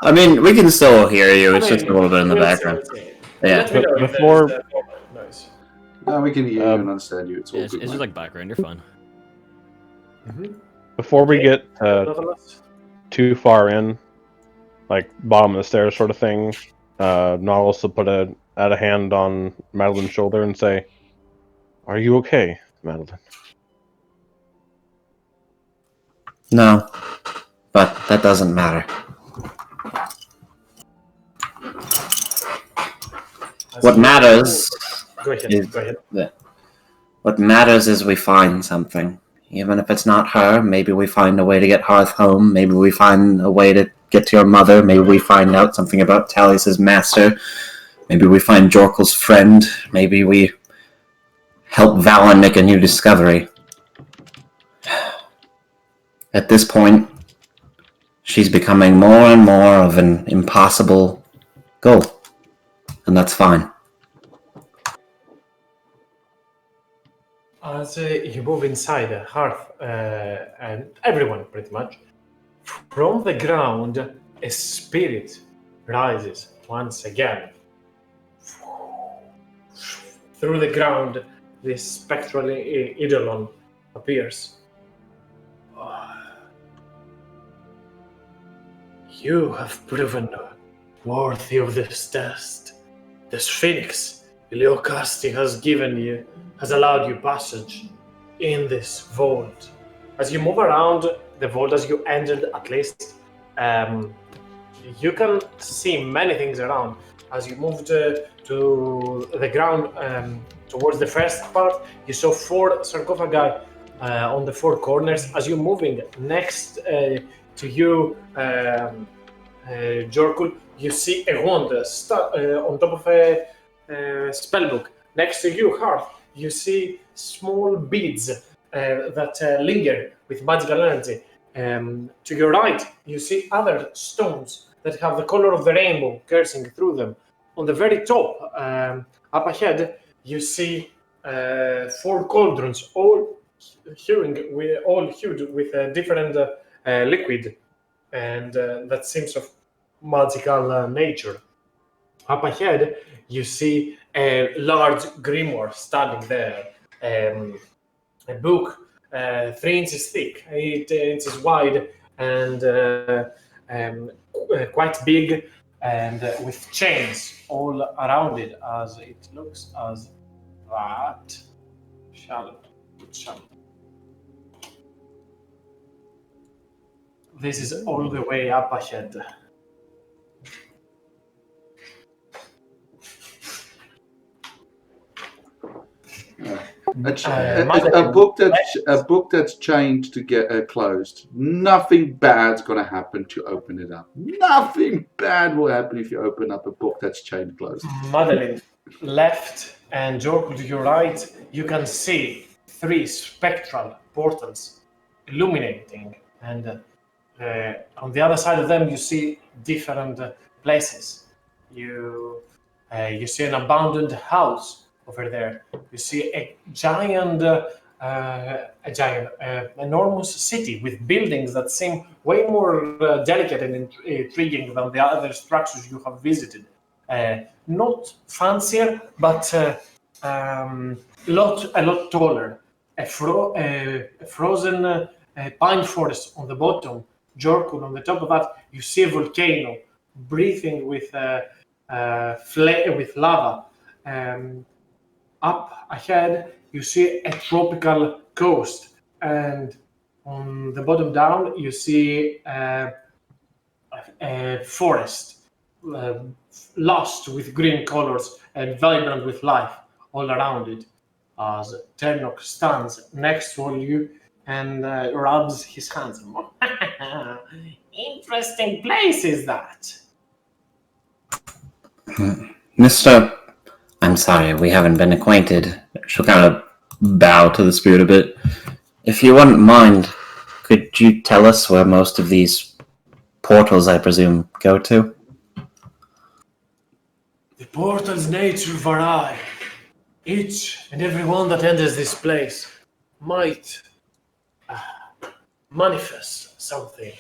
I mean, we can still hear you. It's just a little bit in the we'll background. see. Yeah. Let me know if Before- there's noise. No, we can hear you and understand you. It's all Yeah, it's good. just mate. like background. You're fine. before we Okay. get Nautilus? too far in, like bottom of the stairs sort of thing, Nautilus will add a hand on Madeline's shoulder and say, "Are you okay, Madeline?" No, but that doesn't matter. What matters Go ahead. is Go ahead. what matters is we find something. Even if it's not her, maybe we find a way to get Hearth home. Maybe we find a way to get to your mother. Maybe we find out something about Tallius's master. Maybe we find Jorkel's friend. Maybe we help Valen make a new discovery. At this point, she's becoming more and more of an impossible goal. And that's fine. As you move inside the hearth, and everyone pretty much, from the ground, a spirit rises once again. Through the ground, this spectral eidolon appears. You have proven worthy of this test. This phoenix Iliokasti has allowed you passage in this vault. As you move around the vault, as you entered at least, you can see many things around. As you moved to the ground towards the first part, you saw 4 sarcophagi on the 4 corners. As you're moving next to you, Jorkul, you see a wand on top of a spellbook. Next to you, Hearth, you see small beads that linger with magical energy. To your right, you see other stones that have the color of the rainbow coursing through them. On the very top, up ahead, you see 4 cauldrons, all hued with a different liquid, and that seems of magical nature. Up ahead, you see a large grimoire standing there, a book 3 inches thick, 8 inches wide, and quite big, and with chains all around it, as it looks as that. Shallow. This is all the way up ahead. A book that's chained to get closed. Nothing bad's gonna happen to open it up. Nothing bad will happen if you open up a book that's chained closed. Madeline, left and Jork to your right, you can see 3 spectral portals illuminating, and on the other side of them you see different places. You see an abandoned house over there. You see a giant, enormous city with buildings that seem way more delicate and intriguing than the other structures you have visited. Not fancier, but a lot taller. A frozen pine forest on the bottom, Jorkul on the top of that. You see a volcano breathing with with lava. Up ahead, you see a tropical coast, and on the bottom down, you see a forest, lush with green colors and vibrant with life all around it. As Ternok stands next to you and rubs his hands. Interesting place is that. Mr. I'm sorry, we haven't been acquainted. She'll kind of bow to the spirit a bit. If you wouldn't mind, could you tell us where most of these portals, I presume, go to? The portal's nature vary. Each and every one that enters this place might manifest something.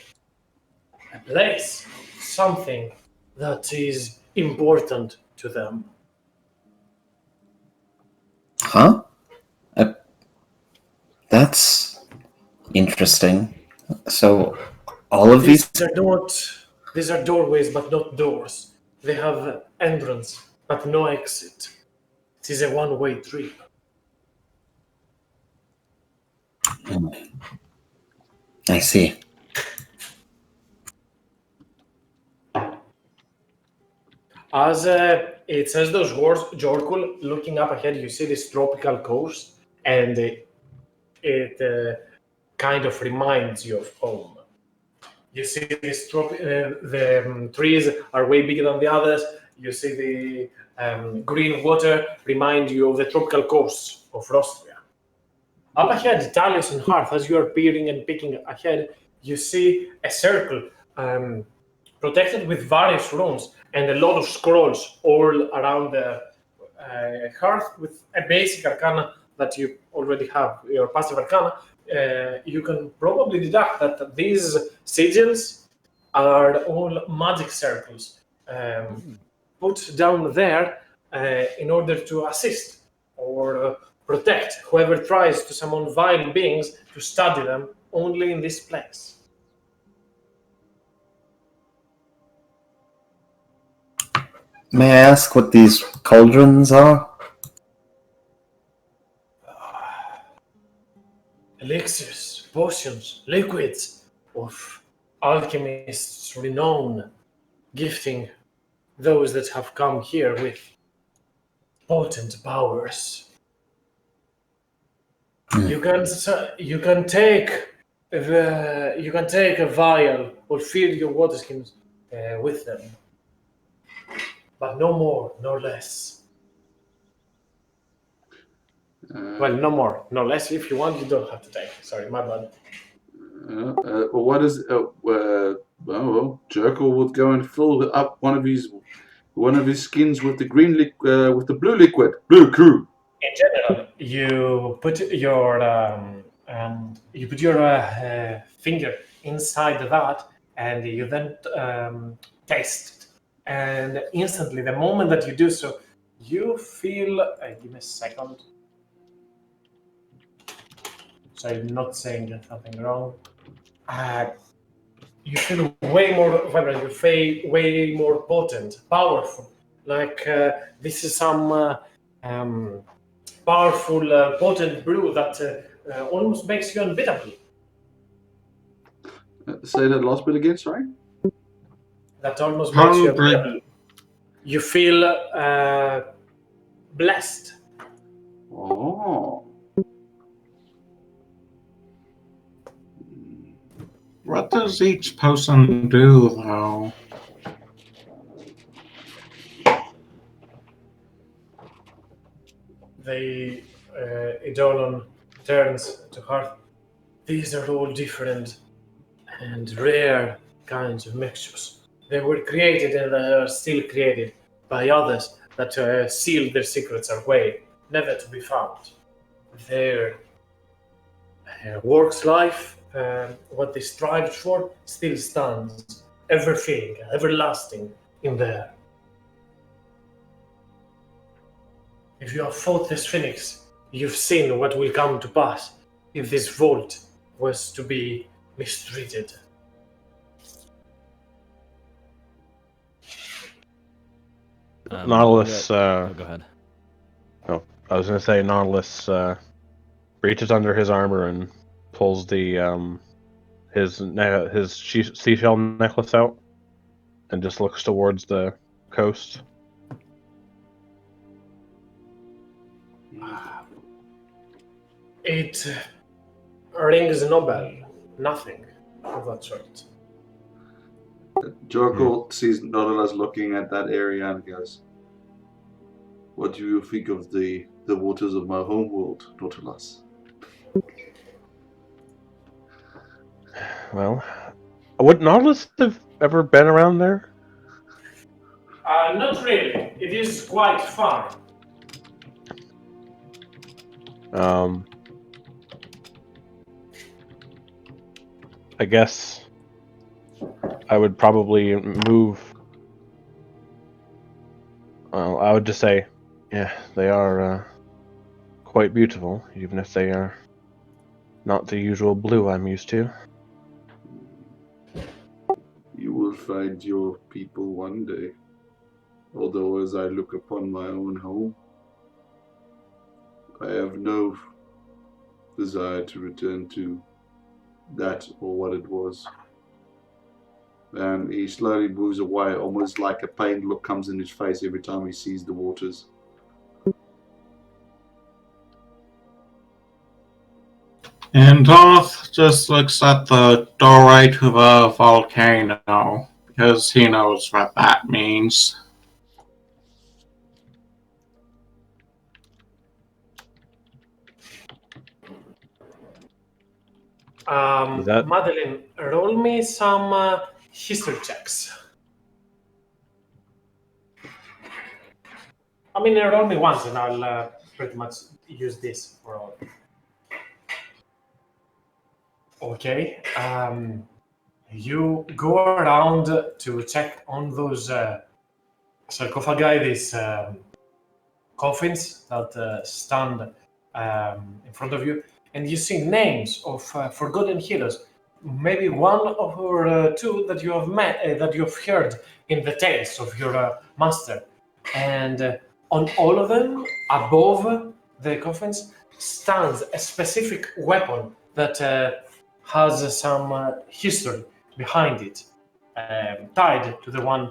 A place, something that is important to them. Huh? That's interesting. So, all of these... These are doorways, but not doors. They have entrance, but no exit. It is a one-way trip. I see. As it says those words, Jorkul, looking up ahead, you see this tropical coast, and it kind of reminds you of home. You see this the trees are way bigger than the others. You see the green water remind you of the tropical coast of Austria. Up ahead, Talis and Hearth, as you are peering and peeking ahead, you see a circle protected with various runes and a lot of scrolls all around the Hearth with a basic arcana that you already have, your passive arcana. You can probably deduct that these sigils are all magic circles put down there in order to assist or protect whoever tries to summon vile beings to study them only in this place. May I ask what these cauldrons are? Elixirs, potions, liquids of alchemists renowned, gifting those that have come here with potent powers. You can take a vial or fill your water skins with them, but no more, no less. Well, no more, no less. If you want, you don't have to take. Sorry, my bad. What is? Jerkle would go and fill up one of his skins with the with the blue liquid, blue crew. In general, you put your finger inside that, and you then taste it. And instantly, the moment that you do so, you feel. Give me a second. So I'm not saying something wrong. You feel way more vibrant. You feel way more potent, powerful. Like this is some powerful, potent brew that almost makes you unbeatable. Say that last bit again, sorry? That almost makes you unbeatable. You feel blessed. Oh. What does each person do, though? They, Idolon turns to her. These are all different and rare kinds of mixtures. They were created and are still created by others that seal their secrets away, never to be found. Their works life, what they strived for, still stands, ever filling, everlasting in there. If you have fought this phoenix, you've seen what will come to pass if this vault was to be mistreated. Nautilus. Go ahead. Oh, I was gonna say Nautilus reaches under his armor and pulls the his seashell necklace out, and just looks towards the coast. It rings no bell, nothing of that sort. Jorkle sees Nautilus looking at that area and goes, "What do you think of the waters of my home world, Nautilus?" Well, would Nautilus have ever been around there? Not really. It is quite far. I guess I would probably move. Well, I would just say, yeah, they are quite beautiful, even if they are not the usual blue I'm used to. You will find your people one day. Although as I look upon my own home, I have no desire to return to that or what it was. And he slowly moves away, almost like a pained look comes in his face every time he sees the waters. And Darth just looks at the doorway to the volcano, because he knows what that means. Madeline, roll me some history checks. I mean, roll me once and I'll pretty much use this for all. Okay. You go around to check on those sarcophagi, these coffins that stand in front of you, and you see names of forgotten heroes. Maybe one or two that you have met, that you have heard in the tales of your master. And on all of them, above the coffins, stands a specific weapon that has some history behind it, tied to the one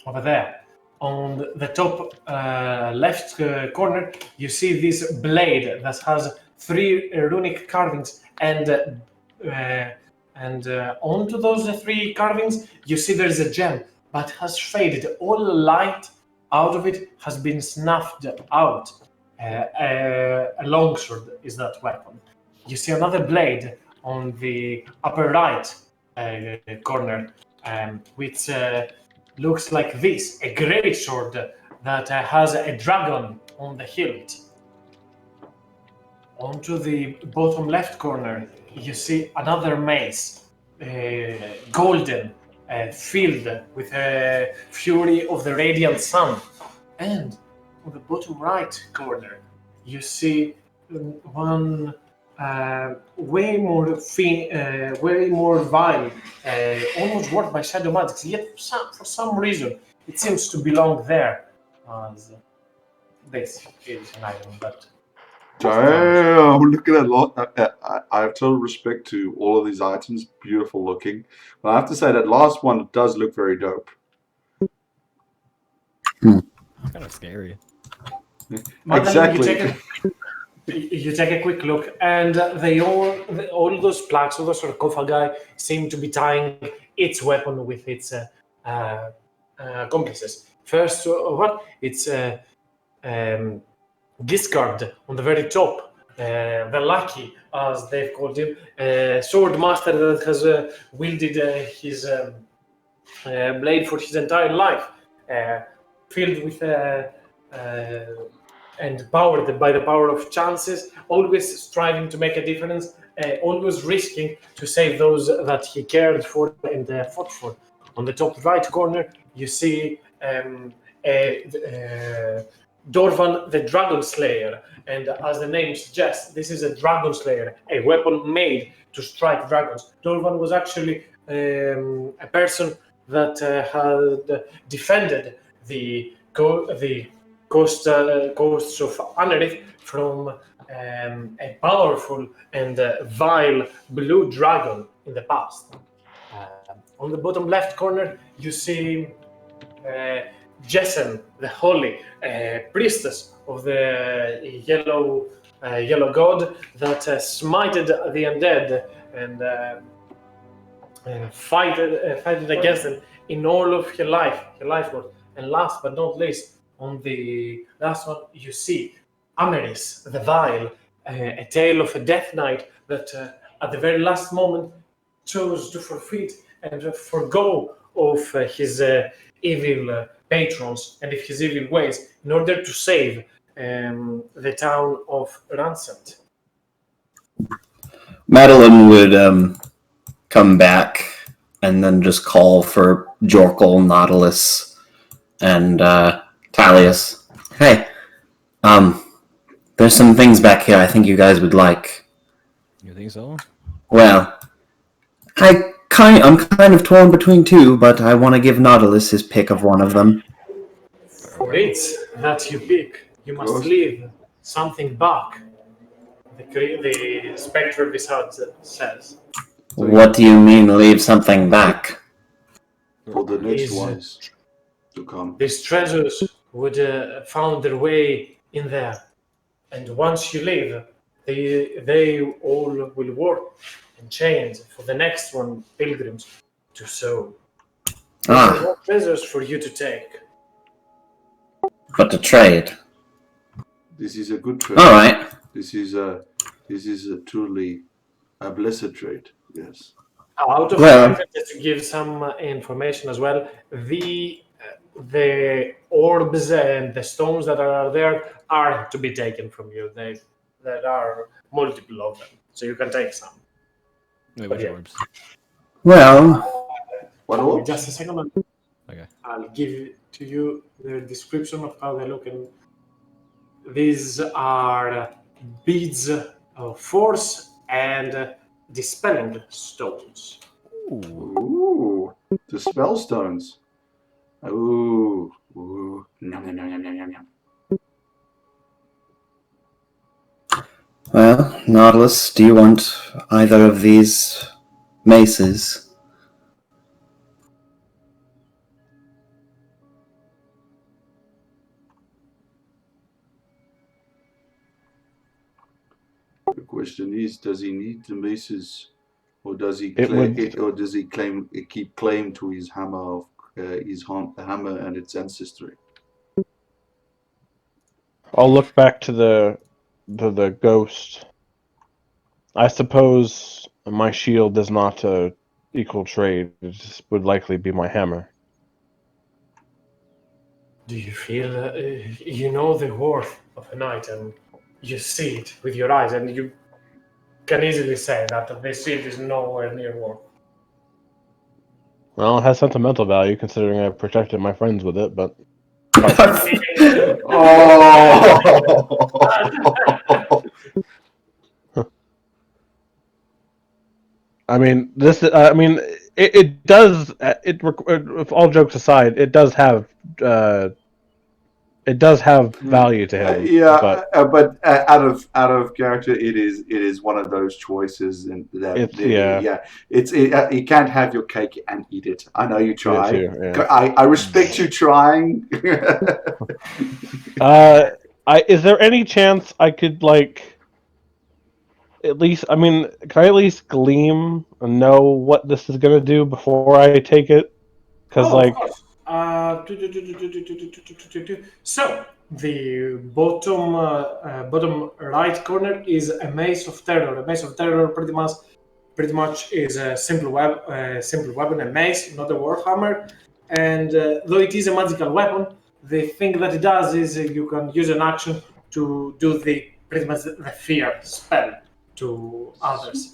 over there. On the top left corner, you see this blade that has 3 runic carvings, and onto those 3 carvings, you see there is a gem, but has faded. All light out of it has been snuffed out. A longsword is that weapon. You see another blade on the upper right corner, which looks like this, a great sword that has a dragon on the hilt. Onto the bottom left corner, you see another mace, golden, filled with a fury of the radiant sun. And on the bottom right corner, you see one way more vile, almost worked by shadow magics. Yet for some reason, it seems to belong there. As this is an item that. Damn, look at that lot. I have total respect to all of these items. Beautiful looking. But I have to say that last one does look very dope. It's kind of scary. Madeline, Exactly. You You take a quick look, and all those plaques, all those sarcophagi, seem to be tying its weapon with its accomplices. First of all, it's Giscard on the very top, the Lucky, as they've called him, sword master that has wielded his blade for his entire life, filled with and powered by the power of chances, always striving to make a difference, always risking to save those that he cared for and fought for. On the top right corner, you see Dorvan the Dragon Slayer, and as the name suggests, this is a Dragon Slayer, a weapon made to strike dragons. Dorvan was actually a person that had defended the coasts of Anerith from a powerful and vile blue dragon in the past. On the bottom left corner, you see Jessen, the holy priestess of the yellow god that smited the undead and fighted against them in all of her life work. And last but not least, on the last one, you see Ameris, the Vile, a tale of a death knight that at the very last moment chose to forfeit and forgo of his evil patrons and his evil ways in order to save the town of Ransomed. Madeline would come back and then just call for Jorkel, Nautilus, and Talius. Hey, there's some things back here I think you guys would like. You think so? Well, I'm kind of torn between two, but I want to give Nautilus his pick of one of them. For it that you pick, you must leave something back. The spectre of his heart says. What do you mean, leave something back? For the next ones to come. These treasures would found their way in there, and once you leave, they all will work and change for the next one, pilgrims to sow. There are more treasures for you to take. But to trade. This is a good trade. All right. This is a truly a blessed trade. Yes. Out of just to give some information as well, the orbs and the stones that are there are to be taken from you. There are multiple of them, so you can take some. Which orbs? Well, what orbs? Just a second. Okay. I'll give to you the description of how they look. And these are beads of force and dispelling stones. Ooh, the spell stones. Ooh. Nom, nom, nom, nom, nom, nom. Well, Nautilus, do you want either of these maces? The question is, does he need the maces, or does he keep claim to his hammer of the hammer and its ancestry? I'll look back to the ghost. I suppose my shield is not equal trade. It would likely be my hammer. Do you feel you know the worth of an item? You see it with your eyes, and you can easily say that the shield is nowhere near worth. Well, it has sentimental value considering I protected my friends with it, but I mean, it does. If all jokes aside, it does have value to him. But out of character, it is one of those choices, and you can't have your cake and eat it. I know you try. I respect you trying. Is there any chance I could at least, I mean, can I at least gleam and know what this is gonna do before I take it? Because Oh, of like, course. So the bottom right corner is a maze of terror. A maze of terror pretty much is a simple weapon, a mace, not a warhammer. And though it is a magical weapon, the thing that it does is you can use an action to do the pretty much the fear spell to others.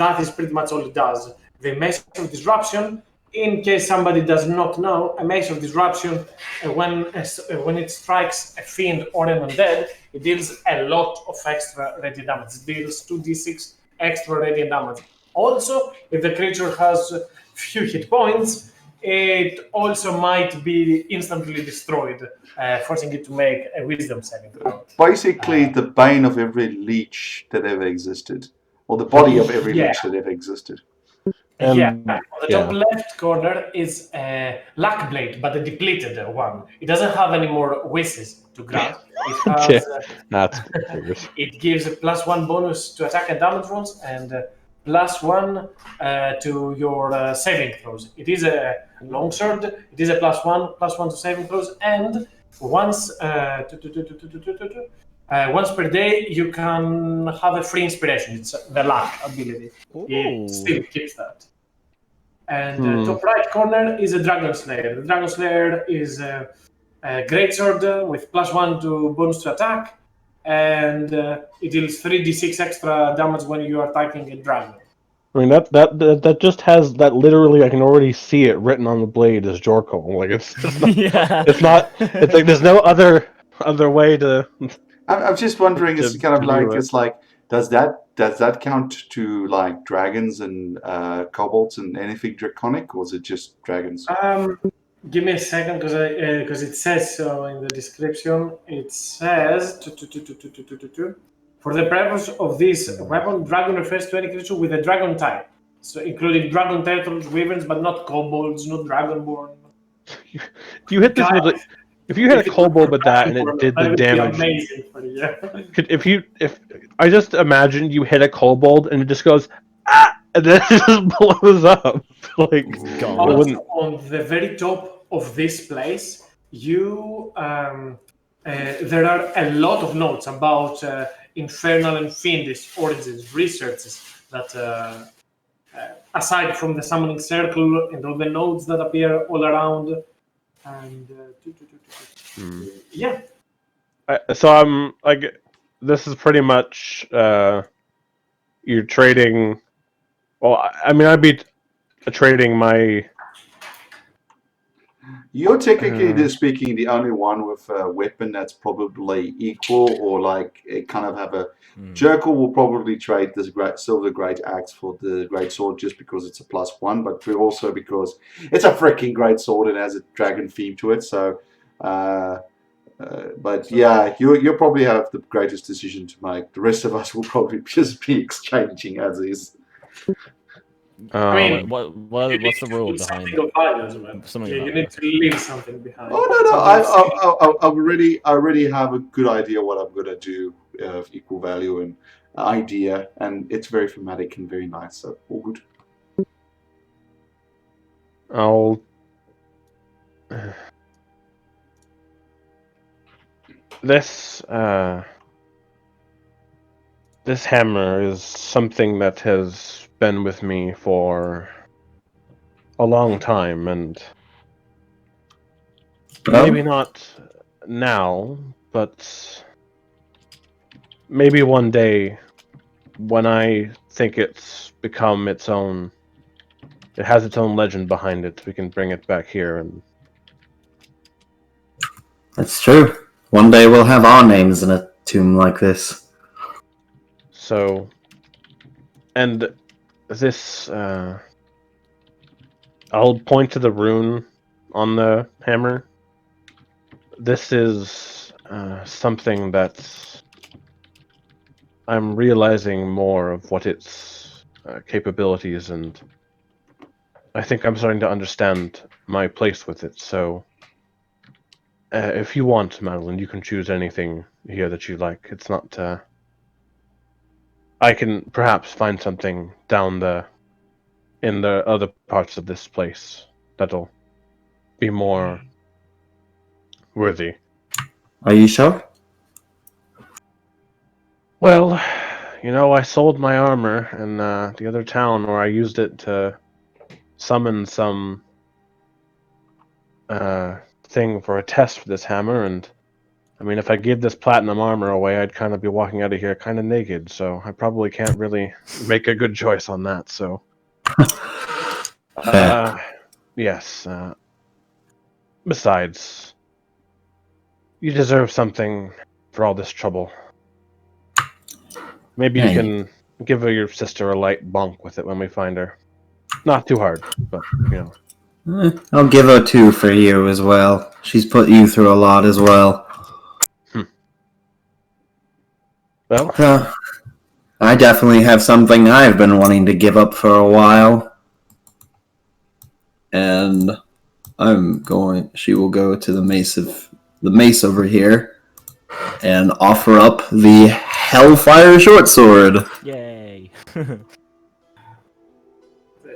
That is pretty much all it does. The mace of disruption, in case somebody does not know, a mace of disruption, when it strikes a fiend or an undead, it deals a lot of extra radiant damage. It deals 2d6 extra radiant damage. Also, if the creature has few hit points, it also might be instantly destroyed, forcing it to make a wisdom saving throw. Basically, the bane of every leech that ever existed, or the body of every Yeah. leech that ever existed. Yeah, and on the top left corner is a luck blade, but a depleted one. It doesn't have any more wishes to grant. It has that's figures. it gives a +1 bonus to attack and damage rolls and +1 to your saving throws. It is a longsword. It is a +1 to saving throws, and once once per day you can have a free inspiration. It's the luck ability. It still keeps that. And top right corner is a Dragon Slayer. The Dragon Slayer is a greatsword with +1 to bonus to attack, and it deals 3d6 extra damage when you are attacking a dragon. I mean that just has that literally. I can already see it written on the blade as Jorko. Like it's not, Yeah. it's not. It's like there's no other way to. I'm just wondering, To- it's kind of to like do it. it's like does that count to like dragons and kobolds and anything draconic, or is it just dragons? Give me a second, because it says so in the description. It says for the purpose of this weapon, dragon refers to any creature with a dragon type, so including dragon turtles, wyverns, but not kobolds, not dragonborn. If you hit this with a, if you hit a kobold with that and it did the That would be damage, amazing for you. if I just imagined you hit a kobold and it just goes ah, and then it just blows up, like it Also, wouldn't. on the very top of this place, you there are a lot of notes about infernal and fiendish origins, researches that aside from the summoning circle and all the notes that appear all around, and yeah. So I'm like, this is pretty much you're trading. Well, I mean, I'd be trading my. You're technically speaking the only one with a weapon that's probably equal, or like it kind of have a. Jerkle will probably trade this silver great axe for the great sword just because it's a +1, but also because it's a freaking great sword and has a dragon theme to it. So, but yeah, you probably have the greatest decision to make. The rest of us will probably just be exchanging as is. I mean, What's the rule behind something of value as well. something Yeah, about you need it? to leave something behind. Oh no! I already have a good idea what I'm gonna do of equal value and idea, and it's very thematic and very nice. So all good. I'll. This this hammer is something that has been with me for a long time, and maybe not now, but maybe one day when I think it's become its own, it has its own legend behind it, we can bring it back here and. That's true. One day we'll have our names in a tomb like this. So, and this, I'll point to the rune on the hammer. This is something that I'm realizing more of what its capabilities, and I think I'm starting to understand my place with it. So, if you want, Madeline, you can choose anything here that you like. It's not. I can perhaps find something in the other parts of this place that'll be more worthy. Are you sure? Well, I sold my armor in the other town where I used it to summon some thing for a test for this hammer, and I mean, if I gave this platinum armor away, I'd kind of be walking out of here kind of naked, so I probably can't really make a good choice on that, so. Yes. Besides, you deserve something for all this trouble. Maybe you can give your sister a light bonk with it when we find her. Not too hard, but, I'll give her 2 for you as well. She's put you through a lot as well. Well, I definitely have something I've been wanting to give up for a while. And she will go to the mace over here and offer up the Hellfire Short Sword. Yay!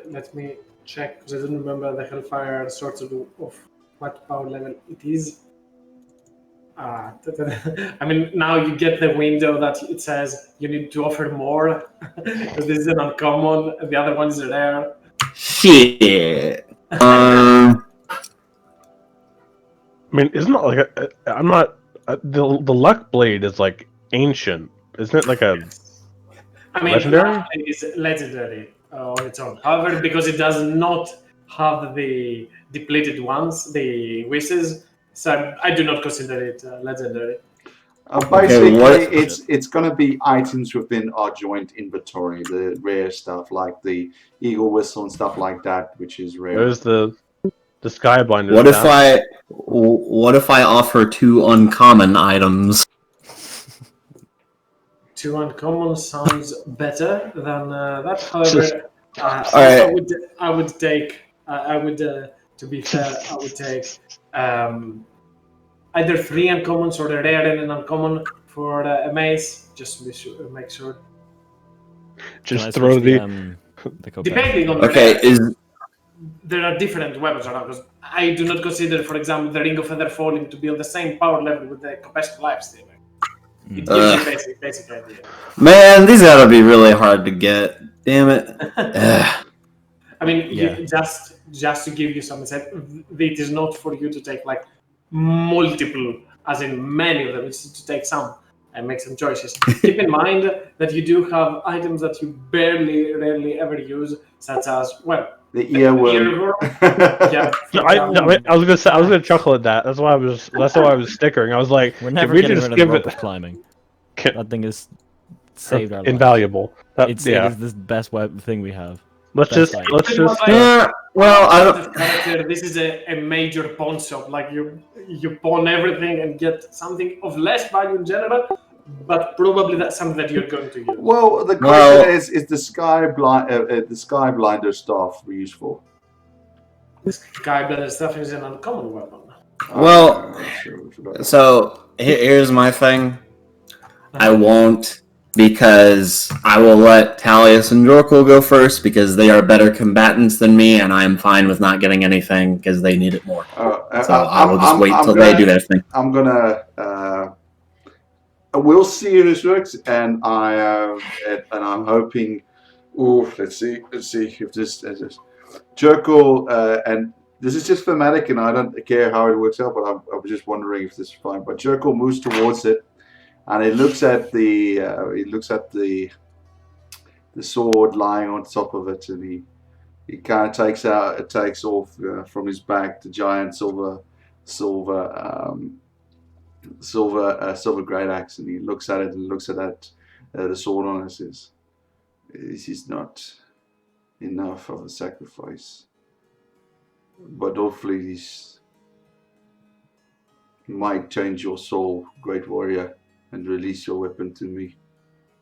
Let me check, because I don't remember the Hellfire sort of what power level it is. I mean, now you get the window that it says you need to offer more. This is an uncommon, the other one is rare. Shit. I mean, isn't it like I'm not the luck blade is like ancient, isn't it? Like a I mean, legendary? It is legendary on its own. However, because it does not have the depleted ones, the wishes, so I do not consider it legendary. Basically, what- it's going to be items within our joint inventory, the rare stuff like the eagle whistle and stuff like that, which is rare. There's the skyblinder. What if I offer 2 uncommon items? 2 uncommon sounds better than that. However, I would take. To be fair, I would take either 3 uncommons or a rare and an uncommon for a mace, just to be sure, make sure. Just Can I throw switch the Depending on the Okay, rare, there are different weapons around. Because I do not consider, for example, the Ring of Feather Falling to be on the same power level with the Compassion Lifesteal. It gives you basic idea. Man, these gotta be really hard to get. Damn it. I mean, Yeah. just to give you some insight, it is not for you to take like multiple, as in many of them. It's to take some and make some choices. Keep in mind that you do have items that you rarely ever use, such as the earworm. Yeah. I was gonna chuckle at that. That's why I was stickering. I was like, We're never we getting just rid of give rope it climbing. That thing is saved our lives. invaluable. It is the best thing we have. Let's just character. This is a major pawn shop. Like you pawn everything and get something of less value in general, but probably that's something that you're going to use. Well, the question is the Skyblinder staff useful? The Skyblinder stuff is an uncommon weapon. Well, so here's my thing. I won't, because I will let Talius and Jorkul go first because they are better combatants than me, and I'm fine with not getting anything because they need it more. So I will just wait till they do their thing. I'm gonna. We'll see if this works, and I'm hoping. Let's see if this Jorkul and. This is just thematic, and I don't care how it works out, but I was just wondering if this is fine. But Jorkul moves towards it, and he looks at the sword lying on top of it, and he kind of takes off from his bag the giant silver great axe, and he looks at it and looks at the sword on it and says, "This is not enough of a sacrifice. But hopefully this might change your soul, great warrior, and release your weapon to me,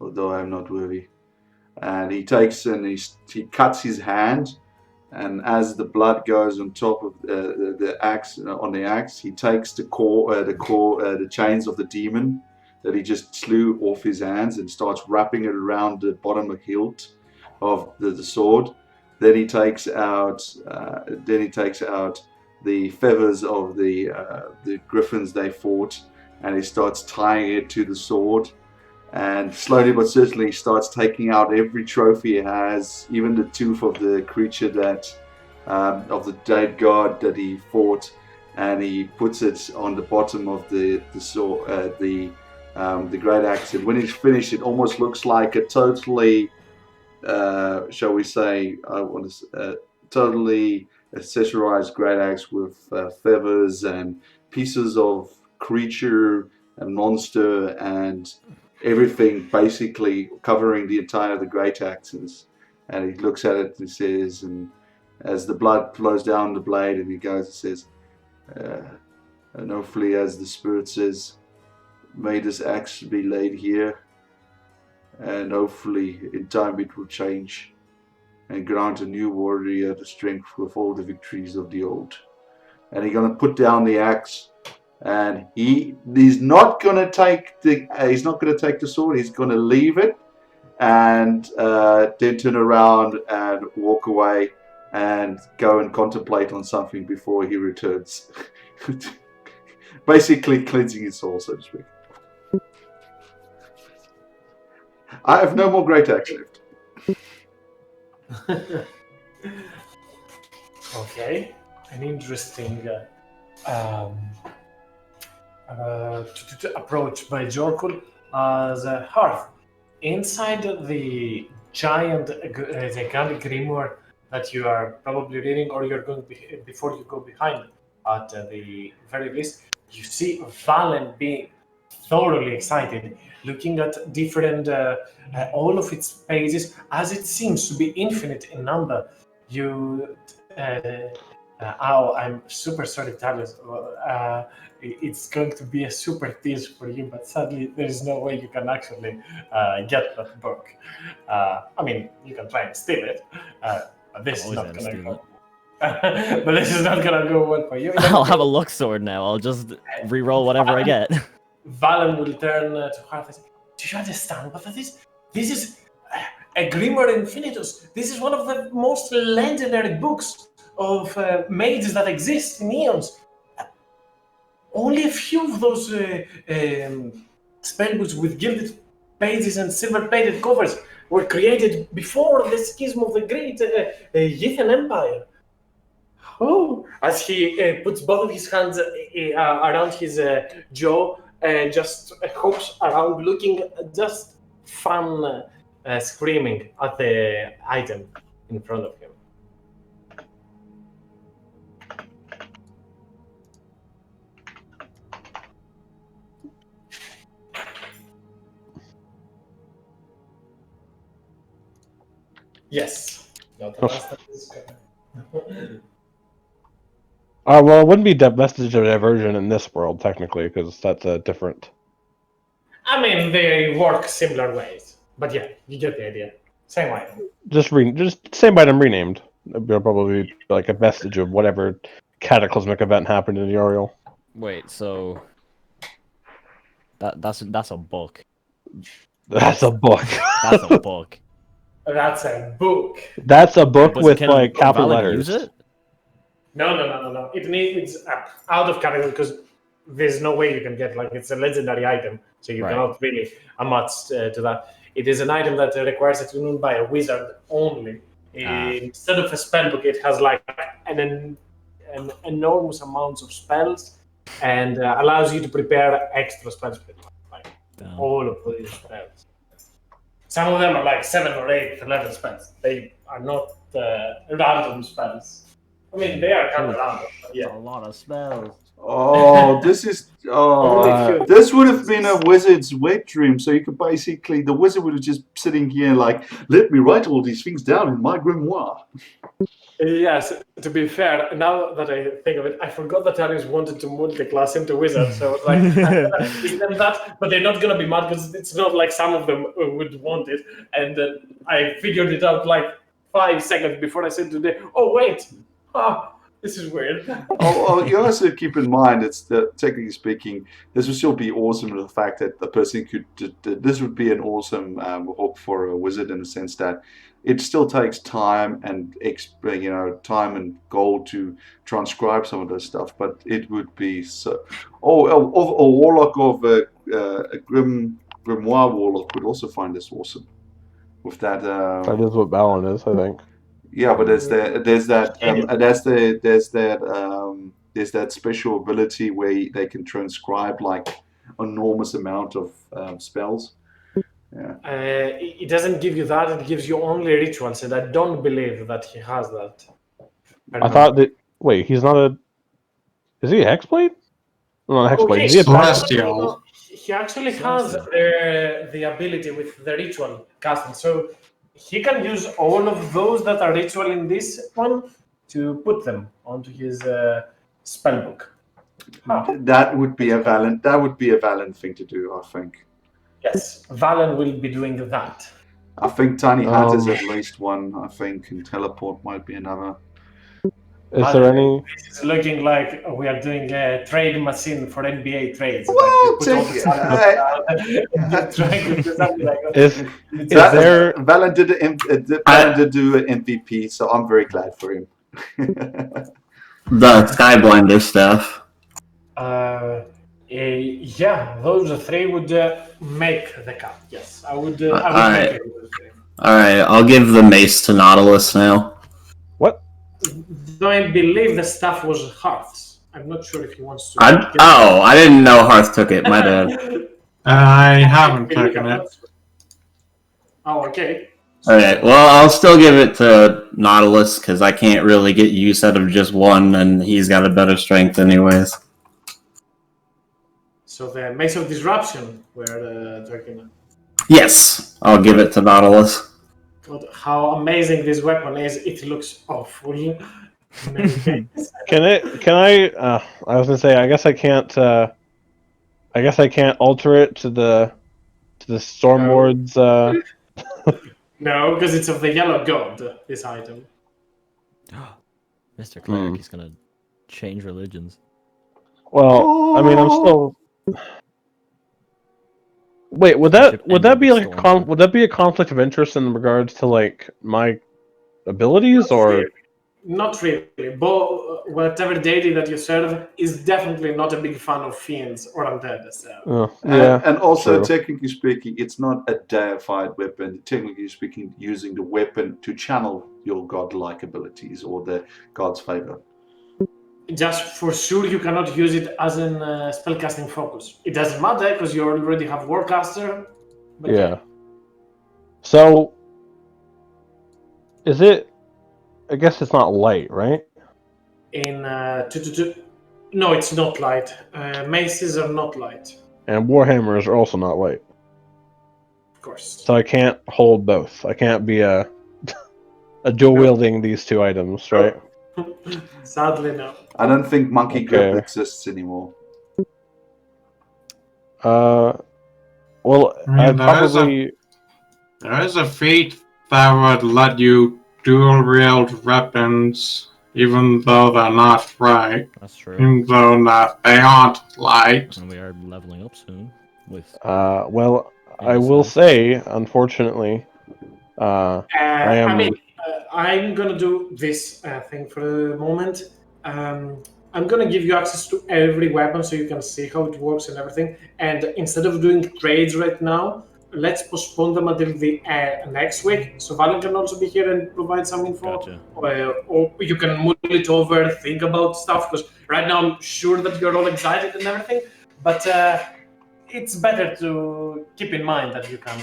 although I am not worthy." And he takes and he cuts his hand, and as the blood goes on top of the axe, he takes the chains of the demon that he just slew off his hands and starts wrapping it around the bottom of hilt of the sword. Then he takes out the feathers of the griffins they fought, and he starts tying it to the sword. And slowly but certainly he starts taking out every trophy he has, even the tooth of the creature that of the dead god that he fought, and he puts it on the bottom of the sword, the great axe. And when he's finished, it almost looks like a totally, shall we say, totally accessorized great axe with feathers and pieces of creature and monster and everything, basically covering the entire of the great axes. And he looks at it and says, and as the blood flows down the blade, and he goes and says, and hopefully, as the spirit says, may this axe be laid here, and hopefully in time it will change and grant a new warrior the strength with all the victories of the old. And he's gonna put down the axe, and he's not gonna take the sword. He's gonna leave it, and then turn around and walk away and go and contemplate on something before he returns. Basically cleansing his soul, so to speak. I have no more great axe left. Okay, an interesting approach by Jorkul as a hearth. Inside the giant grimoire that you are probably reading, or you're going to before you go behind at the very least, you see Valen being thoroughly excited, looking at different, all of its pages, as it seems to be infinite in number. I'm super sorry, Talis. It's going to be a super tease for you, but sadly, there is no way you can actually get that book. I mean, you can try and steal it, but this is not going to go. But this is not going to go well for you. I'll have a luck sword now. I'll just re-roll whatever I get. Valen will turn to Harth and say, "Do you understand what that is? This is a Grimoire Infinitus. This is one of the most legendary books of mages that exist in Eons. Only a few of those spellbooks with gilded pages and silver-plated covers were created before the schism of the great Yithan Empire." Oh, as he puts both of his hands around his jaw, just hops around, looking just fun, screaming at the item in front of him. Yes. No, the last time is good. Well, it wouldn't be vestige of diversion in this world, technically, because that's a different... I mean, they work similar ways. But yeah, you get the idea. Same item. Just same item renamed. It'll probably be like a vestige of whatever cataclysmic event happened in the Oriole. Wait, so... That's a book. That's a book. That's a book. That's a book. That's a book But with can like capital Valen letters. use it? No. It needs out of category because there's no way you can get, like, it's a legendary item, so you cannot really match to that. It is an item that requires attunement by a wizard only. Instead of a spellbook, it has like an enormous amounts of spells and allows you to prepare extra spells, like all of these spells. Some of them are like 7 or 8 level spells. They are not random spells. I mean, they are kind of random. But yeah, a lot of spells. Oh, this would have been a wizard's wet dream. So you could basically, the wizard would have just sitting here like, let me write all these things down in my grimoire. Yes, to be fair, now that I think of it, I forgot that Arius wanted to multi-class into wizard. So like, give them that, but they're not gonna be mad because it's not like some of them would want it. And I figured it out like 5 seconds before I said today. Oh wait, This is weird. You also keep in mind, it's technically speaking, this would still be awesome. The fact that the person could, this would be an awesome hook for a wizard in the sense that it still takes time and time and gold to transcribe some of this stuff. But it would be so. A warlock of a grimoire warlock would also find this awesome. With that, That is what Balin is, I think. yeah, but there's that special ability where they can transcribe like enormous amount of spells. Yeah. It doesn't give you that. It gives you only rituals, and I don't believe that he has that. I thought that. Wait, he's not a. Is he a Hexblade? No, not Hexblade. Is he a Celestial. He actually has the ability with the ritual casting, so he can use all of those that are ritual in this one to put them onto his spellbook. That would be a Valen thing to do, I think. Yes, Valen will be doing that. I think Tiny Hat is at least one, I think, and Teleport might be another. Is there any? This is looking like we are doing a trade machine for NBA trades. Well, Trying to do something like that. Is there? Valen did do an MVP, so I'm very glad for him. The Skyblinder stuff. Yeah, those three would make the cut. Yes, I would. I would Alright. make it. Alright, I'll give the mace to Nautilus now. What? Though I believe the stuff was Hearth's. I'm not sure if he wants to. I didn't know Hearth took it, my bad. I haven't taken it. Oh, okay. Alright, well, I'll still give it to Nautilus, because I can't really get use out of just one, and he's got a better strength anyways. So the Mace of Disruption we're talking. Yes, I'll give it to Nautilus. God, how amazing this weapon is! It looks awful. Can I? I was gonna say. I guess I can't. I guess I can't alter it to the Stormlord's. No, because it's of the Yellow God. This item. Mr. Cleric, he's gonna change religions. Well, I mean, I'm still. Wait, would that be like would that be a conflict of interest in regards to like my abilities or? Not really, but whatever deity that you serve is definitely not a big fan of fiends or undead. So. And also, true. technically speaking, it's not a deified weapon. Technically speaking, using the weapon to channel your godlike abilities or the god's favor. Just for sure, you cannot use it as an spellcasting focus. It doesn't matter because you already have Warcaster. But Yeah. So, is it? I guess it's not light, right? In no, it's not light. Maces are not light, And Warhammers are also not light. of course. So I can't hold both. I can't be a dual wielding these two items, right? Sadly, no. I don't think Monkey Grip Okay. exists anymore. Well, I mean, I'd there is probably. There is a feat that would let you dual wield weapons, even though they're not right, That's true. even though they aren't light. And we are leveling up soon with. Well, I will say, unfortunately, I am. I mean, I'm gonna do this thing for the moment. I'm gonna give you access to every weapon so you can see how it works and everything. And instead of doing trades right now, let's postpone them until the next week. So Valen can also be here and provide some info. Gotcha. Or you can mull it over, think about stuff. Because right now I'm sure that you're all excited and everything. But it's better to keep in mind that you can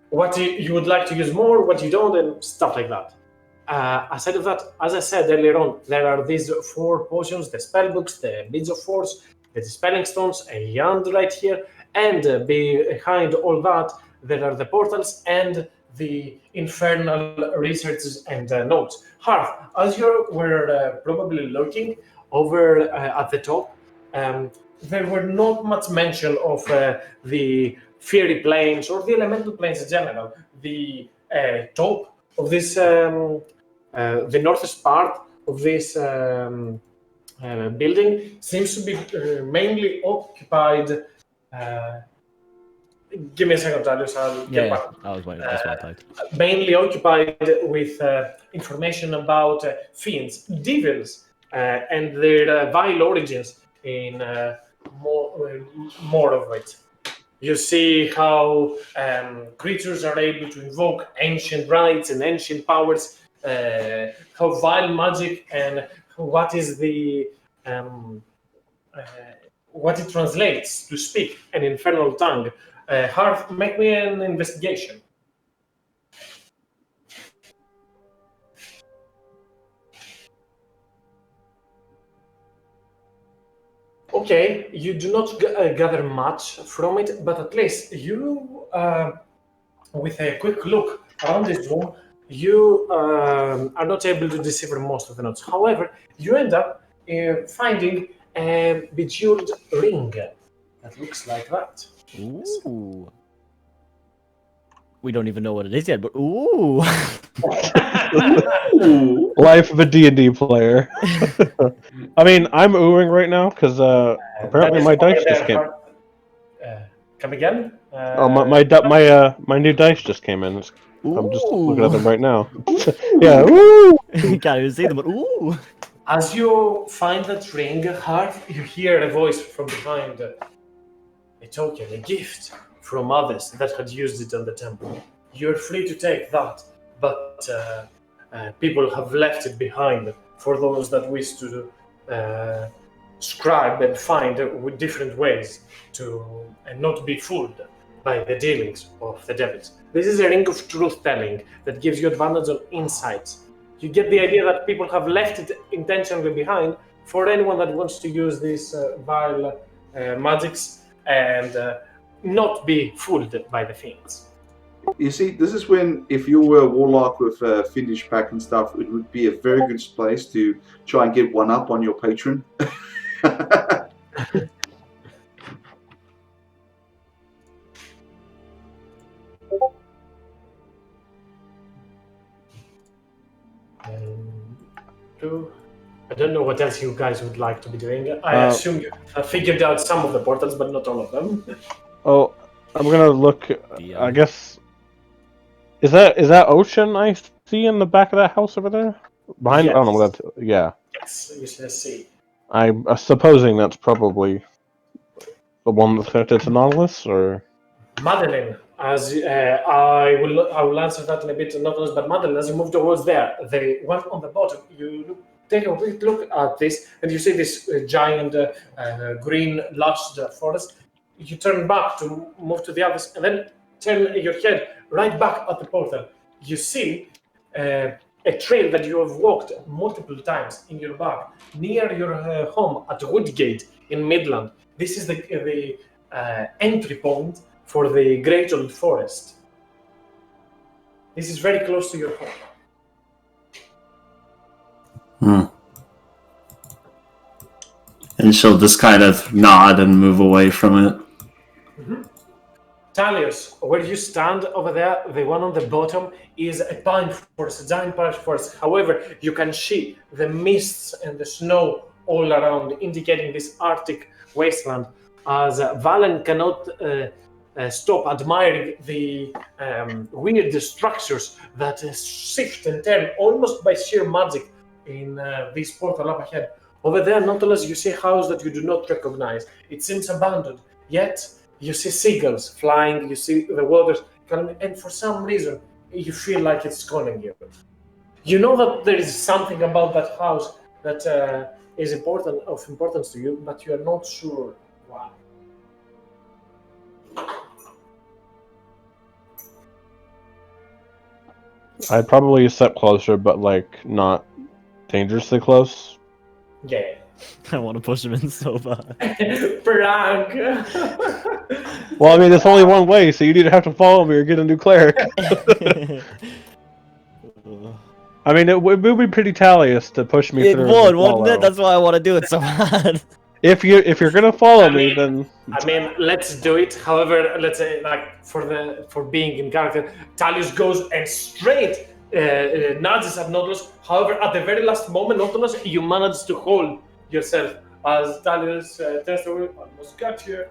what you would like to use more, what you don't, and stuff like that. Aside of that, as I said earlier on, there are these 4 potions, the spellbooks, the beads of force, the dispelling stones, a yand right here, and behind all that, there are the portals and the infernal researches and notes. Hearth, as you were probably looking over at the top, there were not much mention of the fiery planes or the elemental planes in general. The top of this, the northeast part of this building seems to be mainly occupied. Give me a second, Darius. I'll get back. I was waiting. That's what I typed. Mainly occupied with information about fiends, devils, and their vile origins in more of it. You see how creatures are able to invoke ancient rites and ancient powers, how vile magic and what is the what it translates to speak an infernal tongue. Harv, make me an investigation. Okay, you do not gather much from it, but at least you, with a quick look around this room, you are not able to decipher most of the notes. However, you end up finding a bejeweled ring that looks like that. Ooh. We don't even know what it is yet, but ooh. Life of a D&D player. I mean, I'm oohing right now because apparently my dice just came. Come again? My new dice just came in. I'm just looking at them right now. Yeah, Ooh. Can't even see them, but ooh. As you find that ring, Harv, you hear a voice from behind. A token, a gift from others that had used it on the temple. You're free to take that, but people have left it behind for those that wish to scribe and find with different ways to and not be fooled by the dealings of the devils. This is a ring of truth-telling that gives you advantage on insights. You get the idea that people have left it intentionally behind for anyone that wants to use these vile magics and not be fooled by the fiends. You see, this is when, if you were a warlock with a Finnish pack and stuff, it would be a very good place to try and get one up on your patron. I don't know what else you guys would like to be doing. I assume you have figured out some of the portals, but not all of them. Oh, I'm gonna look. I guess is that ocean I see in the back of that house over there? Behind? Yes. I don't know what that. Yeah. Yes, you should see. I'm supposing that's probably the one that's connected to Nautilus, or Madeline, as I will answer that in a bit, Nautilus, but Madeline, as you move towards there, the one on the bottom, you take a quick look at this, and you see this giant green lush forest. You turn back to move to the others, and then turn your head right back at the portal. You see a trail that you have walked multiple times in your back near your home at Woodgate in Midland. This is the entry point for the Great Old Forest. This is very close to your home. And she'll just kind of nod and move away from it. Talius, where you stand over there, the one on the bottom is a pine forest, a giant pine forest. However, you can see the mists and the snow all around, indicating this Arctic wasteland. As Valen cannot stop admiring the weird structures that shift and turn almost by sheer magic in this portal up ahead. Over there, Nautilus, you see a house that you do not recognize. It seems abandoned, yet you see seagulls flying, you see the waters coming, and for some reason, you feel like it's calling you. You know that there is something about that house that is of importance to you, but you are not sure why. I'd probably step closer, but like not dangerously close. Yeah. I want to push him in so bad. Prank! Well, I mean, there's only one way, so you either have to follow me or get a new cleric. I mean, it would be pretty Talius to push me It through. would, wouldn't it? That's why I want to do it so bad. If you're gonna follow me, then I mean, let's do it. However, let's say, like, for being in character, Talius goes and straight nudges at Nautilus. However, at the very last moment, Nautilus, you managed to hold yourself as Darius turns away. Almost got you.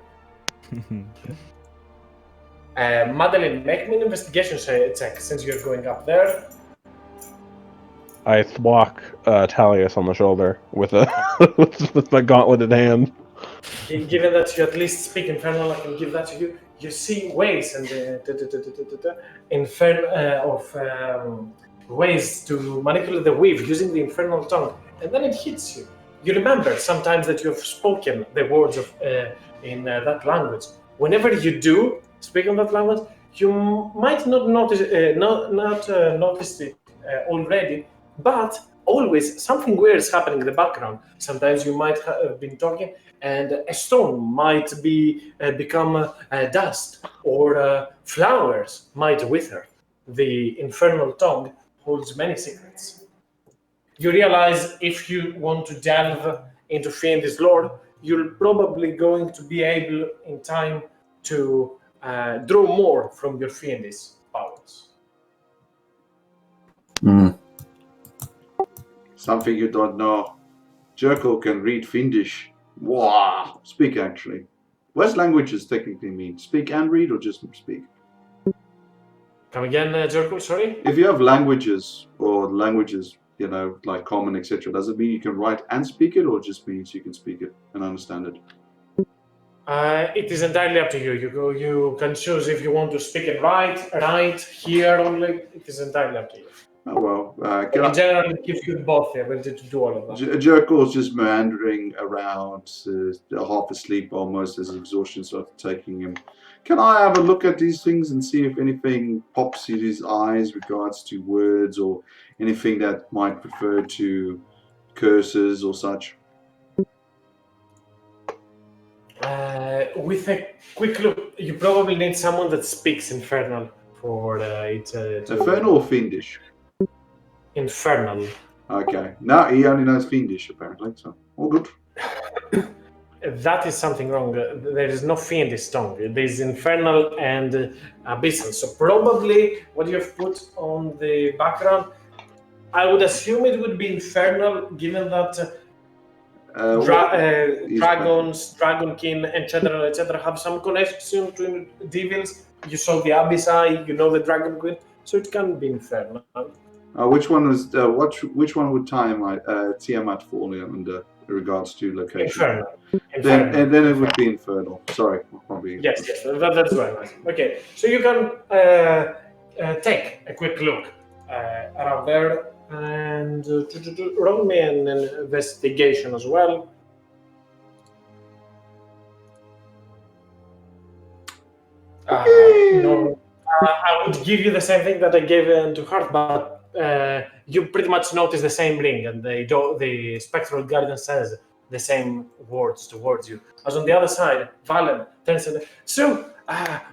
Madeline, make me an investigation check since you're going up there. I thwack Talius on the shoulder with a with my gauntleted hand. Given that you at least speak Infernal, I can give that to you. You see ways and ways to manipulate the weave using the Infernal tongue, and then it hits you. You remember sometimes that you have spoken the words of in that language. Whenever you do speak in that language, you might not notice noticed it already, but always something weird is happening in the background. Sometimes you might have been talking, and a stone might become dust, or flowers might wither. The infernal tongue holds many secrets. You realize if you want to delve into Fiendi's lore, you're probably going to be able in time to draw more from your Fiendi's powers. Something you don't know. Jerko can read Finnish. Wow! Speak, actually. What languages technically mean? Speak and read, or just speak? Come again, Jerko, sorry? If you have languages, or languages, you know, like common, etc., does it mean you can write and speak it, or just means you can speak it and understand it? It is entirely up to you. You can choose if you want to speak and write, hear only. It is entirely up to you. Oh well. In general, it gives you both the ability to do all of that. Jerko's just meandering around, half asleep almost, as exhaustion starts taking him. Can I have a look at these things and see if anything pops in his eyes regards to words or anything that might refer to curses or such? With a quick look, you probably need someone that speaks Infernal for it. Infernal or Fiendish? Infernal. Okay. No, he only knows Fiendish apparently, so all good. That is something wrong. There is no Fiendish tongue. There is Infernal and Abyssal. So probably what you have put on the background, I would assume it would be Infernal, given that dragons, Dragonkin, etc., have some connection to devils. You saw the Abyssal, you know the Dragon Queen, so it can be Infernal. Which one was which one would Tiamat fall in under regards to location? Infernal. Then it would be Infernal. Sorry, probably. Yes, that's right. Okay, so you can take a quick look around there and roll me an investigation as well. No, I would give you the same thing that I gave to Heart, but you pretty much notice the same ring, and the spectral guardian says the same words towards you. As on the other side, Valen turns and so,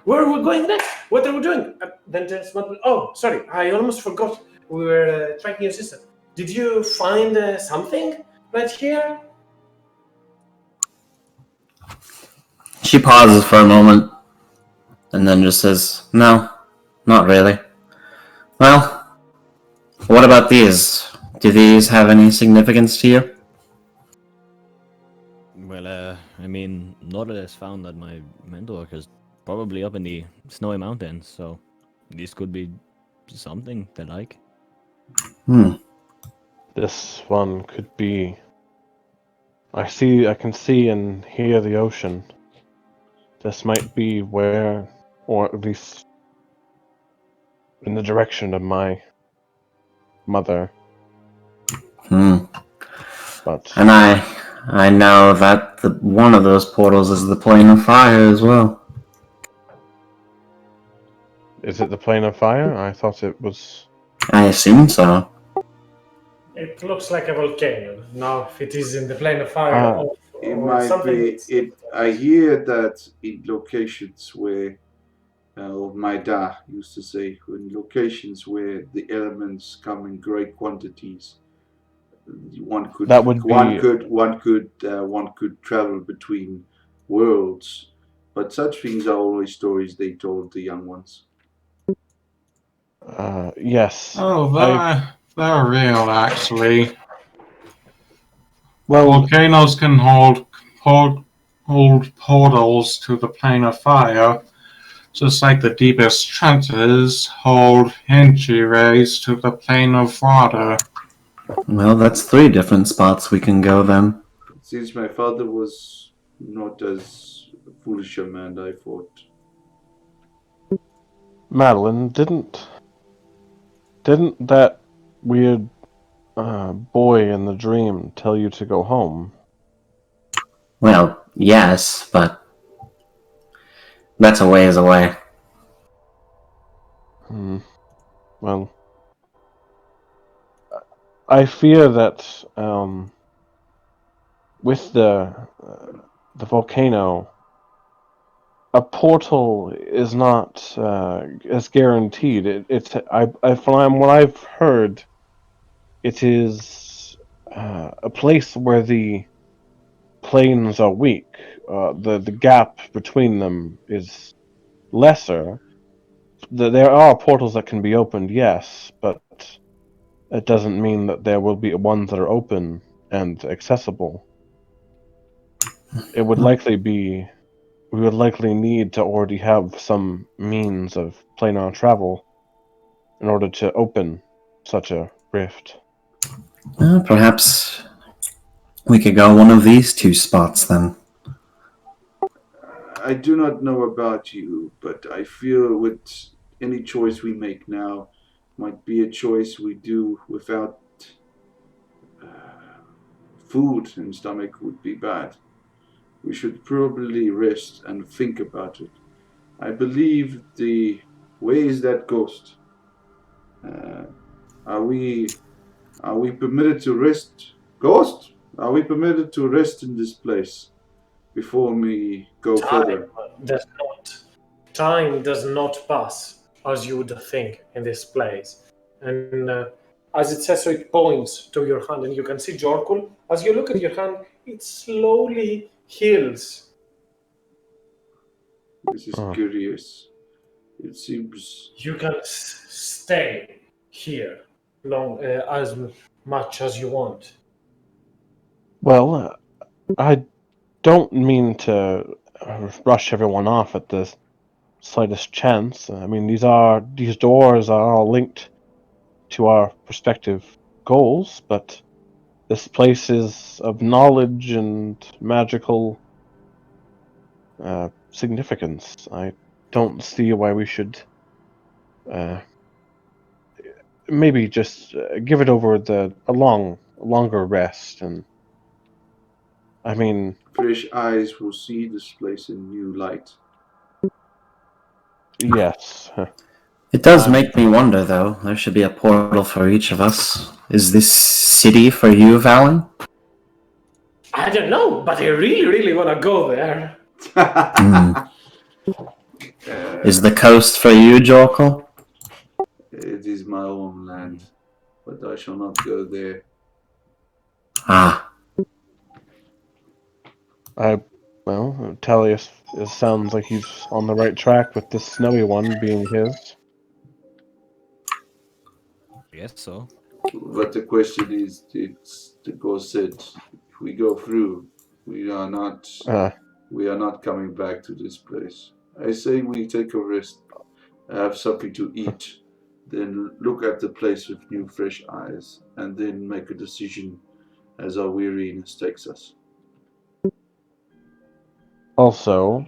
where are we going next? What are we doing? Then turns, oh, sorry, I almost forgot. We were tracking your sister. Did you find something right here? She pauses for a moment and then just says, "No, not really. Well, what about these? Do these have any significance to you?" Well, I mean, Nora has found that my mentor is probably up in the snowy mountains, so this could be something they like. This one could be. I can see and hear the ocean. This might be where, or at least in the direction of my mother. But And I know that one of those portals is the plane of fire as well. is it the plane of fire? I thought it was. I assume so. It looks like a volcano. Now, if it is in the plane of fire, It or might something. be. I hear that in locations where, my dad used to say, in locations where the elements come in great quantities, one could travel between worlds. But such things are always stories they told the young ones. Yes. Oh, they're real, actually. Well, Volcanoes can hold portals to the plane of fire, just like the deepest trenches hold entry rays to the plane of water. Well, that's 3 different spots we can go then. It seems my father was not as foolish a man I thought. Madeline, didn't that weird boy in the dream tell you to go home? Well, yes, but that's a ways away. Well, I fear that with the volcano, a portal is not as guaranteed. From what I've heard, it is a place where the planes are weak. The gap between them is lesser. There are portals that can be opened, yes, but it doesn't mean that there will be ones that are open and accessible. It would likely be we would likely need to already have some means of planar travel in order to open such a rift. Perhaps we could go one of these 2 spots then. I do not know about you, but I feel with any choice we make now might be a choice we do without food and stomach would be bad. We should probably rest and think about it. I believe where is that ghost? Uh, are we permitted to rest? Ghost? Are we permitted to rest in this place before we go further? does not time does not pass as you would think in this place. And as it says, so it points to your hand, and you can see Jorkul. As you look at your hand, it slowly heals. This is curious. It seems You can stay here long as much as you want. Well, I don't mean to rush everyone off at the slightest chance. I mean, these doors are all linked to our respective goals, but this place is of knowledge and magical significance. I don't see why we should maybe just give it over a longer rest. And I mean, fresh eyes will see this place in new light. yes. It does make me wonder, though. There should be a portal for each of us. Is this city for you, Valen? I don't know, but I really, really want to go there. Is the coast for you, Jorkle? It is my own land, but I shall not go there. Ah. Well, Tellius sounds like he's on the right track with this snowy one being his. I guess so. But the question is, the ghost said, if we go through, we are not coming back to this place. I say we take a rest, have something to eat, then look at the place with new, fresh eyes, and then make a decision as our weariness takes us. Also,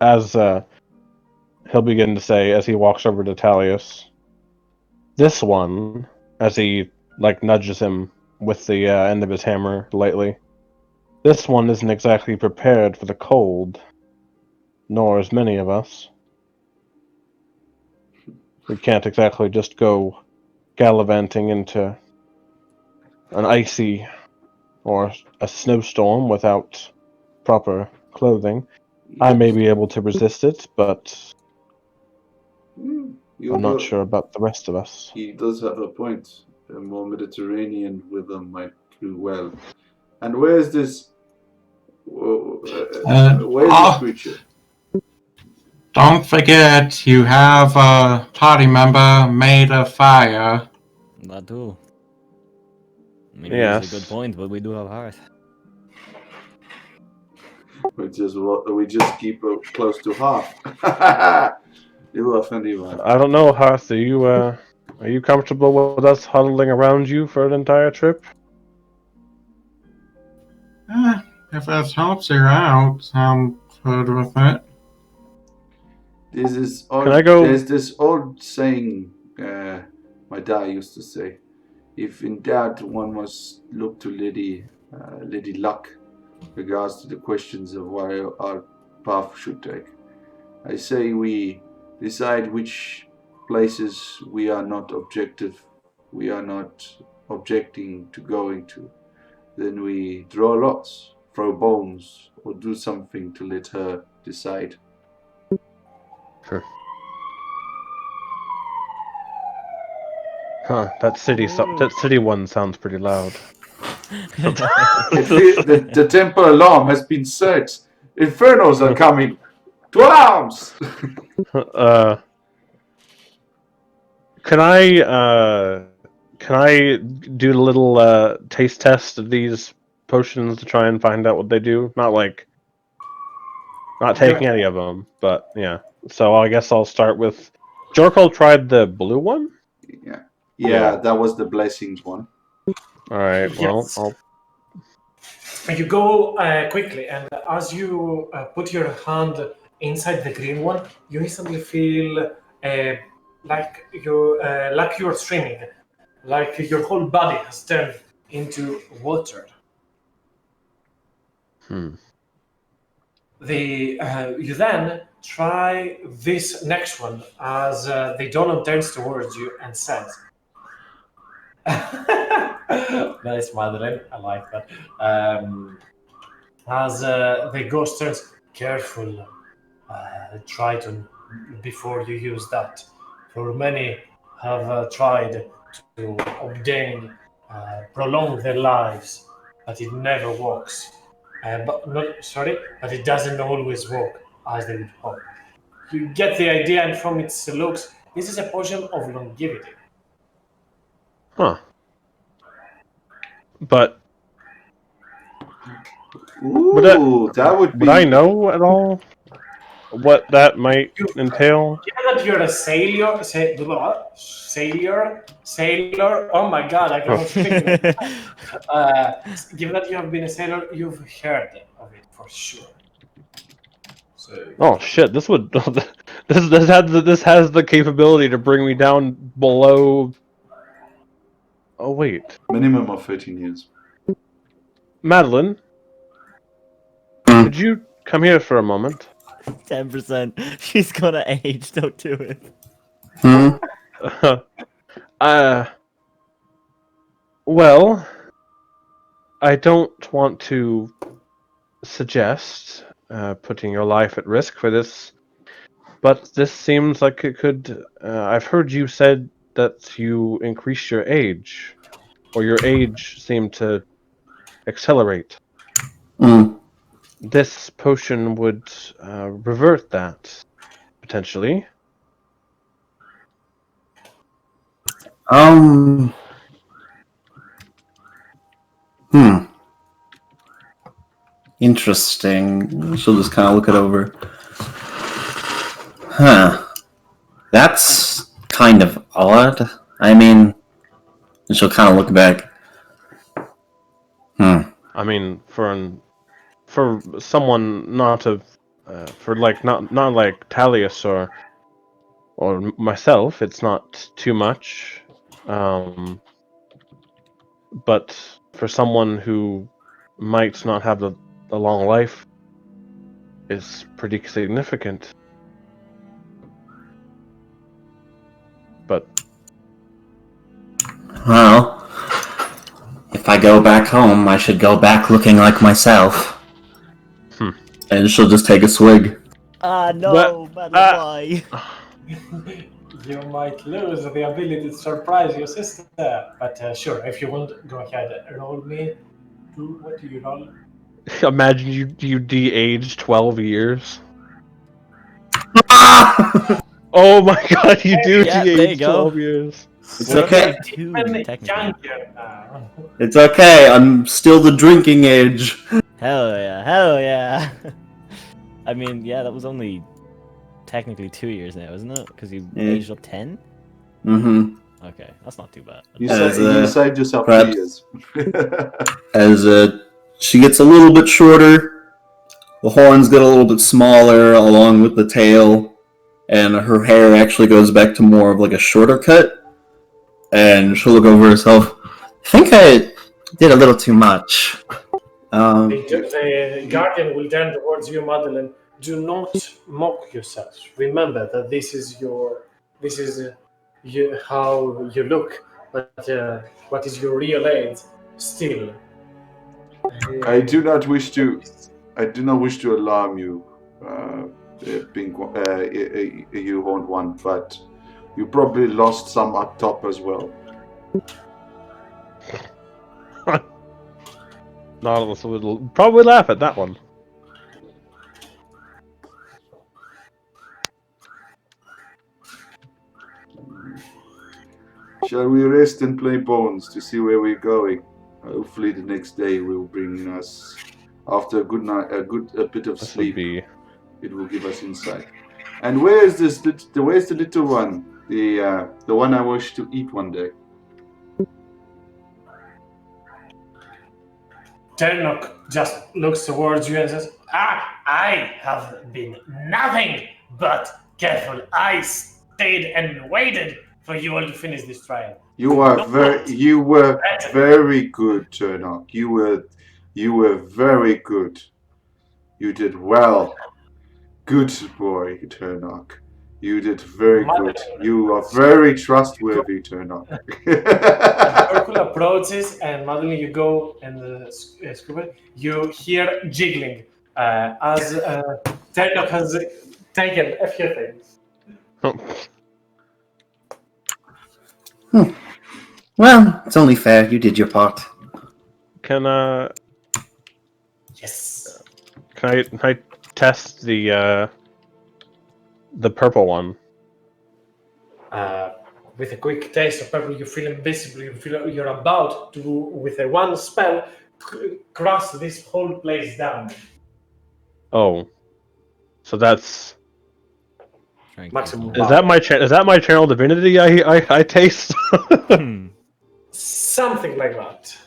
as he'll begin to say as he walks over to Talius, this one, as he nudges him with the end of his hammer lightly, this one isn't exactly prepared for the cold, nor as many of us. We can't exactly just go gallivanting into an icy or a snowstorm without proper clothing. I may be able to resist it, but I'm not sure about the rest of us. He does have a point. A more Mediterranean weather might do well. And where's this? Where's this creature? Don't forget, you have a party member made of fire. That too. I mean, Yes. it's a good point, but we do have hearth. We just keep close to half. You are funny, man. I don't know, Hearth. Are you comfortable with us huddling around you for an entire trip? If that helps you out, I'm good with it. This is old, Can I go- There's this old saying my dad used to say: "If in doubt, one must look to Lady Luck, regards to the questions of what our path should take." I say we decide which places we are not objecting to going to. Then we draw lots, throw bones, or do something to let her decide. Sure. Huh? That city one sounds pretty loud. The temple alarm has been set. Infernos are coming. To arms! Can I do a little taste test of these potions to try and find out what they do? Not taking any of them, but yeah. So I guess I'll start with. Jorkol tried the blue one. Yeah, that was the blessings one. All right. Well, Yes. I'll. You go quickly, and as you put your hand inside the green one, you instantly feel like you're swimming, like your whole body has turned into water. You then try this next one as the donut turns towards you and says, "Nice, Madeline. I like that." As the ghost turns, careful, Triton, before you use that. For many have tried to obtain, prolong their lives, but it never works. But it doesn't always work as they would hope. You get the idea, and from its looks, this is a potion of longevity. Huh. But Ooh, that would be. would I know at all what that might entail? Given that you're a sailor. Oh my God, I cannot speak. Given that you have been a sailor, you've heard of it for sure. So. Oh shit! This would this has the capability to bring me down below. Oh wait, Minimum of 13 years. Madeline, Hmm. could you come here for a moment? 10%. She's gonna age, don't do it. Hmm? Well, I don't want to suggest putting your life at risk for this, but this seems like it could. I've heard you said that you increased your age, or your age seemed to accelerate. Hmm. This potion would revert that, potentially. Um. Hmm. Interesting. She'll just kind of look it over. Huh. That's kind of odd. I mean, and she'll kind of look back. I mean, for someone not of, for like not like Talius or myself, it's not too much. But for someone who might not have a long life, is pretty significant. But Well, if I go back home, I should go back looking like myself. And she'll just take a swig. No, why? You might lose the ability to surprise your sister, but sure, if you want, go ahead. Roll me. What do you roll? imagine you de-age 12 years. Oh my god, you do Yeah, there you de-age go. 12 years. It's okay. Two, Even technically. younger now. It's okay. I'm still the drinking age. Hell yeah, hell yeah. I mean, yeah, that was only technically 2 years now, isn't it? Because you Yeah. aged up 10? Mm-hmm. Okay, that's not too bad. You, As, you saved yourself perhaps- 2 years. As she gets a little bit shorter, the horns get a little bit smaller along with the tail, and her hair actually goes back to more of like a shorter cut. And she'll look over herself. I think I did a little too much. The guardian will turn towards you, Madeline. Do not mock yourself. Remember that this is how you look, but what is your real age still? I do not wish to alarm you, Pink, you Horned One, but you probably lost some up top as well. Nautilus would probably laugh at that one. Shall we rest and play bones to see where we're going? Hopefully, the next day will bring us, after a good night, a bit of This sleep. would be. It will give us insight. And where is this? Where's the little one? The one I wish to eat one day. Ternok just looks towards you and says, I have been nothing but careful. I stayed and waited for you all to finish this trial. You were very good, Turnok. You were very good. You did well. Good boy, Turnok. You did very good. You are very trustworthy, Turnok. Circle approaches, and Madeline, you go and scribble. You hear jiggling as Ternok has taken a few things. Well, it's only fair. You did your part. Can Yes. I test the purple one? With a quick taste of purple, you feel invincible. You feel you're about to, with a one spell, cross this whole place down. Oh, so that's Maximum. is that my channel divinity? I taste. Something like that.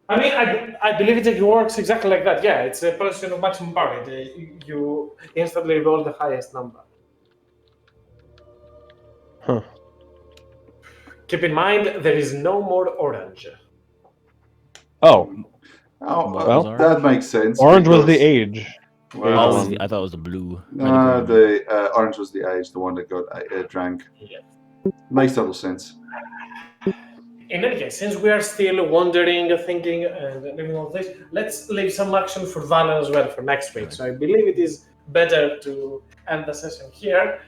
I mean, I believe it works exactly like that. Yeah, it's a person of maximum power. You instantly roll the highest number. Huh. Keep in mind, there is no more orange. Oh, Oh, that makes sense. orange was the because- age. Well, I thought it was the blue. the orange was the age, the one that got drank. Yeah. Makes total sense. In any case, since we are still wondering, thinking, and living all this, let's leave some action for Valen as well for next week. So I believe it is better to end the session here.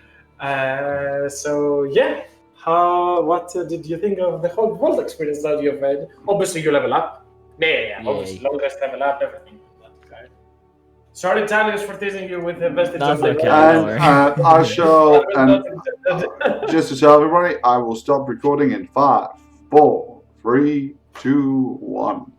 So yeah, what did you think of the whole world experience that you've had? Obviously, you level up. Yeah. Obviously, longest level up, everything. Okay. Sorry, Talius, for teasing you with the vestige That's of okay. And I shall, and and just to tell everybody, I will stop recording in 5, 4, 3, 2, 1.